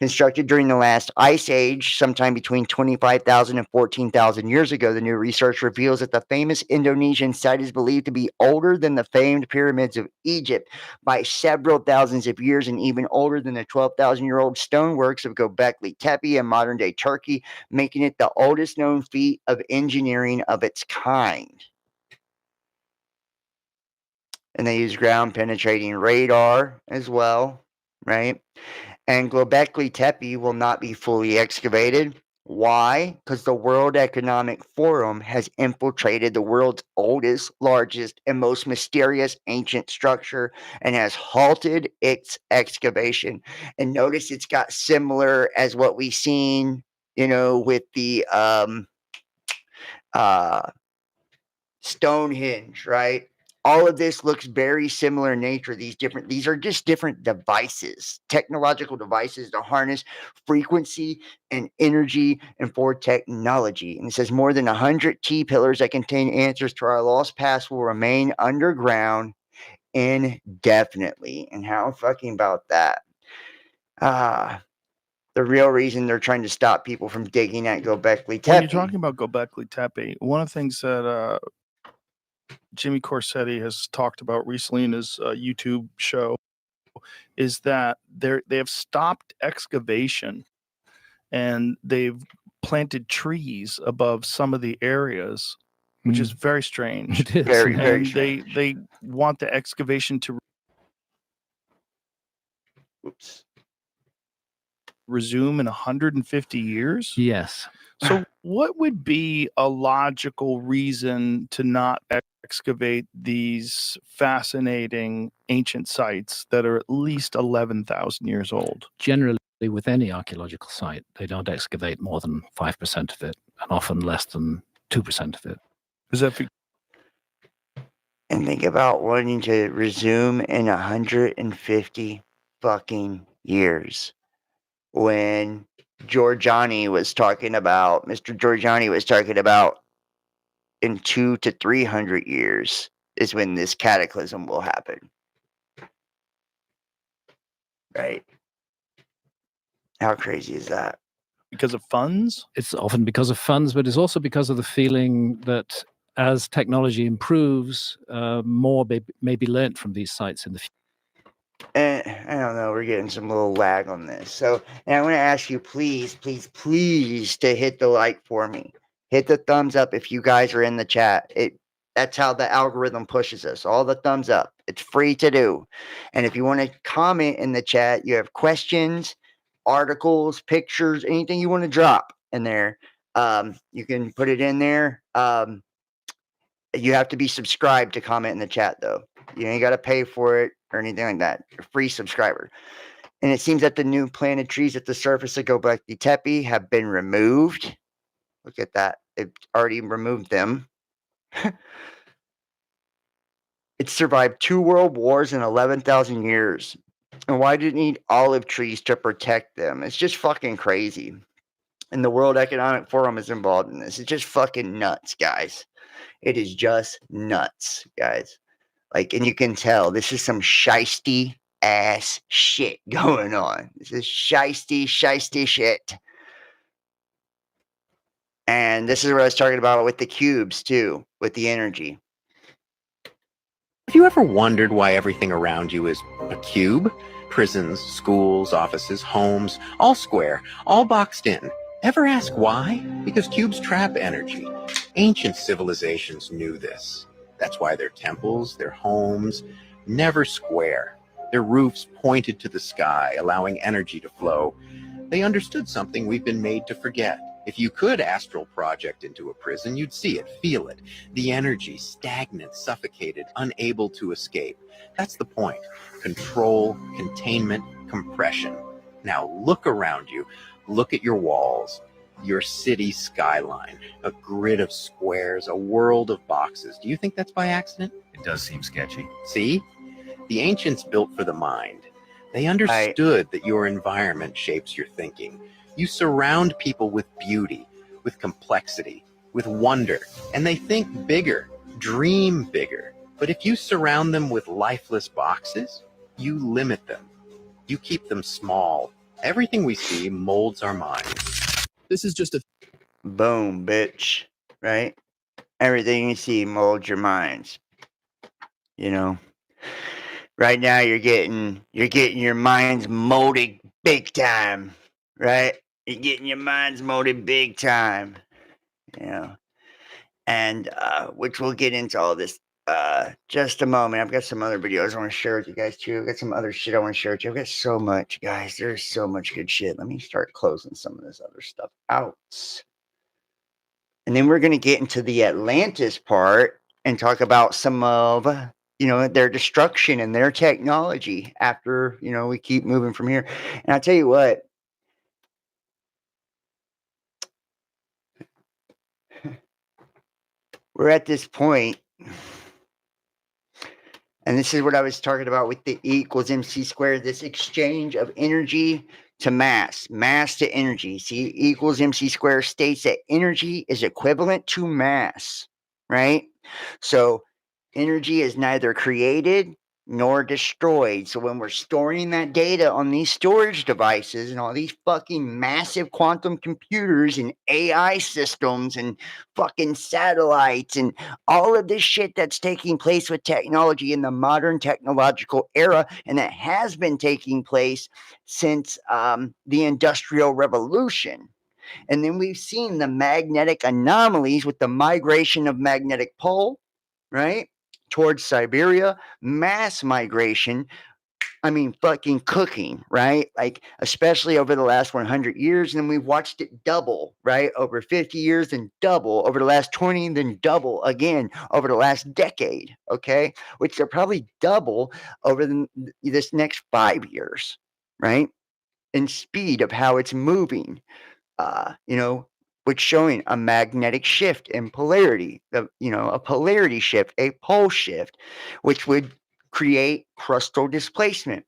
Constructed during the last ice age, sometime between 25,000 and 14,000 years ago, the new research reveals that the famous Indonesian site is believed to be older than the famed pyramids of Egypt by several thousands of years, and even older than the 12,000-year-old stoneworks of Göbekli Tepe in modern-day Turkey, making it the oldest known feat of engineering of its kind. And they use ground-penetrating radar as well, right? And Göbekli Tepe will not be fully excavated. Why? Because the World Economic Forum has infiltrated the world's oldest, largest, and most mysterious ancient structure and has halted its excavation. And notice it's got similar as what we've seen, you know, with the Stonehenge, right? All of this looks very similar in nature. These are just different devices, technological devices to harness frequency and energy and for technology. And it says more than 100 key pillars that contain answers to our lost past will remain underground indefinitely. And how fucking about that? The real reason they're trying to stop people from digging at Göbekli Tepe. When you're talking about Göbekli Tepe, one of the things that Jimmy Corsetti has talked about recently in his YouTube show is that they have stopped excavation and they've planted trees above some of the areas, which is very strange. It is. Very, And very strange. they want the excavation to resume in 150 years. Yes. So what would be a logical reason to not excavate these fascinating ancient sites that are at least 11,000 years old? Generally, with any archaeological site, they don't excavate more than 5% of it, and often less than 2% of it. Is that And think about wanting to resume in 150 fucking years. When Mr. Giorgiani was talking about in 200 to 300 years is when this cataclysm will happen. Right? How crazy is that? because of funds? It's often because of funds, but it's also because of the feeling that as technology improves, more may be learnt from these sites in the future. And I don't know, we're getting some little lag on this. So, and I want to ask you, please, please, please, to hit the like for me. Hit the thumbs up if you guys are in the chat. That's how the algorithm pushes us. All the thumbs up. It's free to do. And if you want to comment in the chat, you have questions, articles, pictures, anything you want to drop in there, you can put it in there. You have to be subscribed to comment in the chat, though. You ain't got to pay for it or anything like that. You're a free subscriber. And it seems that the new planted trees at the surface of Göbekli Tepe have been removed. Look at that. It already removed them. It survived 2 world wars and 11,000 years. And why did it need olive trees to protect them? It's just fucking crazy. And the World Economic Forum is involved in this. It's just fucking nuts, guys. It is just nuts, guys. Like, and you can tell this is some shisty ass shit going on. This is shisty shit. And this is what I was talking about with the cubes too, with the energy. Have you ever wondered why everything around you is a cube? Prisons, schools, offices, homes, all square, all boxed in. Ever ask why? Because cubes trap energy. Ancient civilizations knew this. That's why their temples, their homes, never square. Their roofs pointed to the sky, allowing energy to flow. They understood something we've been made to forget. If you could astral project into a prison, you'd see it, feel it. The energy, stagnant, suffocated, unable to escape. That's the point. Control, containment, compression. Now look around you. Look at your walls, your city skyline, a grid of squares, a world of boxes. Do you think that's by accident? It does seem sketchy. See? The ancients built for the mind. They understood that your environment shapes your thinking. You surround people with beauty, with complexity, with wonder, and they think bigger, dream bigger. But if you surround them with lifeless boxes, you limit them. You keep them small. Everything we see molds our minds. This is just a Boom, bitch. Right? Everything you see molds your minds. You know? Right now you're getting your minds molded big time. Right? You're getting your minds molded big time. You know. And which we'll get into all this just a moment. I've got some other videos I want to share with you guys too. I've got some other shit I want to share with you. I've got so much, guys. There's so much good shit. Let me start closing some of this other stuff out. And then we're going to get into the Atlantis part and talk about some of, their destruction and their technology after, we keep moving from here. And I'll tell you what, we're at this point, and this is what I was talking about with the E equals MC squared, this exchange of energy to mass to energy. See, E equals MC squared states that energy is equivalent to mass, right? So energy is neither created nor destroyed. So when we're storing that data on these storage devices and all these fucking massive quantum computers and AI systems and fucking satellites and all of this shit that's taking place with technology in the modern technological era, and that has been taking place since the Industrial Revolution. And then we've seen the magnetic anomalies with the migration of magnetic pole, right, towards Siberia, mass migration. I mean, fucking cooking, right? Like, especially over the last 100 years. And then we've watched it double, right? Over 50 years and double over the last 20, and then double again over the last decade, okay? Which they'll probably double over this next 5 years, right? In speed of how it's moving, which showing a magnetic shift in polarity, a polarity shift, a pole shift, which would create crustal displacement.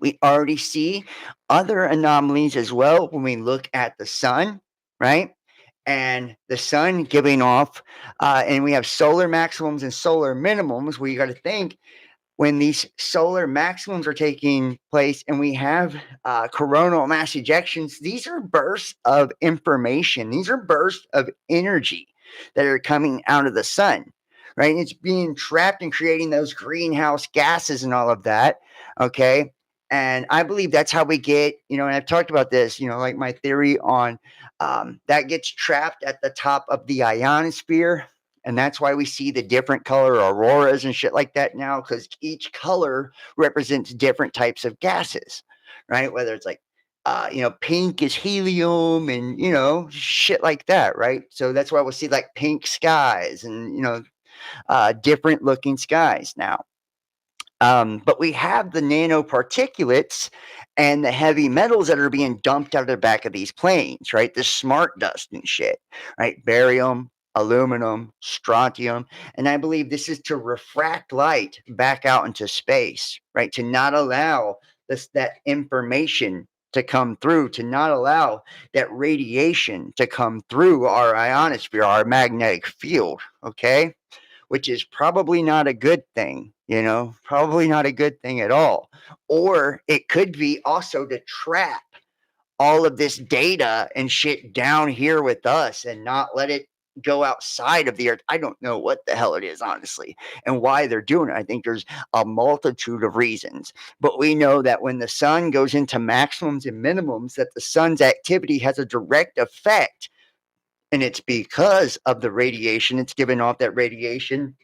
We already see other anomalies as well when we look at the sun, right? And the sun giving off, and we have solar maximums and solar minimums, where you got to think, when these solar maximums are taking place and we have coronal mass ejections, these are bursts of information. These are bursts of energy that are coming out of the sun, right? And it's being trapped and creating those greenhouse gases and all of that, okay? And I believe that's how we get, and I've talked about this, like my theory on that gets trapped at the top of the ionosphere. And that's why we see the different color auroras and shit like that now, because each color represents different types of gases, right? Whether it's like, pink is helium and, shit like that, right? So that's why we'll see like pink skies and, different looking skies now. But we have the nanoparticulates and the heavy metals that are being dumped out of the back of these planes, right? The smart dust and shit, right? Barium, aluminum, strontium. And I believe this is to refract light back out into space, right? To not allow that information to come through, to not allow that radiation to come through our ionosphere, our magnetic field, okay? Which is probably not a good thing, probably not a good thing at all. Or it could be also to trap all of this data and shit down here with us and not let it go outside of the earth. I don't know what the hell it is, honestly, and why they're doing it. I think there's a multitude of reasons, but we know that when the sun goes into maximums and minimums, that the sun's activity has a direct effect. And it's because of the radiation it's giving off. That radiation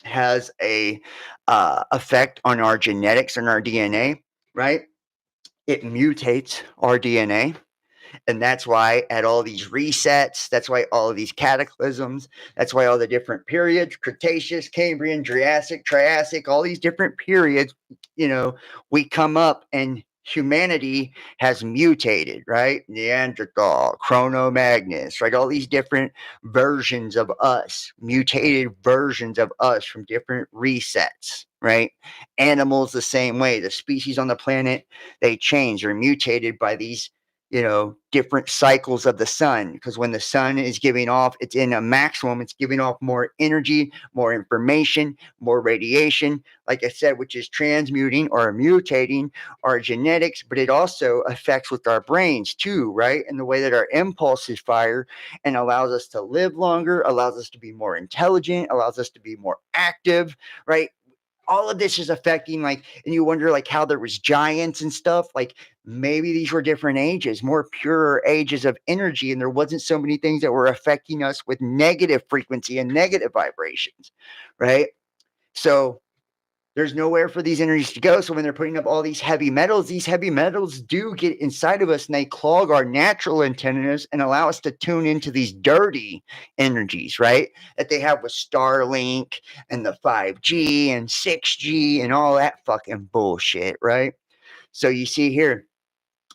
has a effect on our genetics and our DNA, right? It mutates our DNA. And that's why at all these resets, that's why all of these cataclysms, that's why all the different periods, Cretaceous, Cambrian, Jurassic, Triassic, all these different periods, we come up and humanity has mutated, right? Neanderthal, Chrono-Magnus, right? All these different versions of us, mutated versions of us from different resets, right? Animals the same way. The species on the planet, they change or mutated by these different cycles of the sun, because when the sun is giving off, it's in a maximum, it's giving off more energy, more information, more radiation, like I said, which is transmuting or mutating our genetics, but it also affects with our brains too, right? And the way that our impulses fire and allows us to live longer, allows us to be more intelligent, allows us to be more active, right? All of this is affecting, and you wonder, how there was giants and stuff, maybe these were different ages, more pure ages of energy, and there wasn't so many things that were affecting us with negative frequency and negative vibrations, right? So there's nowhere for these energies to go. So when they're putting up all these heavy metals do get inside of us, and they clog our natural antennas and allow us to tune into these dirty energies, right? That they have with Starlink and the 5G and 6G and all that fucking bullshit, right? So you see here,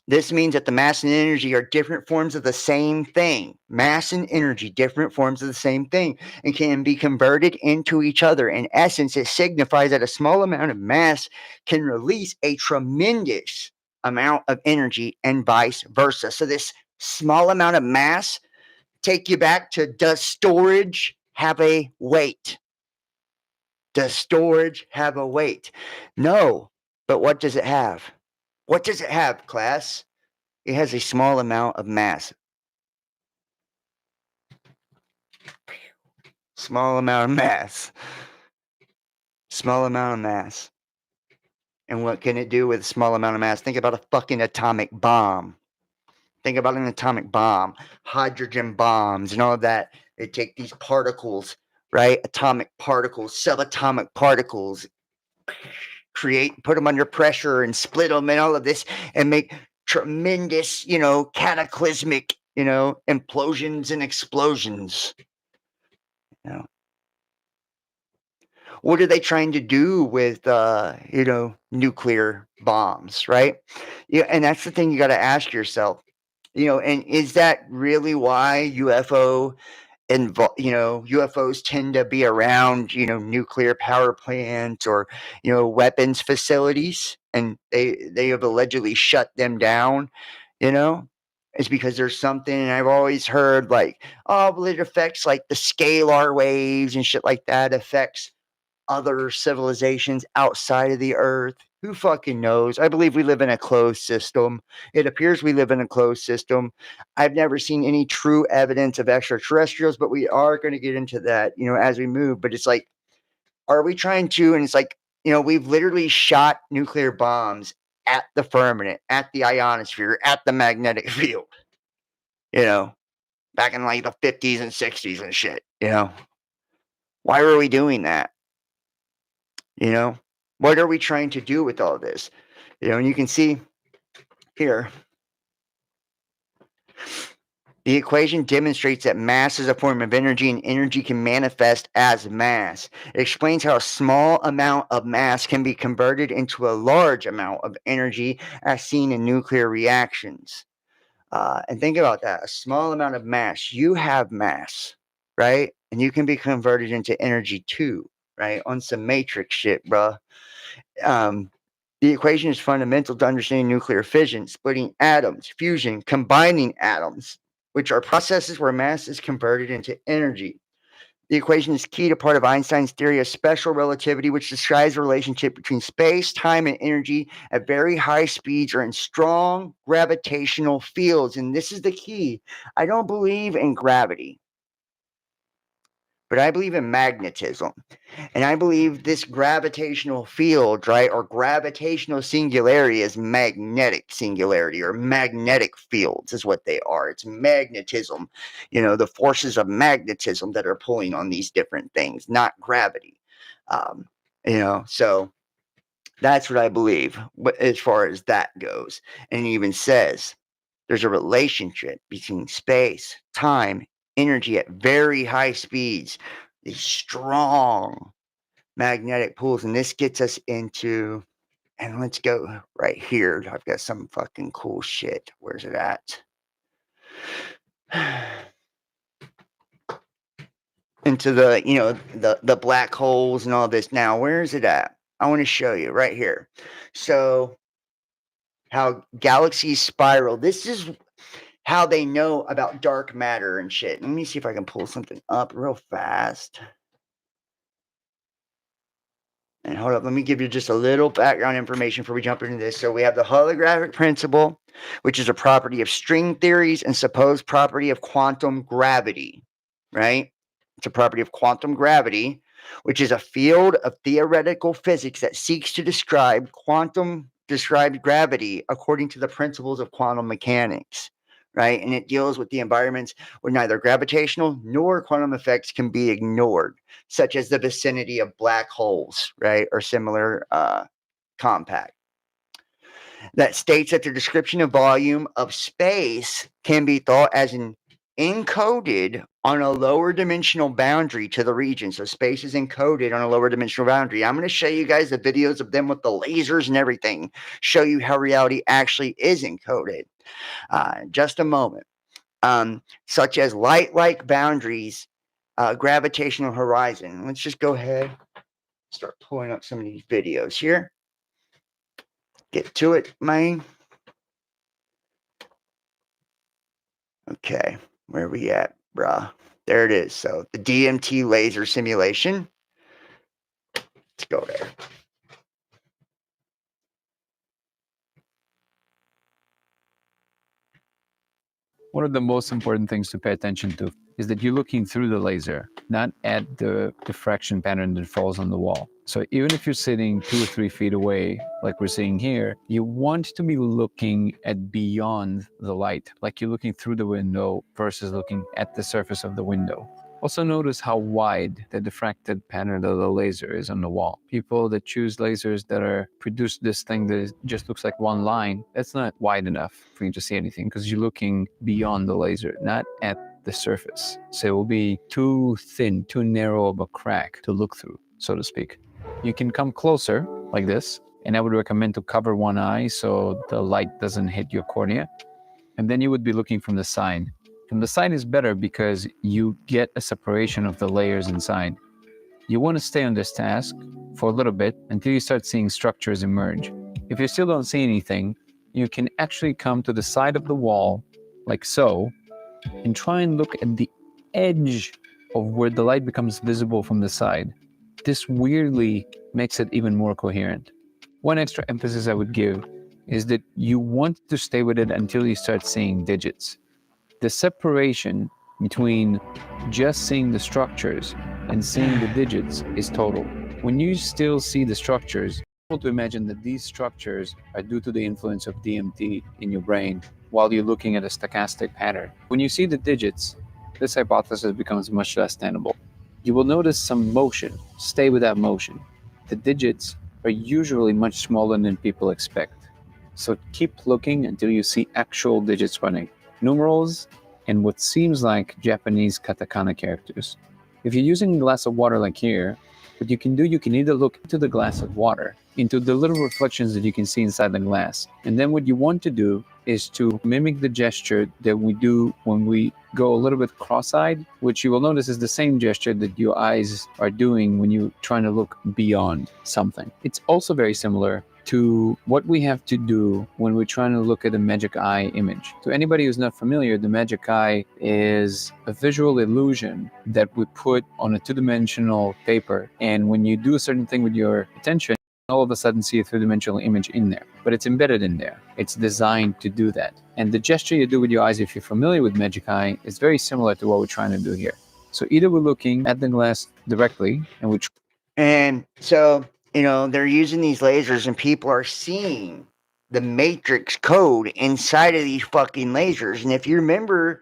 this means that the mass and energy are different forms of the same thing. Mass and energy, different forms of the same thing, and can be converted into each other. In essence, it signifies that a small amount of mass can release a tremendous amount of energy and vice versa. So this small amount of mass, take you back to, does storage have a weight? Does storage have a weight? No, but what does it have? What does it have, class? It has a small amount of mass. Small amount of mass. Small amount of mass. And what can it do with a small amount of mass? Think about a fucking atomic bomb. Think about an atomic bomb. Hydrogen bombs and all of that. They take these particles, right? Atomic particles, subatomic particles, put them under pressure and split them and all of this, and make tremendous, cataclysmic, implosions and explosions. What are they trying to do with, nuclear bombs, right? Yeah, and that's the thing you got to ask yourself, and is that really why UFOs tend to be around, nuclear power plants or, weapons facilities, and they have allegedly shut them down, It's because there's something, and I've always heard well, it affects the scalar waves and shit like that, affects other civilizations outside of the earth. Who fucking knows? I believe we live in a closed system. It appears we live in a closed system. I've never seen any true evidence of extraterrestrials, but we are going to get into that, as we move. But it's are we trying to, and it's we've literally shot nuclear bombs at the firmament, at the ionosphere, at the magnetic field, back in the 50s and 60s and shit, Why were we doing that? What are we trying to do with all this? And you can see here, the equation demonstrates that mass is a form of energy, and energy can manifest as mass. It explains how a small amount of mass can be converted into a large amount of energy, as seen in nuclear reactions. And think about that. A small amount of mass. You have mass, right? And you can be converted into energy too, right? On some matrix shit, bruh. The equation is fundamental to understanding nuclear fission, splitting atoms, fusion, combining atoms, which are processes where mass is converted into energy. The equation is key to part of Einstein's theory of special relativity, which describes the relationship between space, time, and energy at very high speeds or in strong gravitational fields. And this is the key. I don't believe in gravity, but I believe in magnetism. And I believe this gravitational field, right, or gravitational singularity is magnetic singularity, or magnetic fields is what they are. It's magnetism, the forces of magnetism that are pulling on these different things, not gravity. So that's what I believe as far as that goes. And it even says, there's a relationship between space, time, energy at very high speeds, these strong magnetic pulls. And this gets us into, and let's go right here. I've got some fucking cool shit. Where's it at? Into the, you know, the black holes and all this. Now, where is it at? I want to show you right here. So how galaxies spiral. This is how they know about dark matter and shit. Let me see if I can pull something up real fast. And hold up, let me give you just a little background information before we jump into this. So we have the holographic principle, which is a property of string theories and supposed property of quantum gravity, right? It's a property of quantum gravity, which is a field of theoretical physics that seeks to describe gravity according to the principles of quantum mechanics, right? And it deals with the environments where neither gravitational nor quantum effects can be ignored, such as the vicinity of black holes, right? Or similar compact. That states that the description of volume of space can be thought as an encoded on a lower dimensional boundary to the region. So space is encoded on a lower dimensional boundary. I'm going to show you guys the videos of them with the lasers and everything, show you how reality actually is encoded. Just a moment. Such as light-like boundaries, gravitational horizon. Let's just go ahead, start pulling up some of these videos here. Get to it, man. Okay, where are we at, bruh? There it is. So the DMT laser simulation. Let's go there. One of the most important things to pay attention to is that you're looking through the laser, not at the diffraction pattern that falls on the wall. So even if you're sitting 2 or 3 feet away, like we're seeing here, you want to be looking at beyond the light, like you're looking through the window versus looking at the surface of the window. Also notice how wide the diffracted pattern of the laser is on the wall. People that choose lasers that produce this thing that just looks like one line, that's not wide enough for you to see anything because you're looking beyond the laser, not at the surface. So it will be too thin, too narrow of a crack to look through, so to speak. You can come closer like this, and I would recommend to cover one eye so the light doesn't hit your cornea. And then you would be looking from the side. From the side is better because you get a separation of the layers inside. You want to stay on this task for a little bit until you start seeing structures emerge. If you still don't see anything, you can actually come to the side of the wall, like so, and try and look at the edge of where the light becomes visible from the side. This weirdly makes it even more coherent. One extra emphasis I would give is that you want to stay with it until you start seeing digits. The separation between just seeing the structures and seeing the digits is total. When you still see the structures, to imagine that these structures are due to the influence of DMT in your brain while you're looking at a stochastic pattern. When you see the digits, this hypothesis becomes much less tenable. You will notice some motion. Stay with that motion. The digits are usually much smaller than people expect. So keep looking until you see actual digits running. Numerals and what seems like Japanese katakana characters. If you're using a glass of water like here, what you can do, you can either look into the glass of water, into the little reflections that you can see inside the glass. And then what you want to do is to mimic the gesture that we do when we go a little bit cross-eyed, which you will notice is the same gesture that your eyes are doing when you're trying to look beyond something. It's also very similar to what we have to do when we're trying to look at a magic eye image. To anybody who's not familiar, the magic eye is a visual illusion that we put on a two-dimensional paper. And when you do a certain thing with your attention, all of a sudden see a three-dimensional image in there. But it's embedded in there. It's designed to do that. And the gesture you do with your eyes, if you're familiar with magic eye, is very similar to what we're trying to do here. So either we're looking at the glass directly, and so, you know, they're using these lasers and people are seeing the matrix code inside of these fucking lasers. And if you remember,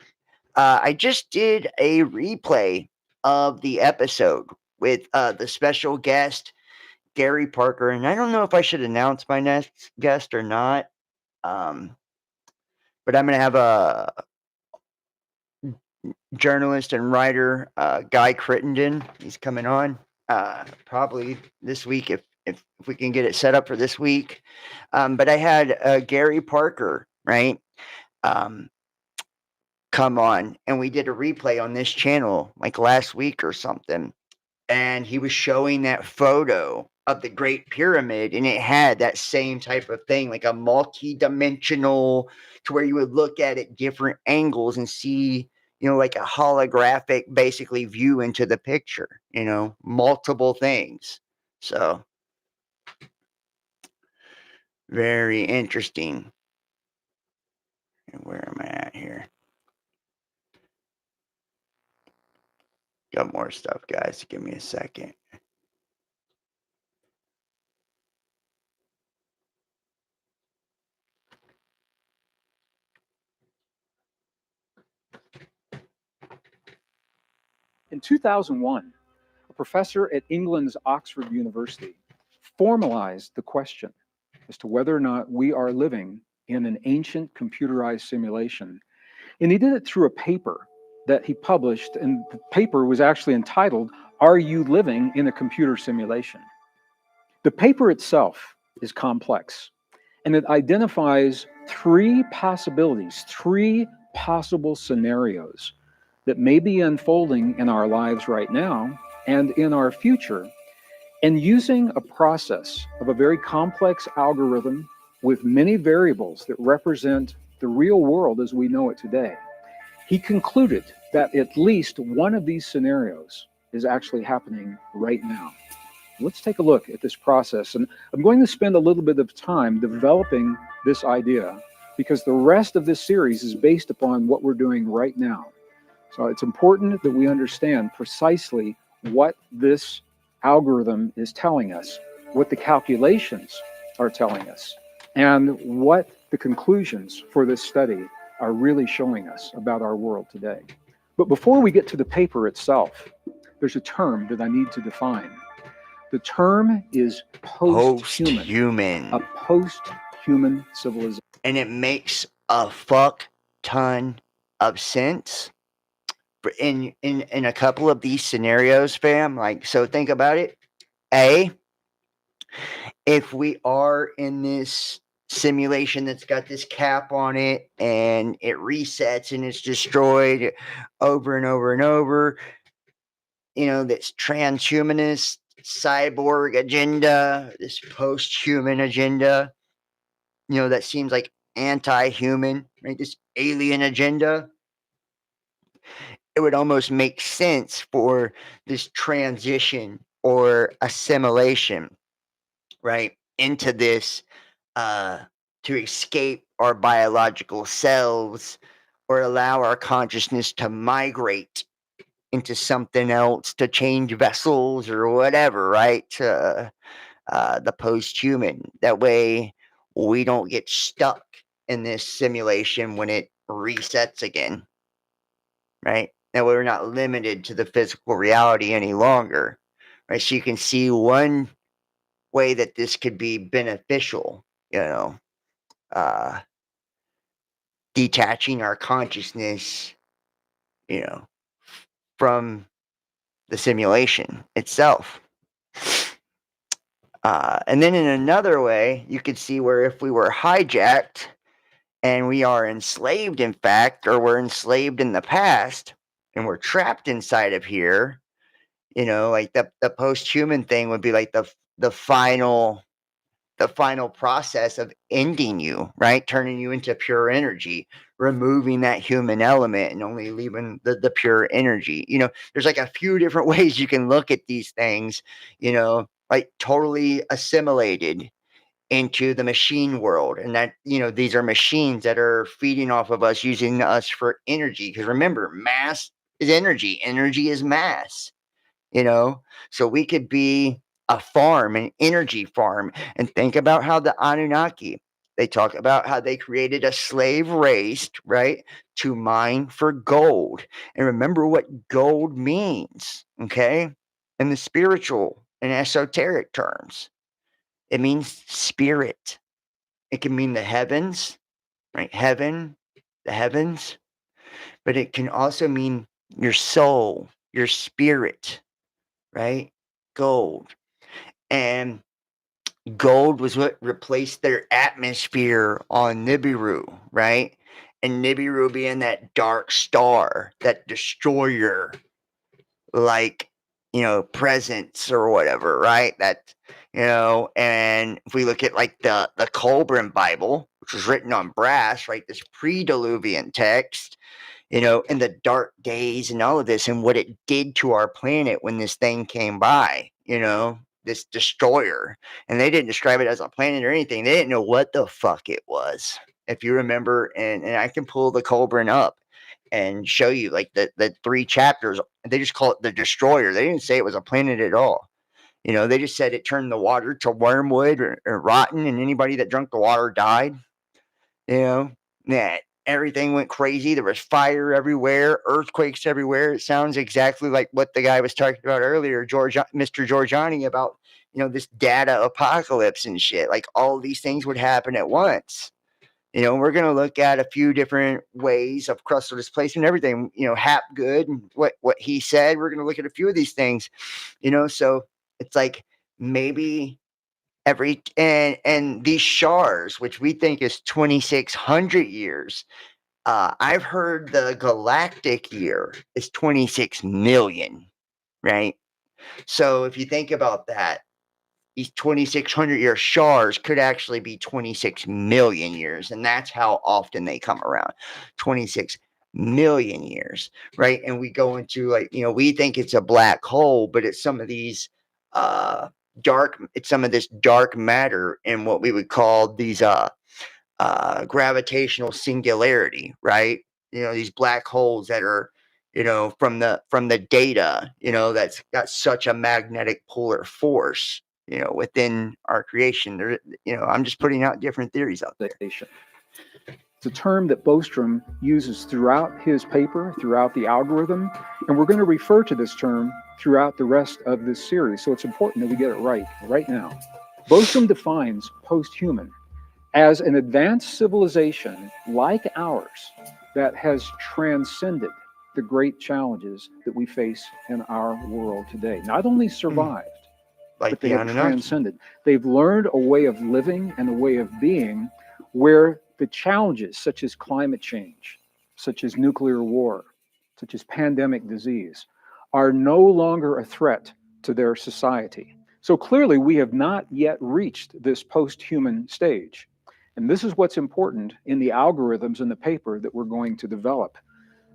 I just did a replay of the episode with the special guest, Gary Parker. And I don't know if I should announce my next guest or not. but I'm going to have a journalist and writer, Guy Crittenden. He's coming on probably this week if we can get it set up for this week. But I had Gary Parker, right, come on, and we did a replay on this channel like last week or something. And he was showing that photo of the Great Pyramid, and it had that same type of thing, like a multi-dimensional, to where you would look at it different angles and see, like a holographic, basically, view into the picture, multiple things. So, very interesting. And where am I at here? Got more stuff, guys. Give me a second. In 2001, a professor at England's Oxford University formalized the question as to whether or not we are living in an ancient computerized simulation. And he did it through a paper that he published, and the paper was actually entitled, "Are You Living in a Computer Simulation?" The paper itself is complex, and it identifies three possibilities, three possible scenarios that may be unfolding in our lives right now and in our future, and using a process of a very complex algorithm with many variables that represent the real world as we know it today. He concluded that at least one of these scenarios is actually happening right now. Let's take a look at this process, and I'm going to spend a little bit of time developing this idea because the rest of this series is based upon what we're doing right now. So it's important that we understand precisely what this algorithm is telling us, what the calculations are telling us, and what the conclusions for this study are really showing us about our world today. But before we get to the paper itself, there's a term that I need to define. The term is post-human. A post-human civilization. And it makes a fuck ton of sense in a couple of these scenarios, fam. Like, so think about it. If we are in this simulation that's got this cap on it and it resets and it's destroyed over and over and over, this transhumanist cyborg agenda, this post-human agenda, that seems like anti-human, right? This alien agenda. It would almost make sense for this transition or assimilation, right, into this to escape our biological selves or allow our consciousness to migrate into something else, to change vessels or whatever, right? The post-human. That way we don't get stuck in this simulation when it resets again, right? That way we're not limited to the physical reality any longer, right? So you can see one way that this could be beneficial, detaching our consciousness, from the simulation itself. And then in another way, you could see where if we were hijacked and we are enslaved, in fact, or we're enslaved in the past and we're trapped inside of here, like the post-human thing would be like the final process of ending you, right? Turning you into pure energy, removing that human element and only leaving the pure energy. There's like a few different ways you can look at these things, like totally assimilated into the machine world. And that, these are machines that are feeding off of us, using us for energy. Because remember, mass is energy. Energy is mass, so we could be a farm, an energy farm. And think about how the Anunnaki, they talk about how they created a slave race, right, to mine for gold. And remember what gold means, okay, in the spiritual and esoteric terms. It means spirit. It can mean the heavens, right? Heaven, the heavens, but it can also mean your soul, your spirit, right? Gold. And gold was what replaced their atmosphere on Nibiru, right? And Nibiru being that dark star, that destroyer, like, presence or whatever, right? That, and if we look at like the Colburn Bible, which was written on brass, right? This pre-Diluvian text, in the dark days and all of this, and what it did to our planet when this thing came by, this destroyer. And they didn't describe it as a planet or anything. They didn't know what the fuck it was. If you remember, and I can pull the Colburn up and show you like the 3 chapters. They just call it the destroyer. They didn't say it was a planet at all. They just said it turned the water to wormwood or rotten, and anybody that drank the water died. That everything went crazy. There was fire everywhere, earthquakes everywhere. It sounds exactly like what the guy was talking about earlier, Mr. Giorgiani, about this data apocalypse and shit. Like all these things would happen at once. We're going to look at a few different ways of crustal displacement, everything, Hapgood and what he said. We're going to look at a few of these things, so it's like maybe and these shars, which we think is 2,600 years. I've heard the galactic year is 26 million, right? So if you think about that, these 2,600 year shars could actually be 26 million years. And that's how often they come around. 26 million years, right? And we go into like, we think it's a black hole, but it's some of these it's some of this dark matter in what we would call these gravitational singularity, right? These black holes that are, from the data, that's got such a magnetic polar force, within our creation. There, I'm just putting out different theories out there. It's a term that Bostrom uses throughout his paper, throughout the algorithm, and we're going to refer to this term throughout the rest of this series. So it's important that we get it right now. Bostrom defines post-human as an advanced civilization like ours that has transcended the great challenges that we face in our world today. Not only survived, but they have transcended. They've learned a way of living and a way of being where the challenges such as climate change, such as nuclear war, such as pandemic disease, are no longer a threat to their society. So clearly we have not yet reached this post-human stage. And this is what's important in the algorithms in the paper that we're going to develop.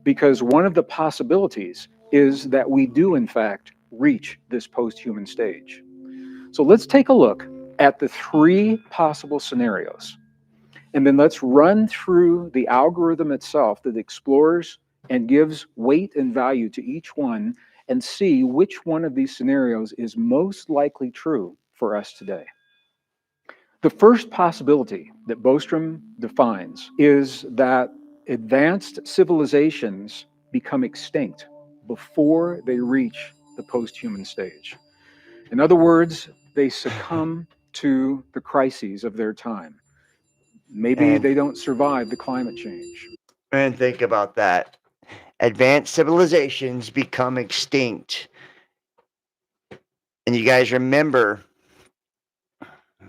Because one of the possibilities is that we do in fact reach this post-human stage. So let's take a look at the 3 possible scenarios. And then let's run through the algorithm itself that explores and gives weight and value to each one and see which one of these scenarios is most likely true for us today. The first possibility that Bostrom defines is that advanced civilizations become extinct before they reach the post-human stage. In other words, they succumb to the crises of their time. Maybe they don't survive the climate change. And think about that. Advanced civilizations become extinct. And you guys remember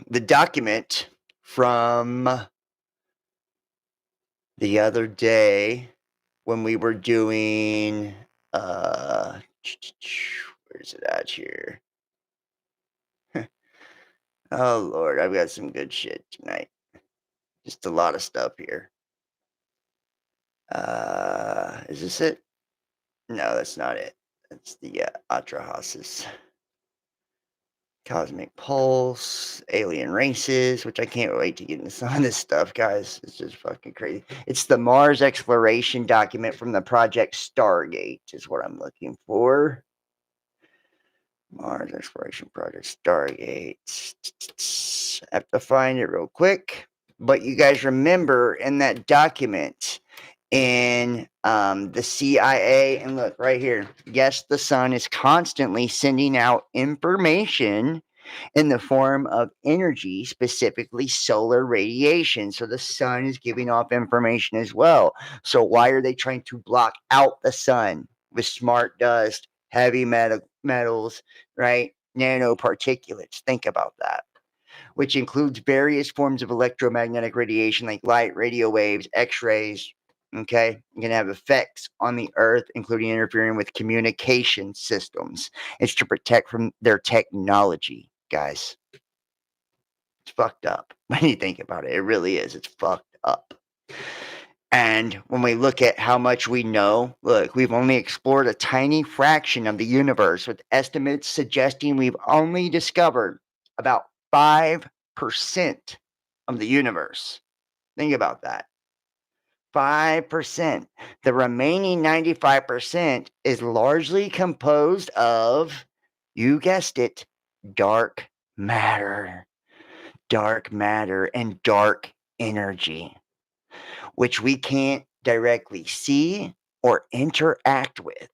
the document from the other day when we were doing, where's it at here? Oh, Lord, I've got some good shit tonight. Just a lot of stuff here. Is this it? No, that's not it. That's the Atrahasis. Cosmic Pulse, Alien Races, which I can't wait to get into some of this stuff, guys. It's just fucking crazy. It's the Mars exploration document from the Project Stargate is what I'm looking for. Mars Exploration Project Stargate. I have to find it real quick. But you guys remember in that document in the CIA, and look right here. Yes, the sun is constantly sending out information in the form of energy, specifically solar radiation. So the sun is giving off information as well. So why are they trying to block out the sun with smart dust, heavy metals, right? Nanoparticulates. Think about that. Which includes various forms of electromagnetic radiation like light, radio waves, X-rays. Okay, you can have effects on the Earth, including interfering with communication systems. It's to protect from their technology, guys. It's fucked up when you think about it. It really is. It's fucked up. And when we look at how much we know, look, we've only explored a tiny fraction of the universe, with estimates suggesting we've only discovered about 5% of the universe. Think about that. 5%. The remaining 95% is largely composed of, you guessed it, dark matter. Dark matter and dark energy, which we can't directly see or interact with.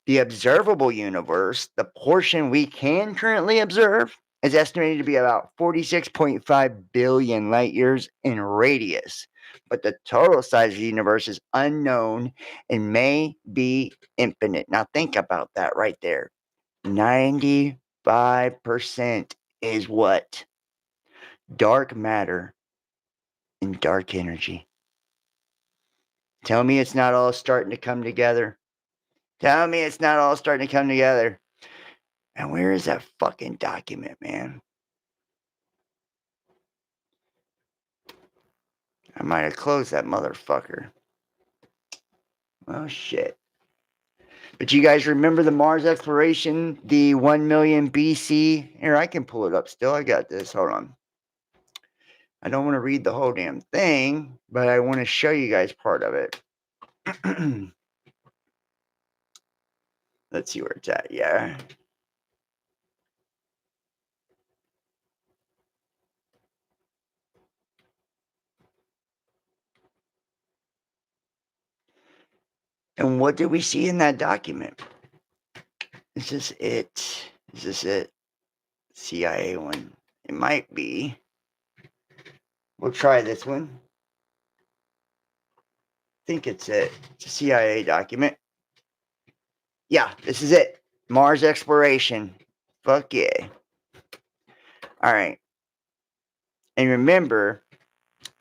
The observable universe, the portion we can currently observe, is estimated to be about 46.5 billion light years in radius. But the total size of the universe is unknown and may be infinite. Now think about that right there. 95% is what? Dark matter and dark energy. Tell me it's not all starting to come together. Tell me it's not all starting to come together. And where is that fucking document, man? I might have closed that motherfucker. Oh, shit. But you guys remember the Mars exploration, the 1 million BC? Here, I can pull it up still. I got this. Hold on. I don't want to read the whole damn thing, but I want to show you guys part of it. Let's see where it's at. Yeah. And what did we see in that document? Is this it? Is this it? CIA one. It might be. We'll try this one. I think it's it. It's a CIA document. Yeah, this is it. Mars exploration. Fuck yeah. All right. And remember,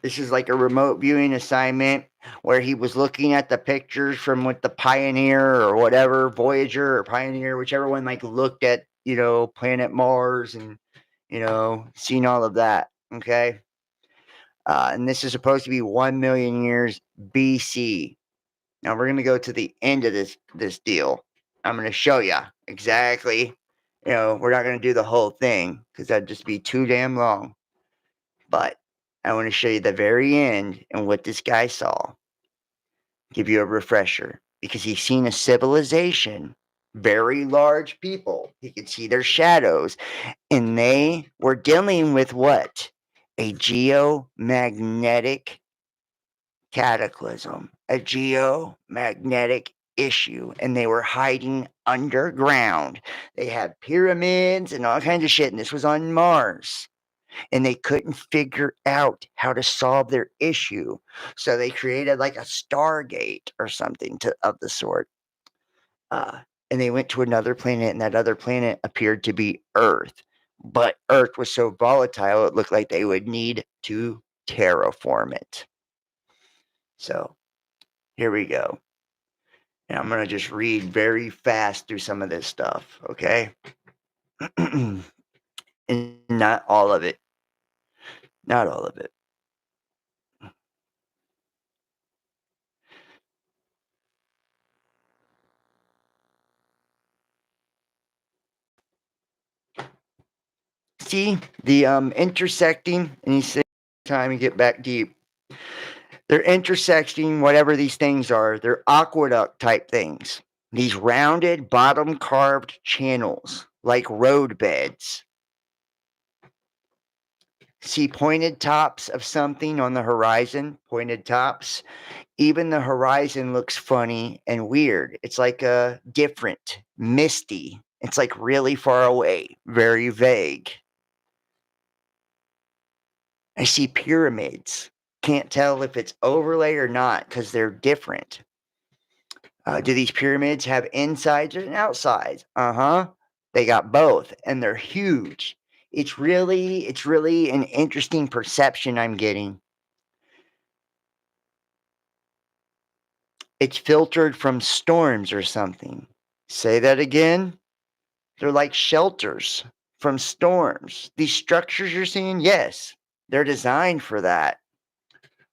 this is like a remote viewing assignment where he was looking at the pictures from with the Pioneer or whatever, Voyager or Pioneer, whichever one, like looked at, planet Mars and, seen all of that. Okay. And this is supposed to be 1 million years BC. Now we're going to go to the end of this deal. I'm going to show you exactly. We're not going to do the whole thing because that'd just be too damn long. But I want to show you the very end and what this guy saw. Give you a refresher because he's seen a civilization, very large people. He could see their shadows, and they were dealing with what? A geomagnetic cataclysm, a geomagnetic issue, and they were hiding underground. They had pyramids and all kinds of shit, and this was on Mars. And they couldn't figure out how to solve their issue. So they created like a Stargate or something of the sort. And they went to another planet, and that other planet appeared to be Earth. But Earth was so volatile, it looked like they would need to terraform it. So here we go. And I'm going to just read very fast through some of this stuff, okay? And not all of it. Not all of it. See the intersecting, and you say time and get back deep. They're intersecting whatever these things are. They're aqueduct type things. These rounded bottom carved channels like road beds. See pointed tops of something on the horizon, pointed tops. Even the horizon looks funny and weird. It's like a different, misty It's like really far away, very vague. I see pyramids. Can't tell if it's overlay or not because they're different. Do these pyramids have insides and outsides? They got both, and they're huge. It's really an interesting perception I'm getting. It's filtered from storms or something. Say that again. They're like shelters from storms. These structures you're seeing, yes, they're designed for that.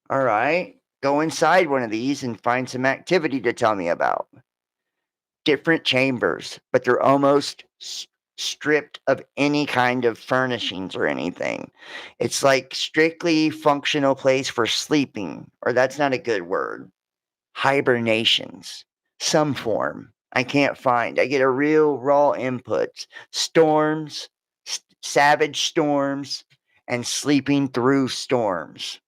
All right. Go inside one of these and find some activity to tell me about. Different chambers, but they're almost stripped of any kind of furnishings or anything. It's like strictly functional place for sleeping, or that's not a good word. Hibernations, some form. I can't find. I get a real raw input. Storms, savage storms, and sleeping through storms.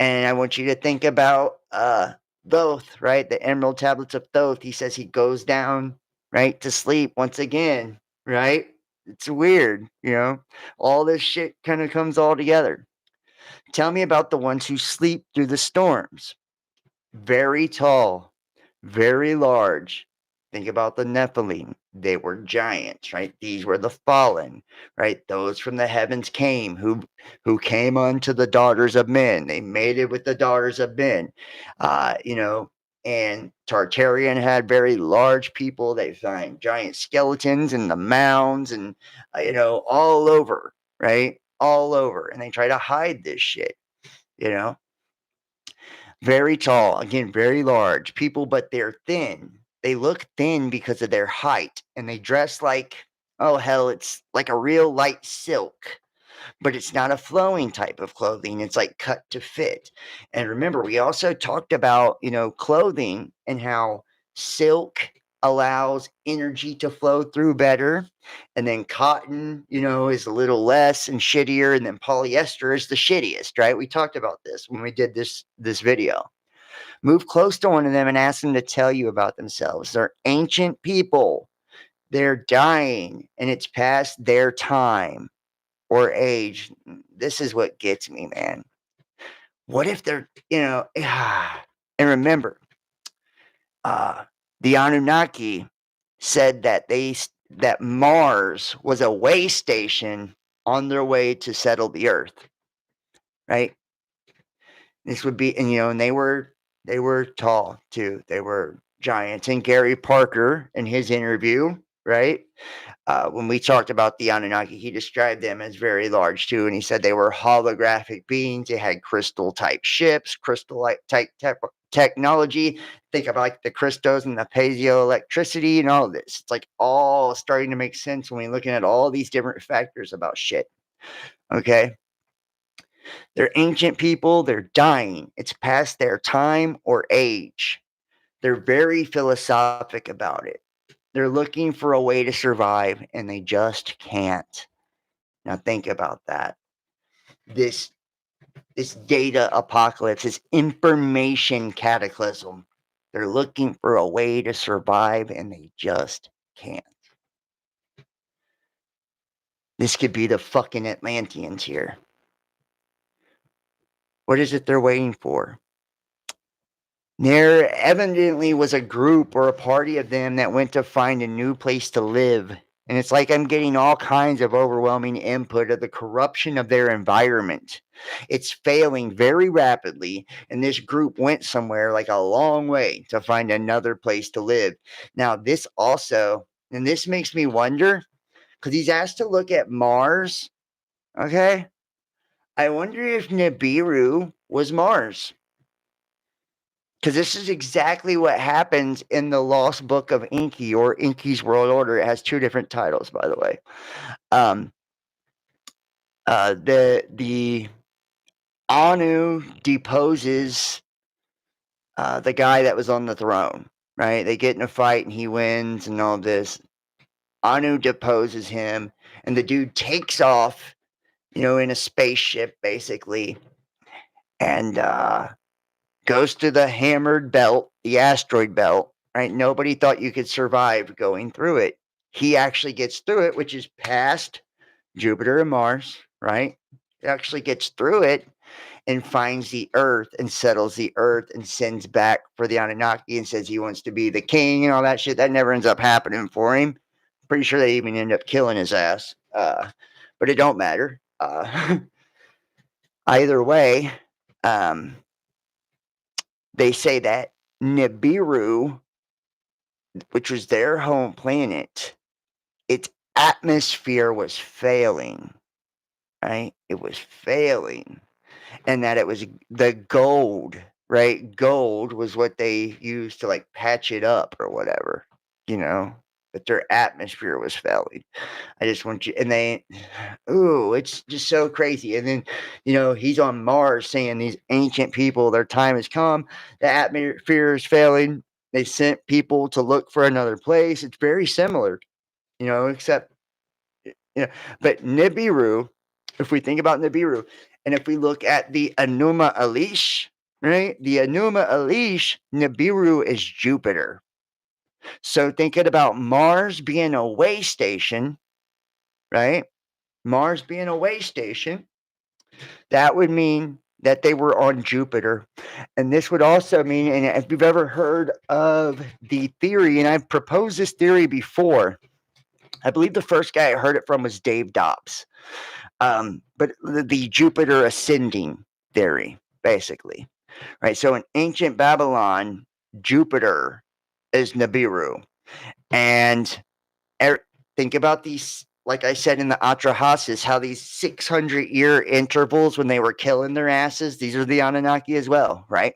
And I want you to think about Thoth, right? The Emerald Tablets of Thoth. He says he goes down, right, to sleep once again, right? It's weird, all this shit kind of comes all together. Tell me about the ones who sleep through the storms. Very tall, very large. Think about the Nephilim. They were giants, right? These were the fallen, right? Those from the heavens came who came unto the daughters of men. They mated with the daughters of men. And Tartarian had very large people. They find giant skeletons in the mounds and all over, right? All over. And they try to hide this shit, Very tall, again, very large people, but they're thin. They look thin because of their height, and they dress like, oh hell, it's like a real light silk, but it's not a flowing type of clothing. It's like cut to fit. And remember, we also talked about, clothing and how silk allows energy to flow through better. And then cotton, is a little less and shittier. And then polyester is the shittiest, right? We talked about this when we did this video. Move close to one of them and ask them to tell you about themselves. They're ancient people. They're dying, and it's past their time or age. This is what gets me, man. What if they're, and remember, the Anunnaki said that Mars was a way station on their way to settle the earth, right? This would be, and they were tall too. They were giants. And Gary Parker, in his interview, right, when we talked about the Anunnaki, he described them as very large too. And he said they were holographic beings. They had crystal type ships, crystal type technology. Think about like the crystals and the piezoelectricity and all of this. It's like all starting to make sense when we're looking at all these different factors about shit. Okay. They're ancient people. They're dying. It's past their time or age. They're very philosophic about it. They're looking for a way to survive, and they just can't. Now think about that. This data apocalypse, this information cataclysm. They're looking for a way to survive, and they just can't. This could be the fucking Atlanteans here. What is it they're waiting for? There evidently was a group or a party of them that went to find a new place to live. And it's like I'm getting all kinds of overwhelming input of the corruption of their environment. It's failing very rapidly. And this group went somewhere like a long way to find another place to live. Now, this also, and this makes me wonder, because he's asked to look at Mars. Okay. I wonder if Nibiru was Mars. Because this is exactly what happens in the Lost Book of Enki, or Enki's World Order. It has two different titles, by the way. The Anu deposes the guy that was on the throne, right? They get in a fight and he wins and all this. Anu deposes him, and the dude takes off, in a spaceship, basically, and goes to the hammered belt, the asteroid belt, right? Nobody thought you could survive going through it. he actually gets through it, which is past Jupiter and Mars, right? He actually gets through it and finds the Earth and settles the Earth and sends back for the Anunnaki and says he wants to be the king and all that shit. That never ends up happening for him. Pretty sure they even end up killing his ass. But it don't matter. Either way, they say that Nibiru, which was their home planet, its atmosphere was failing, right? It was failing. And that it was the gold, right? Gold was what they used to like patch it up or whatever, but their atmosphere was failing. I just want you, and it's just so crazy. And then, he's on Mars saying these ancient people, their time has come, the atmosphere is failing. They sent people to look for another place. It's very similar, except, but Nibiru, if we think about Nibiru, and if we look at the Enuma Elish, right? The Enuma Elish, Nibiru is Jupiter. So thinking about Mars being a way station, right? Mars being a way station, that would mean that they were on Jupiter. And this would also mean, and if you've ever heard of the theory, and I've proposed this theory before, I believe the first guy I heard it from was Dave Dobbs. But the Jupiter ascending theory, basically, right? So in ancient Babylon, Jupiter is Nibiru. And think about these, like I said in the Atrahasis, how these 600-year intervals when they were killing their asses, these are the Anunnaki as well, right?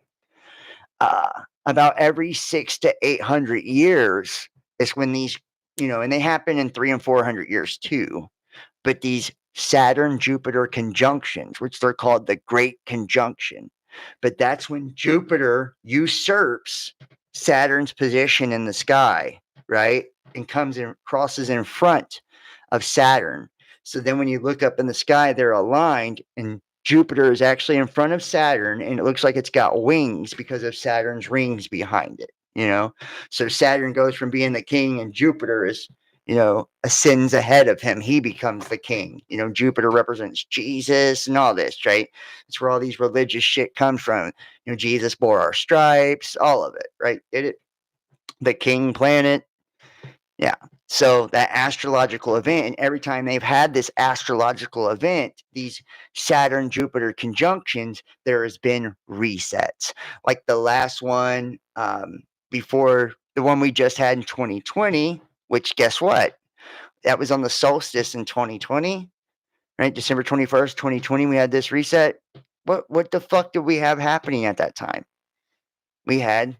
About every 600 to 800 years is when these, and they happen in 300 and 400 years too, but these Saturn-Jupiter conjunctions, which they're called the Great Conjunction. But that's when Jupiter usurps Saturn's position in the sky, right? And crosses in front of Saturn. So then when you look up in the sky, they're aligned, and Jupiter is actually in front of Saturn, and it looks like it's got wings because of Saturn's rings behind it, So Saturn goes from being the king, and Jupiter is ascends ahead of him. He becomes the king. Jupiter represents Jesus and all this, right? It's where all these religious shit comes from. Jesus bore our stripes, all of it, right? The king planet. Yeah. So that astrological event, and every time they've had this astrological event, these Saturn-Jupiter conjunctions, there has been resets. Like the last one before the one we just had in 2020, which guess what? That was on the solstice in 2020, right? December 21st, 2020, we had this reset. What the fuck did we have happening at that time? We had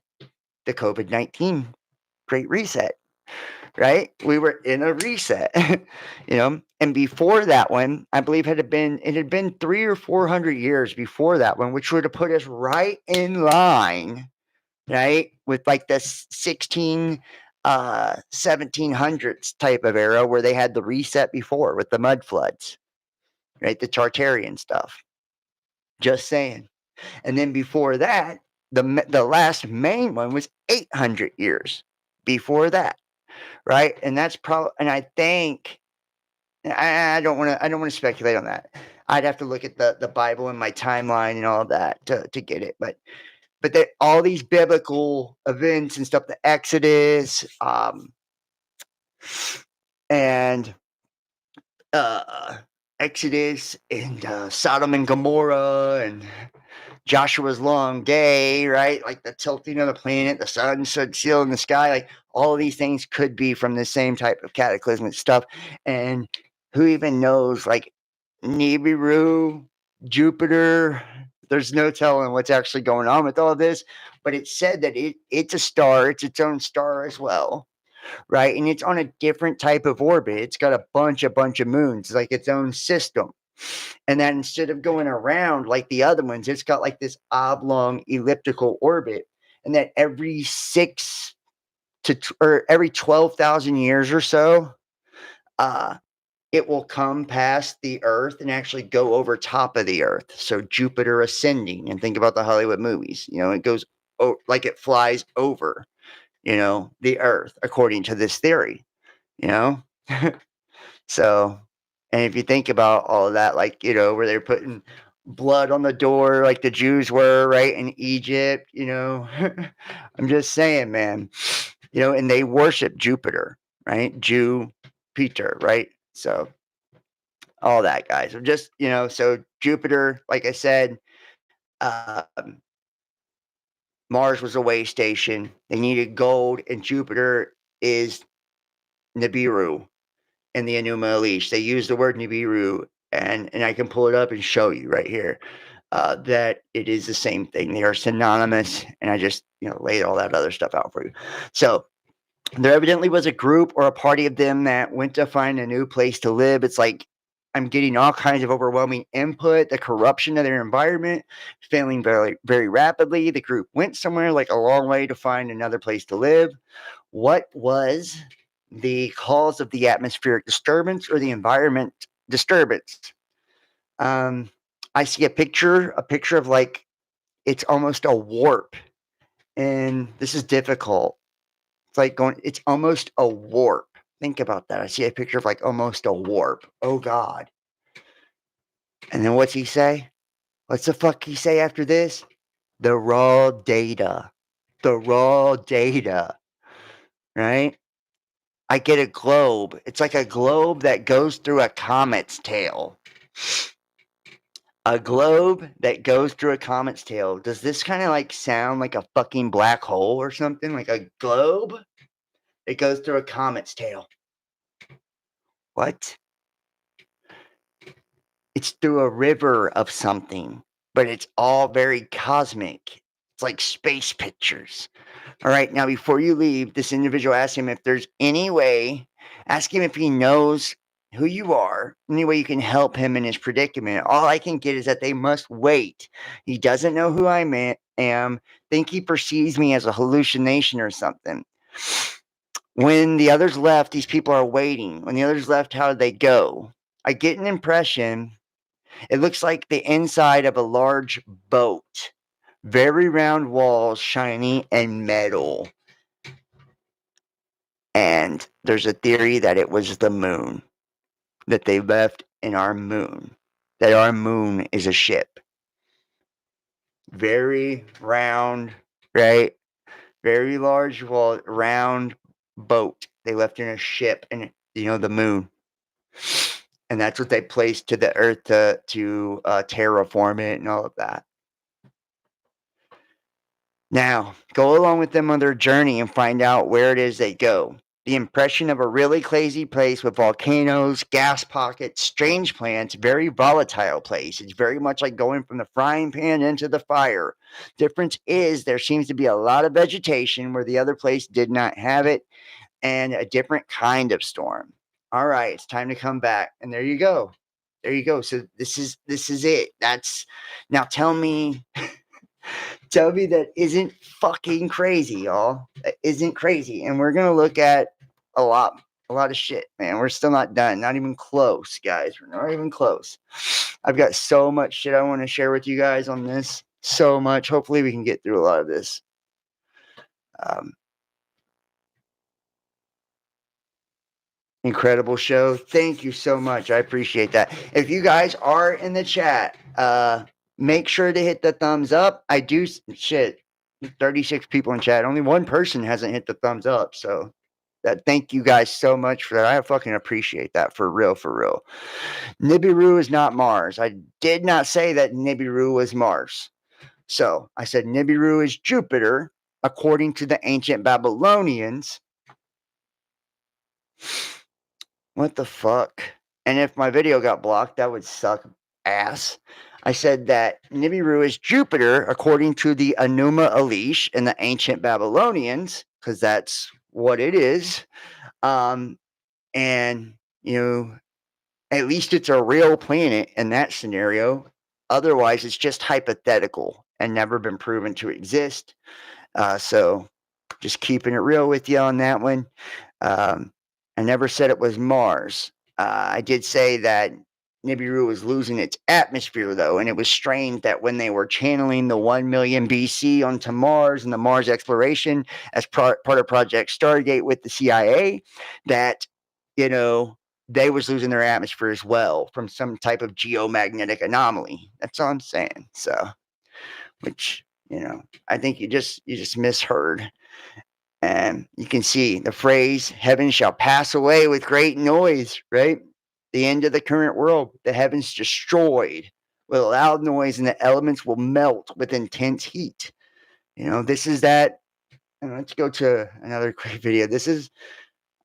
the COVID-19 Great Reset, right? We were in a reset, and before that one, I believe it had been 300 or 400 years before that one, which would have put us right in line, right? With like the 1700s type of era where they had the reset before with the mud floods, right? The Tartarian stuff. Just saying. And then before that, the last main one was 800 years before that, right? And that's probably, and I think, I don't want to speculate on that. I'd have to look at the Bible and my timeline and all of that to get it, but all these biblical events and stuff, the Exodus, and Sodom and Gomorrah and Joshua's long day, right? Like the tilting of the planet, the sun stood still in the sky. Like all of these things could be from the same type of cataclysmic stuff. And who even knows, like Nibiru, Jupiter, there's no telling what's actually going on with all this. But it's said that it's a star, it's its own star as well, right? And it's on a different type of orbit. It's got a bunch of moons, like its own system. And then instead of going around like the other ones, it's got like this oblong elliptical orbit. And that every every 12,000 years or so, it will come past the Earth and actually go over top of the Earth. So Jupiter ascending, and think about the Hollywood movies. It goes like it flies over, the Earth, according to this theory. you know? So, and if you think about all of that, like, you know, where they're putting blood on the door like the Jews were, right, in Egypt, you know, I'm just saying, man, you know, and they worship Jupiter, right? Peter, right? So, all that, guys. I'm just, you know, so Jupiter, like I said, um, Mars was a way station. They needed gold, and Jupiter is Nibiru in the Enuma Elish. They use the word Nibiru, and I can pull it up and show you right here that it is the same thing. They are synonymous, and I just, you know, laid all that other stuff out for you. So there evidently was a group or a party of them that went to find a new place to live. It's like I'm getting all kinds of overwhelming input, the corruption of their environment, failing very, very rapidly. The group went somewhere like a long way to find another place to live. What was the cause of the atmospheric disturbance or the environment disturbance? I see a picture of like it's almost a warp, and this is difficult. It's like it's almost a warp. Think about that. I see a picture of like almost a warp. Oh God. And then what's he say? What's the fuck he say after this? The raw data. The raw data. Right? I get a globe. It's like a globe that goes through a comet's tail. A globe that goes through a comet's tail. Does this kind of like sound like a fucking black hole or something? Like a globe that goes through a comet's tail. What? It's through a river of something, but it's all very cosmic. It's like space pictures. All right, now before you leave, this individual asked him if there's any way, ask him if he knows who you are, any way you can help him in his predicament. All I can get is that they must wait. He doesn't know who I am, think he perceives me as a hallucination or something. When the others left, these people are waiting. When the others left, how did they go? I get an impression. It looks like the inside of a large boat. Very round walls, shiny and metal. And there's a theory that it was the moon. That they left in our moon. That our moon is a ship. Very round, right? Very large wall, round boat. They left in a ship and, you know, the moon. And that's what they placed to the earth to terraform it and all of that. Now, go along with them on their journey and find out where it is they go. The impression of a really crazy place with volcanoes, gas pockets, strange plants, very volatile place. It's very much like going from the frying pan into the fire. Difference is there seems to be a lot of vegetation where the other place did not have it, and a different kind of storm. All right, it's time to come back. And there you go. There you go. So this is it. That's now tell me that isn't fucking crazy, y'all. That isn't crazy. And we're gonna look at a lot of shit, man. We're still not done. Not even close, guys. We're not even close. I've got so much shit I want to share with you guys on this. So much. Hopefully we can get through a lot of this. Incredible show. Thank you so much. I appreciate that. If you guys are in the chat, make sure to hit the thumbs up. I do 36 people in chat. Only one person hasn't hit the thumbs up. So thank you guys so much for that. I fucking appreciate that for real, for real. Nibiru is not Mars. I did not say that Nibiru was Mars. So I said Nibiru is Jupiter, according to the ancient Babylonians. What the fuck? And if my video got blocked, that would suck ass. I said that Nibiru is Jupiter, according to the Enuma Elish and the ancient Babylonians, because that's what it is. And, you know, at least it's a real planet in that scenario. Otherwise, it's just hypothetical and never been proven to exist. So just keeping it real with you on that one. I never said it was Mars. I did say that Nibiru was losing its atmosphere, though, and it was strange that when they were channeling the 1 million BC onto Mars and the Mars exploration as part of Project Stargate with the CIA, that they was losing their atmosphere as well from some type of geomagnetic anomaly. That's all I'm saying. So, which, I think you just misheard. And you can see the phrase, heaven shall pass away with great noise, right? The end of the current world, the heavens destroyed with a loud noise, and the elements will melt with intense heat. This is that. And let's go to another quick video.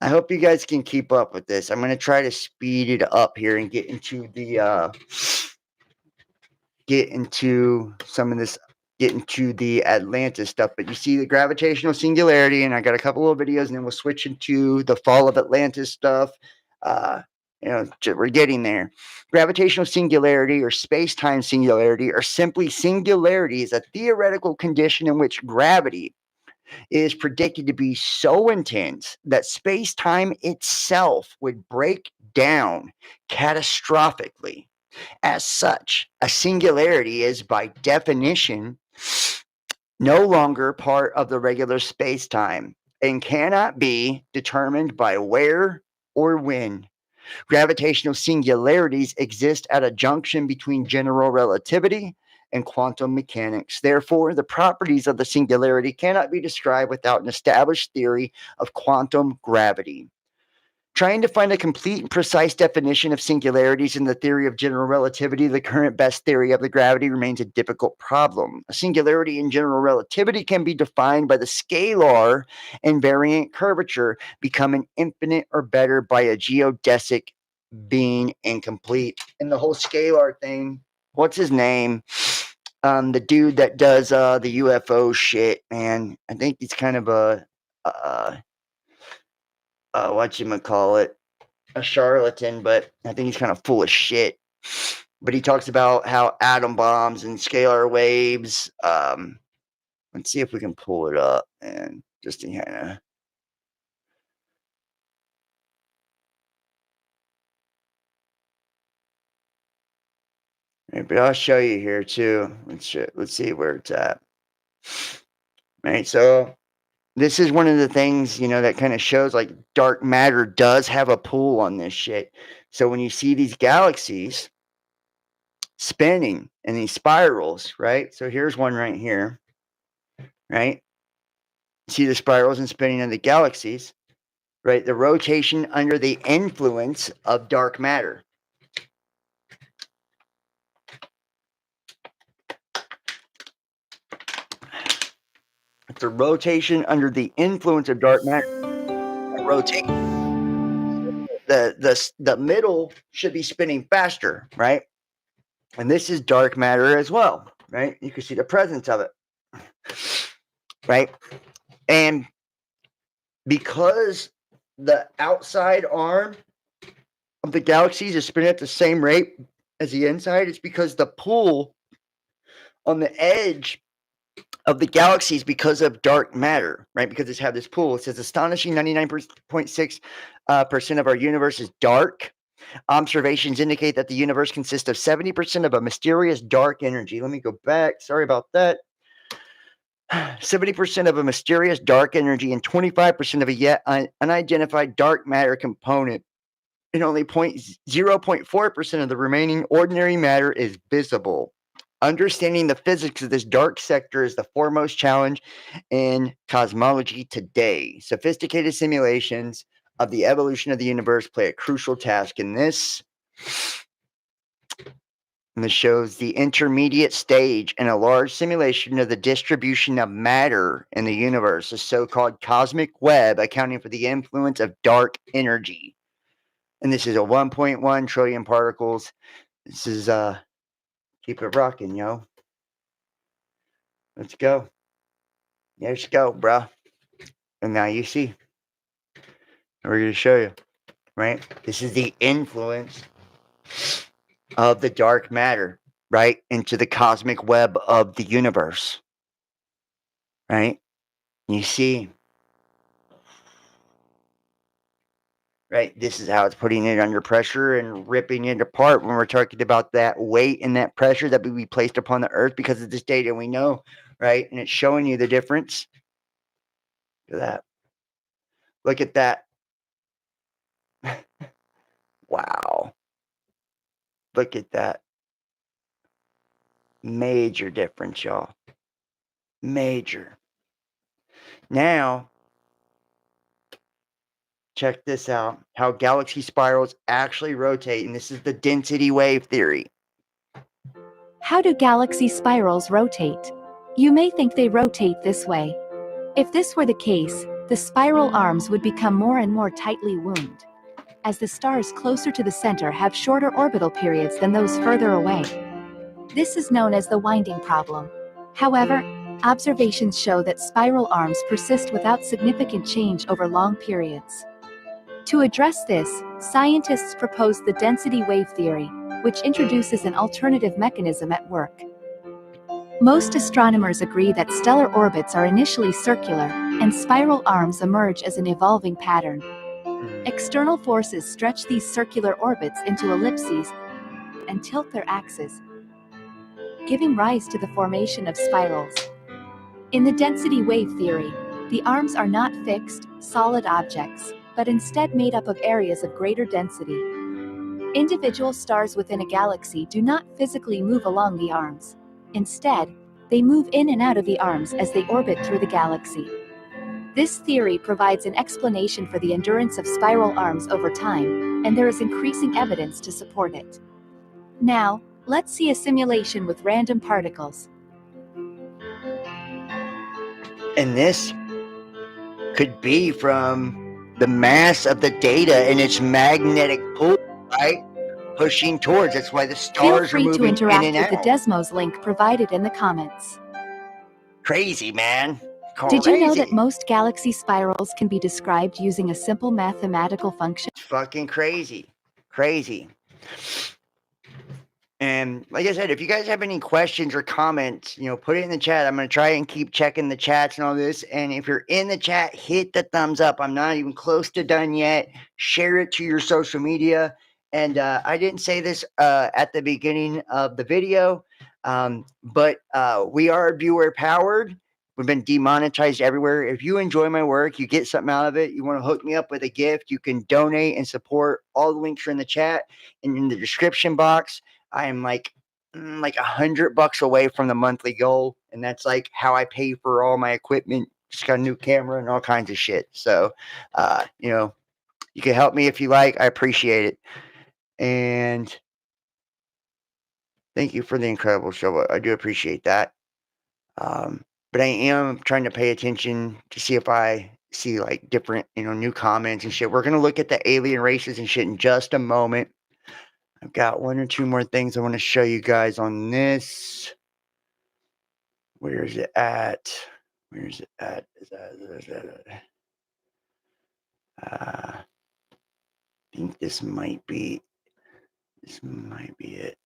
I hope you guys can keep up with this. I'm going to try to speed it up here and get into the Atlantis stuff. But you see the gravitational singularity, and I got a couple of videos, and then we'll switch into the fall of Atlantis stuff. We're getting there. Gravitational singularity or space-time singularity, or simply singularity, is a theoretical condition in which gravity is predicted to be so intense that space-time itself would break down catastrophically. As such, a singularity is by definition no longer part of the regular space-time and cannot be determined by where or when. Gravitational singularities exist at a junction between general relativity and quantum mechanics. Therefore, the properties of the singularity cannot be described without an established theory of quantum gravity. Trying to find a complete and precise definition of singularities in the theory of general relativity, the current best theory of the gravity, remains a difficult problem. A singularity in general relativity can be defined by the scalar invariant curvature becoming infinite or better by a geodesic being incomplete. And the whole scalar thing, what's his name? The dude that does the UFO shit, man. I think he's kind of a whatchamacallit, a charlatan, but I think he's kind of full of shit. But he talks about how atom bombs and scalar waves. Let's see if we can pull it up and just to kind of. Right, but I'll show you here too. Let's see where it's at. Right, so this is one of the things, that kind of shows like dark matter does have a pull on this shit. So when you see these galaxies spinning in these spirals, right? So here's one right here, right? See the spirals and spinning of the galaxies, right? The rotation under the influence of dark matter. The rotation under the influence of dark matter. Rotate. The middle should be spinning faster, right? And this is dark matter as well, right? You can see the presence of it, right? And because the outside arm of the galaxies is spinning at the same rate as the inside, it's because the pull on the edge of the galaxies because of dark matter, right? Because it's had this pull. It says astonishing 99.6% of our universe is dark. Observations indicate that the universe consists of 70% of a mysterious dark energy. Let me go back. Sorry about that. 70% of a mysterious dark energy and 25% of a yet unidentified dark matter component. And only 0.4% of the remaining ordinary matter is visible. Understanding the physics of this dark sector is the foremost challenge in cosmology today. Sophisticated simulations of the evolution of the universe play a crucial task in this. And this shows the intermediate stage in a large simulation of the distribution of matter in the universe, a so-called cosmic web accounting for the influence of dark energy. And this is a 1.1 trillion particles. This is keep it rocking, yo. Let's go. Let's go, bro. And now you see. We're going to show you, right? This is the influence of the dark matter, right? Into the cosmic web of the universe, right? You see, right? This is how it's putting it under pressure and ripping it apart when we're talking about that weight and that pressure that will be placed upon the earth because of this data we know, right? And it's showing you the difference. Look at that. Look at that. Wow. Look at that. Major difference, y'all. Major. Now, check this out. How galaxy spirals actually rotate. And this is the density wave theory. How do galaxy spirals rotate? You may think they rotate this way. If this were the case, the spiral arms would become more and more tightly wound, as the stars closer to the center have shorter orbital periods than those further away. This is known as the winding problem. However, observations show that spiral arms persist without significant change over long periods. To address this, scientists propose the density wave theory, which introduces an alternative mechanism at work. Most astronomers agree that stellar orbits are initially circular, and spiral arms emerge as an evolving pattern. External forces stretch these circular orbits into ellipses and tilt their axes, giving rise to the formation of spirals. In the density wave theory, the arms are not fixed, solid objects, but instead made up of areas of greater density. Individual stars within a galaxy do not physically move along the arms. Instead, they move in and out of the arms as they orbit through the galaxy. This theory provides an explanation for the endurance of spiral arms over time, and there is increasing evidence to support it. Now, let's see a simulation with random particles. And this could be from the mass of the data and its magnetic pull, right? Pushing towards. That's why the Feel stars are free to moving in interact and with the out. Desmos link provided in the comments. Crazy, man. Did you know that Crazy. most galaxy spirals can be described using a simple mathematical function? It's fucking crazy. Crazy. And like I said, if you guys have any questions or comments, put it in the chat. I'm going to try and keep checking the chats and all this. And if you're in the chat, hit the thumbs up. I'm not even close to done yet. Share it to your social media. And I didn't say this at the beginning of the video, but we are viewer powered. We've been demonetized everywhere. If you enjoy my work, you get something out of it, you want to hook me up with a gift, you can donate and support. All the links are in the chat and in the description box. I am like $100 away from the monthly goal, and that's like how I pay for all my equipment. Just got a new camera and all kinds of shit. So, you can help me if you like. I appreciate it, and thank you for the incredible show. I do appreciate that. But I am trying to pay attention to see if I see like different, new comments and shit. We're gonna look at the alien races and shit in just a moment. I've got one or two more things I want to show you guys on this. Where is it at? Where is it at? I think this might be it.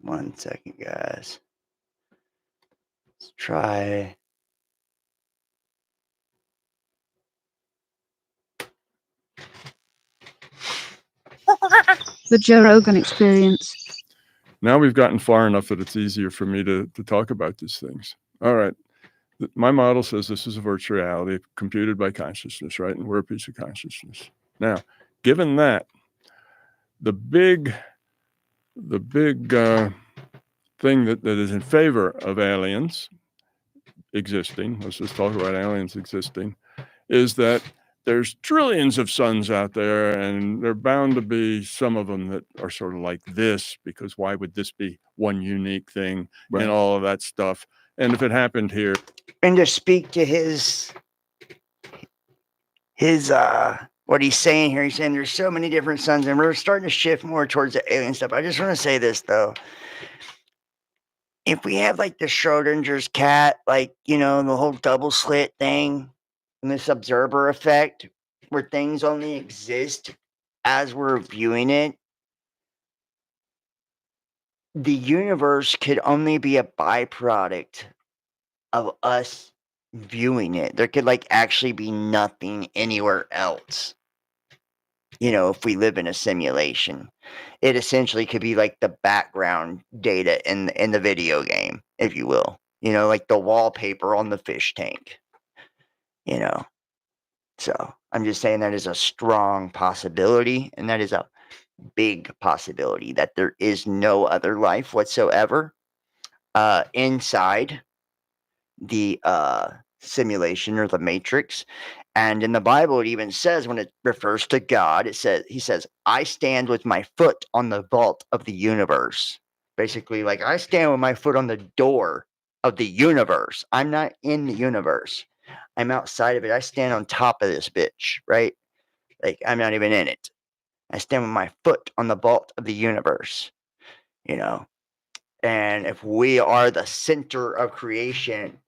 1 second, guys. Let's try. The Joe Rogan Experience. Now we've gotten far enough that it's easier for me to talk about these things. All right. My model says this is a virtual reality computed by consciousness, right? And we're a piece of consciousness. Now, given that, the big thing that is in favor of aliens existing, let's just talk about aliens existing, is that there's trillions of suns out there, and there are bound to be some of them that are sort of like this, because why would this be one unique thing and all of that stuff? And if it happened here. And to speak to his what he's saying here, he's saying there's so many different suns, and we're starting to shift more towards the alien stuff. I just want to say this though. If we have like the Schrodinger's cat, like, the whole double slit thing and this observer effect where things only exist as we're viewing it, the universe could only be a byproduct of us viewing it. There could like actually be nothing anywhere else. If we live in a simulation, it essentially could be like the background data in the video game, if you will. Like the wallpaper on the fish tank. So I'm just saying that is a strong possibility, and that is a big possibility that there is no other life whatsoever inside the simulation or the matrix. And in the Bible, it even says, when it refers to God, he says, I stand with my foot on the vault of the universe. Basically, like, I stand with my foot on the door of the universe. I'm not in the universe. I'm outside of it. I stand on top of this bitch, right? Like, I'm not even in it. I stand with my foot on the vault of the universe, you know? And if we are the center of creation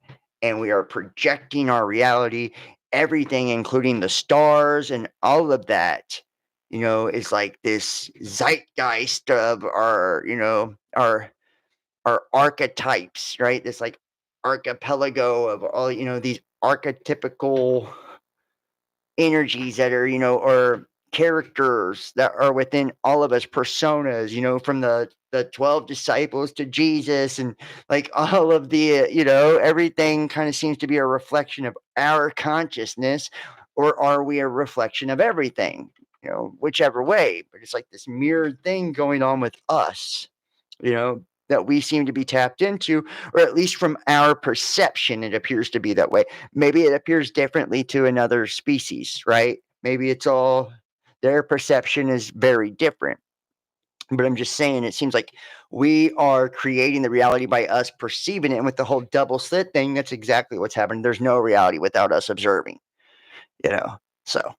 and we are projecting our reality, everything, including the stars and all of that, is like this zeitgeist of our, our archetypes, right? This like archipelago of all, these archetypical energies that are, or characters that are within all of us, personas, from the 12 disciples to Jesus, and like all of the, everything kind of seems to be a reflection of our consciousness. Or are we a reflection of everything? Whichever way, but it's like this mirrored thing going on with us, that we seem to be tapped into, or at least from our perception, it appears to be that way. Maybe it appears differently to another species, right? Maybe it's all their perception is very different. But I'm just saying, it seems like we are creating the reality by us perceiving it. And with the whole double slit thing, that's exactly what's happening. There's no reality without us observing, so.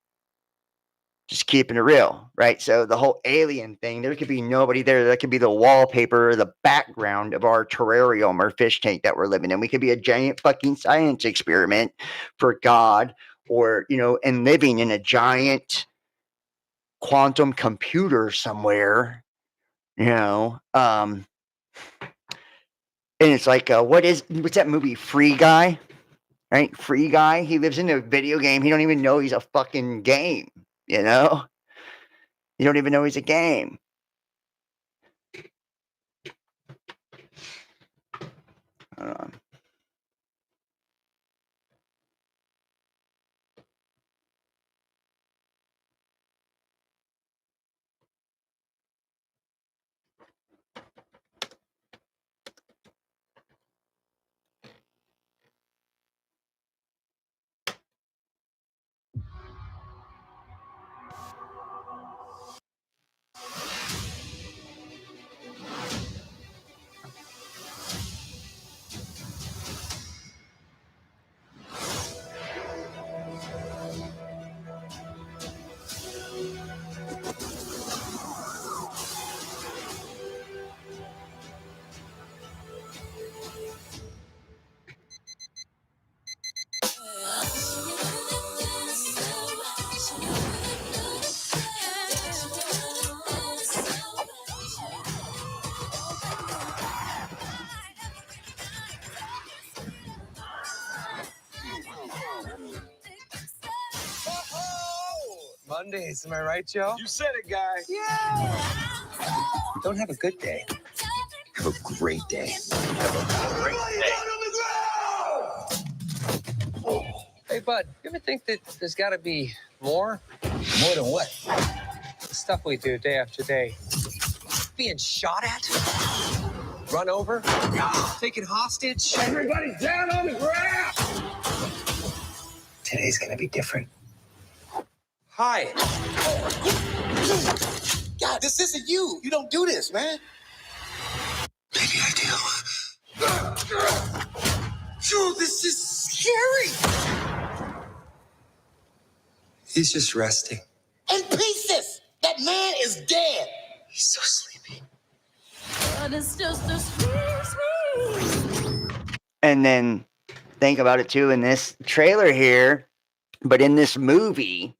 Just keeping it real, right? So the whole alien thing, there could be nobody there. That could be the wallpaper or the background of our terrarium or fish tank that we're living in. We could be a giant fucking science experiment for God, or, and living in a giant quantum computer somewhere, and it's like, what's that movie, Free Guy? Right? Free Guy. He lives in a video game. He don't even know he's a fucking game, You don't even know he's a game. Hold on. Mondays, am I right, Joe? You said it, guy. Yeah. Don't have a good day. Have a great day. Have a great day. Hey, bud, you ever think that there's got to be more? More than what? The stuff we do day after day. Being shot at, run over, taken hostage. Everybody down on the ground. Today's gonna be different. Hi. God, this isn't you. You don't do this, man. Maybe I do. Dude, this is scary. He's just resting. In pieces. That man is dead. He's so sleepy. But it's just a sweet. And then think about it too in this trailer here, but in this movie,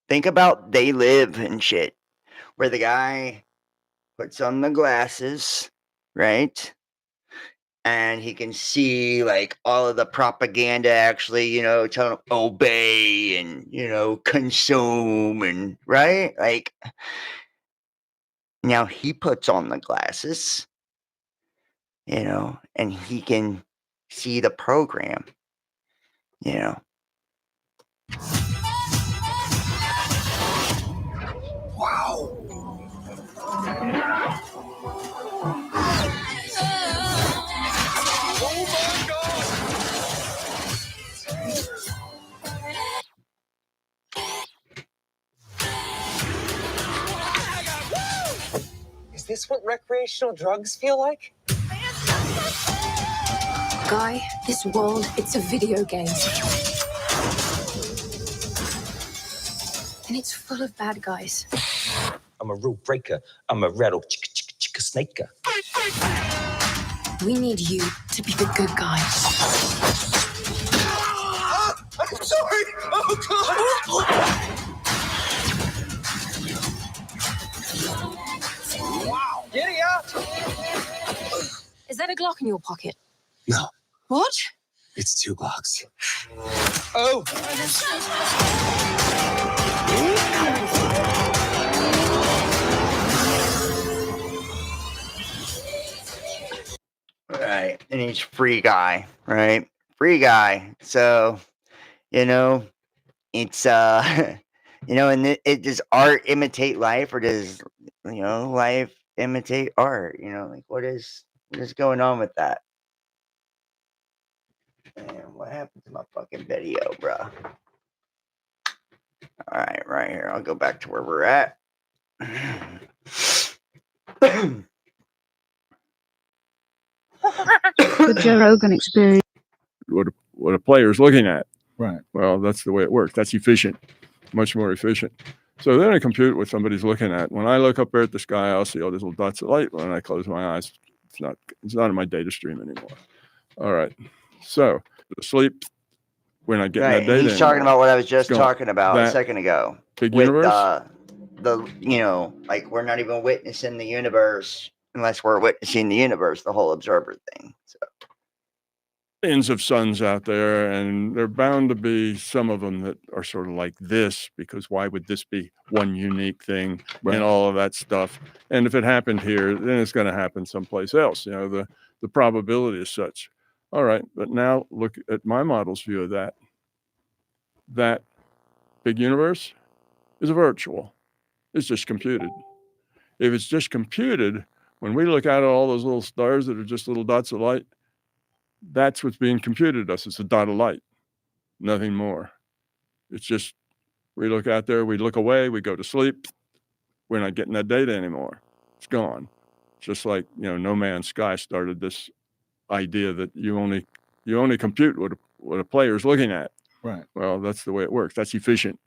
think about They Live and shit, where the guy puts on the glasses, right? And he can see like all of the propaganda actually, telling him obey and, consume, and right? Like, now he puts on the glasses, and he can see the program, this what recreational drugs feel like? Guy, this world, it's a video game. And it's full of bad guys. I'm a rule breaker. I'm a rattle chicka snaker. We need you to be the good guy. I'm sorry. Oh, God. Wow. Giddy up. Is that a Glock in your pocket? No, What? it's 2 blocks. Oh. Right. And he's free guy, right? Free guy. So, you know, it's and does art imitate life, or does life imitate art? Like what is going on with that? Man, what happened to my fucking video, bro? All right here. I'll go back to where we're at. The Joe Rogan Experience. What a player's looking at. Right. Well, that's the way it works. That's efficient, much more efficient. So then I compute what somebody's looking at. When I look up there at the sky, I'll see all these little dots of light. When I close my eyes, it's not in my data stream anymore. All right. So sleep, we're not getting that data. He's talking about what I was just It's talking about a that second ago. big With universe? like we're not even witnessing the universe unless we're witnessing the universe, the whole observer thing. So Millions of suns out there, and there are bound to be some of them that are sort of like this, because why would this be one unique thing and all of that stuff? And if it happened here, then it's going to happen someplace else. The probability is such. All right, but now look at my model's view of that. That big universe is a virtual. It's just computed. If it's just computed, when we look out at all those little stars that are just little dots of light, that's what's being computed to us. It's a dot of light, nothing more. It's just, we look out there, we look away, we go to sleep. We're not getting that data anymore. It's gone. Just like, No Man's Sky started this idea that you only compute what a player's looking at. Right. Well, that's the way it works. That's efficient,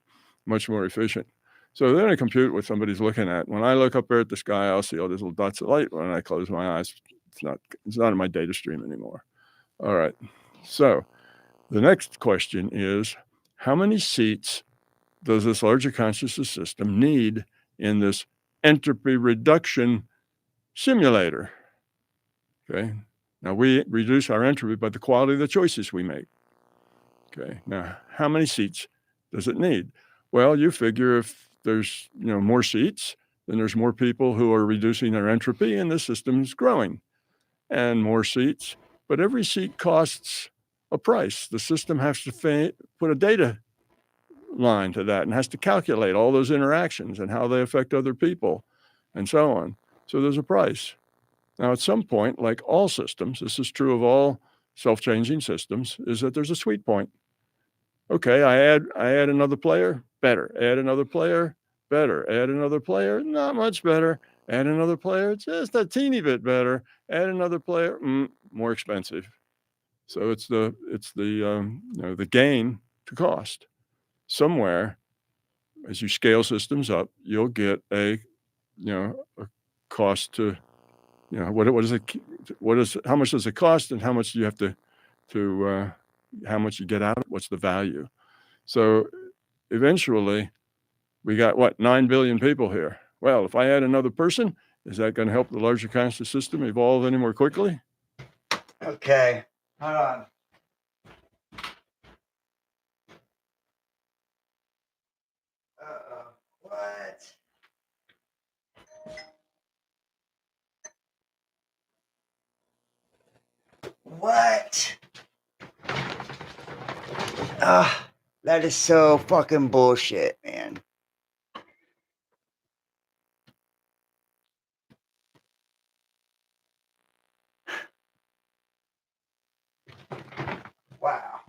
much more efficient. So then I compute what somebody's looking at. When I look up there at the sky, I'll see all these little dots of light. When I close my eyes, it's not in my data stream anymore. All right. So the next question is, how many seats does this larger consciousness system need in this entropy reduction simulator? Okay. Now we reduce our entropy by the quality of the choices we make. Okay. Now, how many seats does it need? Well, you figure if there's more seats, then there's more people who are reducing their entropy, and the system is growing. And more seats, but every seat costs a price. The system has to put a data line to that and has to calculate all those interactions and how they affect other people and so on. So there's a price. Now, at some point, like all systems, this is true of all self-changing systems, is that there's a sweet point. Okay, I add another player, better. Add another player, better. Add another player, not much better. Add another player, just a teeny bit better. Add another player, more expensive. So it's the gain to cost. Somewhere, as you scale systems up, you'll get a cost to how much does it cost, and how much do you have to how much you get out of it? What's the value? So eventually, we got 9 billion people here. Well, if I add another person, is that going to help the larger conscious system evolve any more quickly? okay, hold on. What? What? That is so fucking bullshit, man. Wow.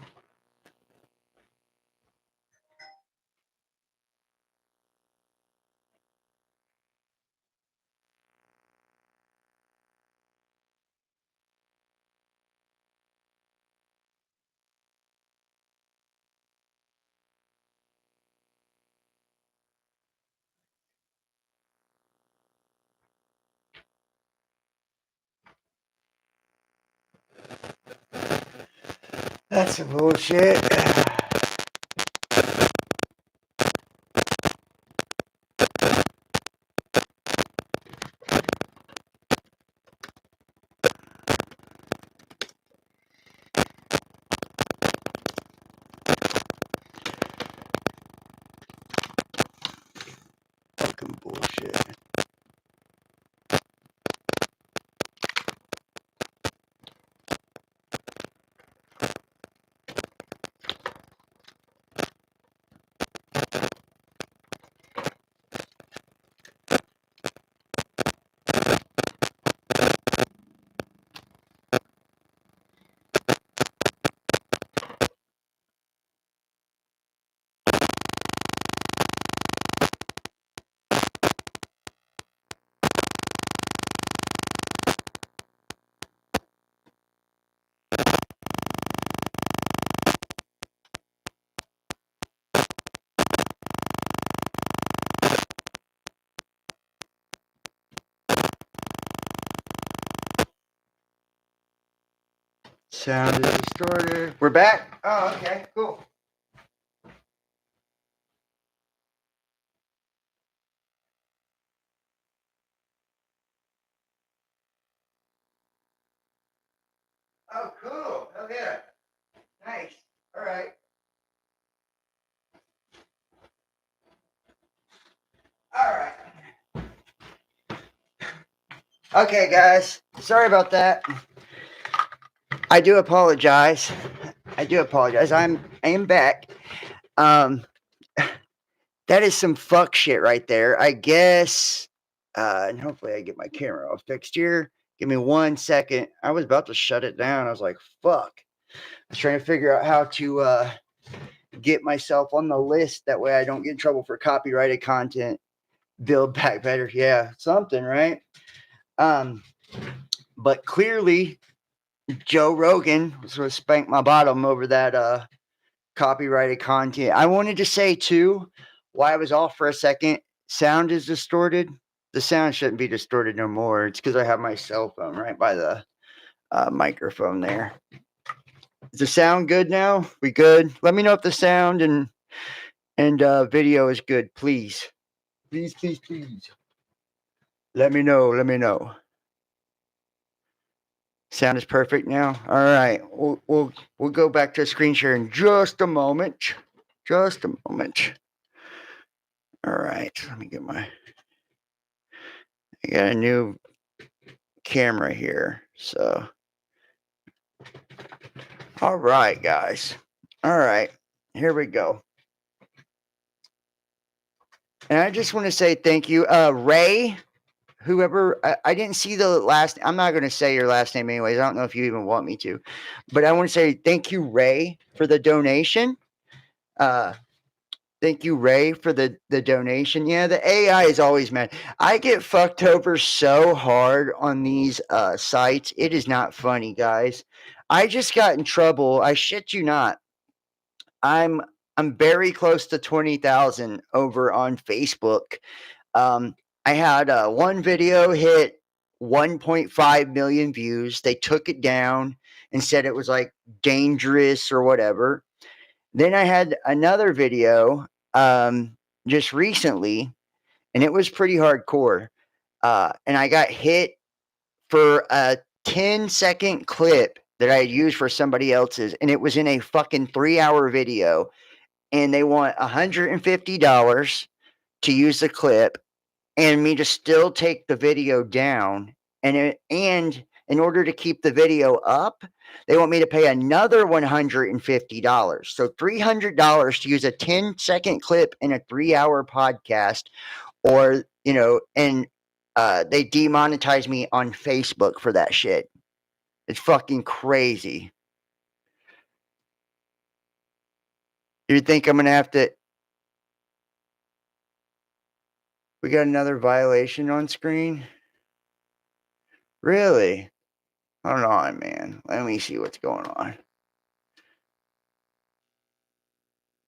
That's some bullshit. Fucking bullshit. Sound is distorted. We're back. Oh, okay, cool. Oh, cool. Oh, yeah. Nice. All right. All right. Okay, guys. Sorry about that. I do apologize. I am back. That is some fuck shit right there. I guess. And hopefully I get my camera all fixed here. Give me 1 second. I was about to shut it down. I was like, fuck. I was trying to figure out how to get myself on the list. That way I don't get in trouble for copyrighted content. Build back better. Yeah, something, right? But clearly Joe Rogan sort of spanked my bottom over that copyrighted content. I wanted to say too, why I was off for a second, sound is distorted. The sound shouldn't be distorted no more. It's because I have my cell phone right by the microphone there. Is the sound good now? We good? Let me know if the sound and video is good, please. Please, please, please. Let me know. Let me know. Sound is perfect now. All right, we'll go back to screen share in just a moment. Just a moment. All right, let me get my. I got a new camera here, so. All right, guys. All right, here we go. And I just want to say thank you, Ray. Whoever, I didn't see the last. I'm not going to say your last name anyways. I don't know if you even want me to, but I want to say thank you, Ray, for the donation. Thank you, Ray, for the donation. Yeah, the AI is always mad. I get fucked over so hard on these sites. It is not funny, guys. I just got in trouble. I shit you not. I'm very close to 20,000 over on Facebook. I had one video hit 1.5 million views. They took it down and said it was like dangerous or whatever. Then I had another video just recently, and it was pretty hardcore. And I got hit for a 10-second clip that I had used for somebody else's, and it was in a fucking 3-hour video. And they want $150 to use the clip, and me to still take the video down. And in order to keep the video up, they want me to pay another $150. So $300 to use a 10-second clip in a 3-hour podcast, or, and they demonetize me on Facebook for that shit. It's fucking crazy. You think I'm going to have to... We got another violation on screen? Really? Hold on, man. Let me see what's going on.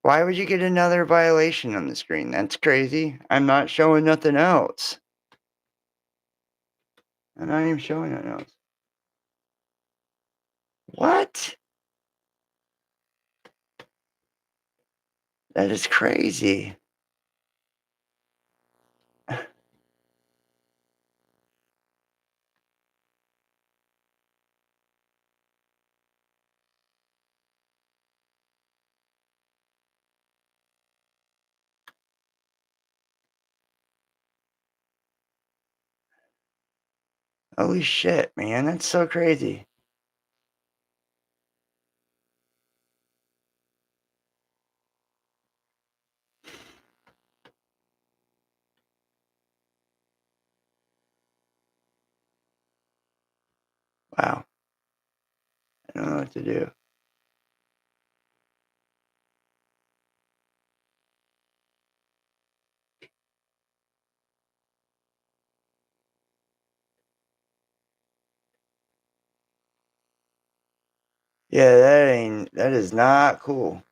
Why would you get another violation on the screen? That's crazy. I'm not showing nothing else. I'm not even showing nothing else. What? That is crazy. Holy shit, man. That's so crazy. Wow. I don't know what to do. Yeah, that is not cool.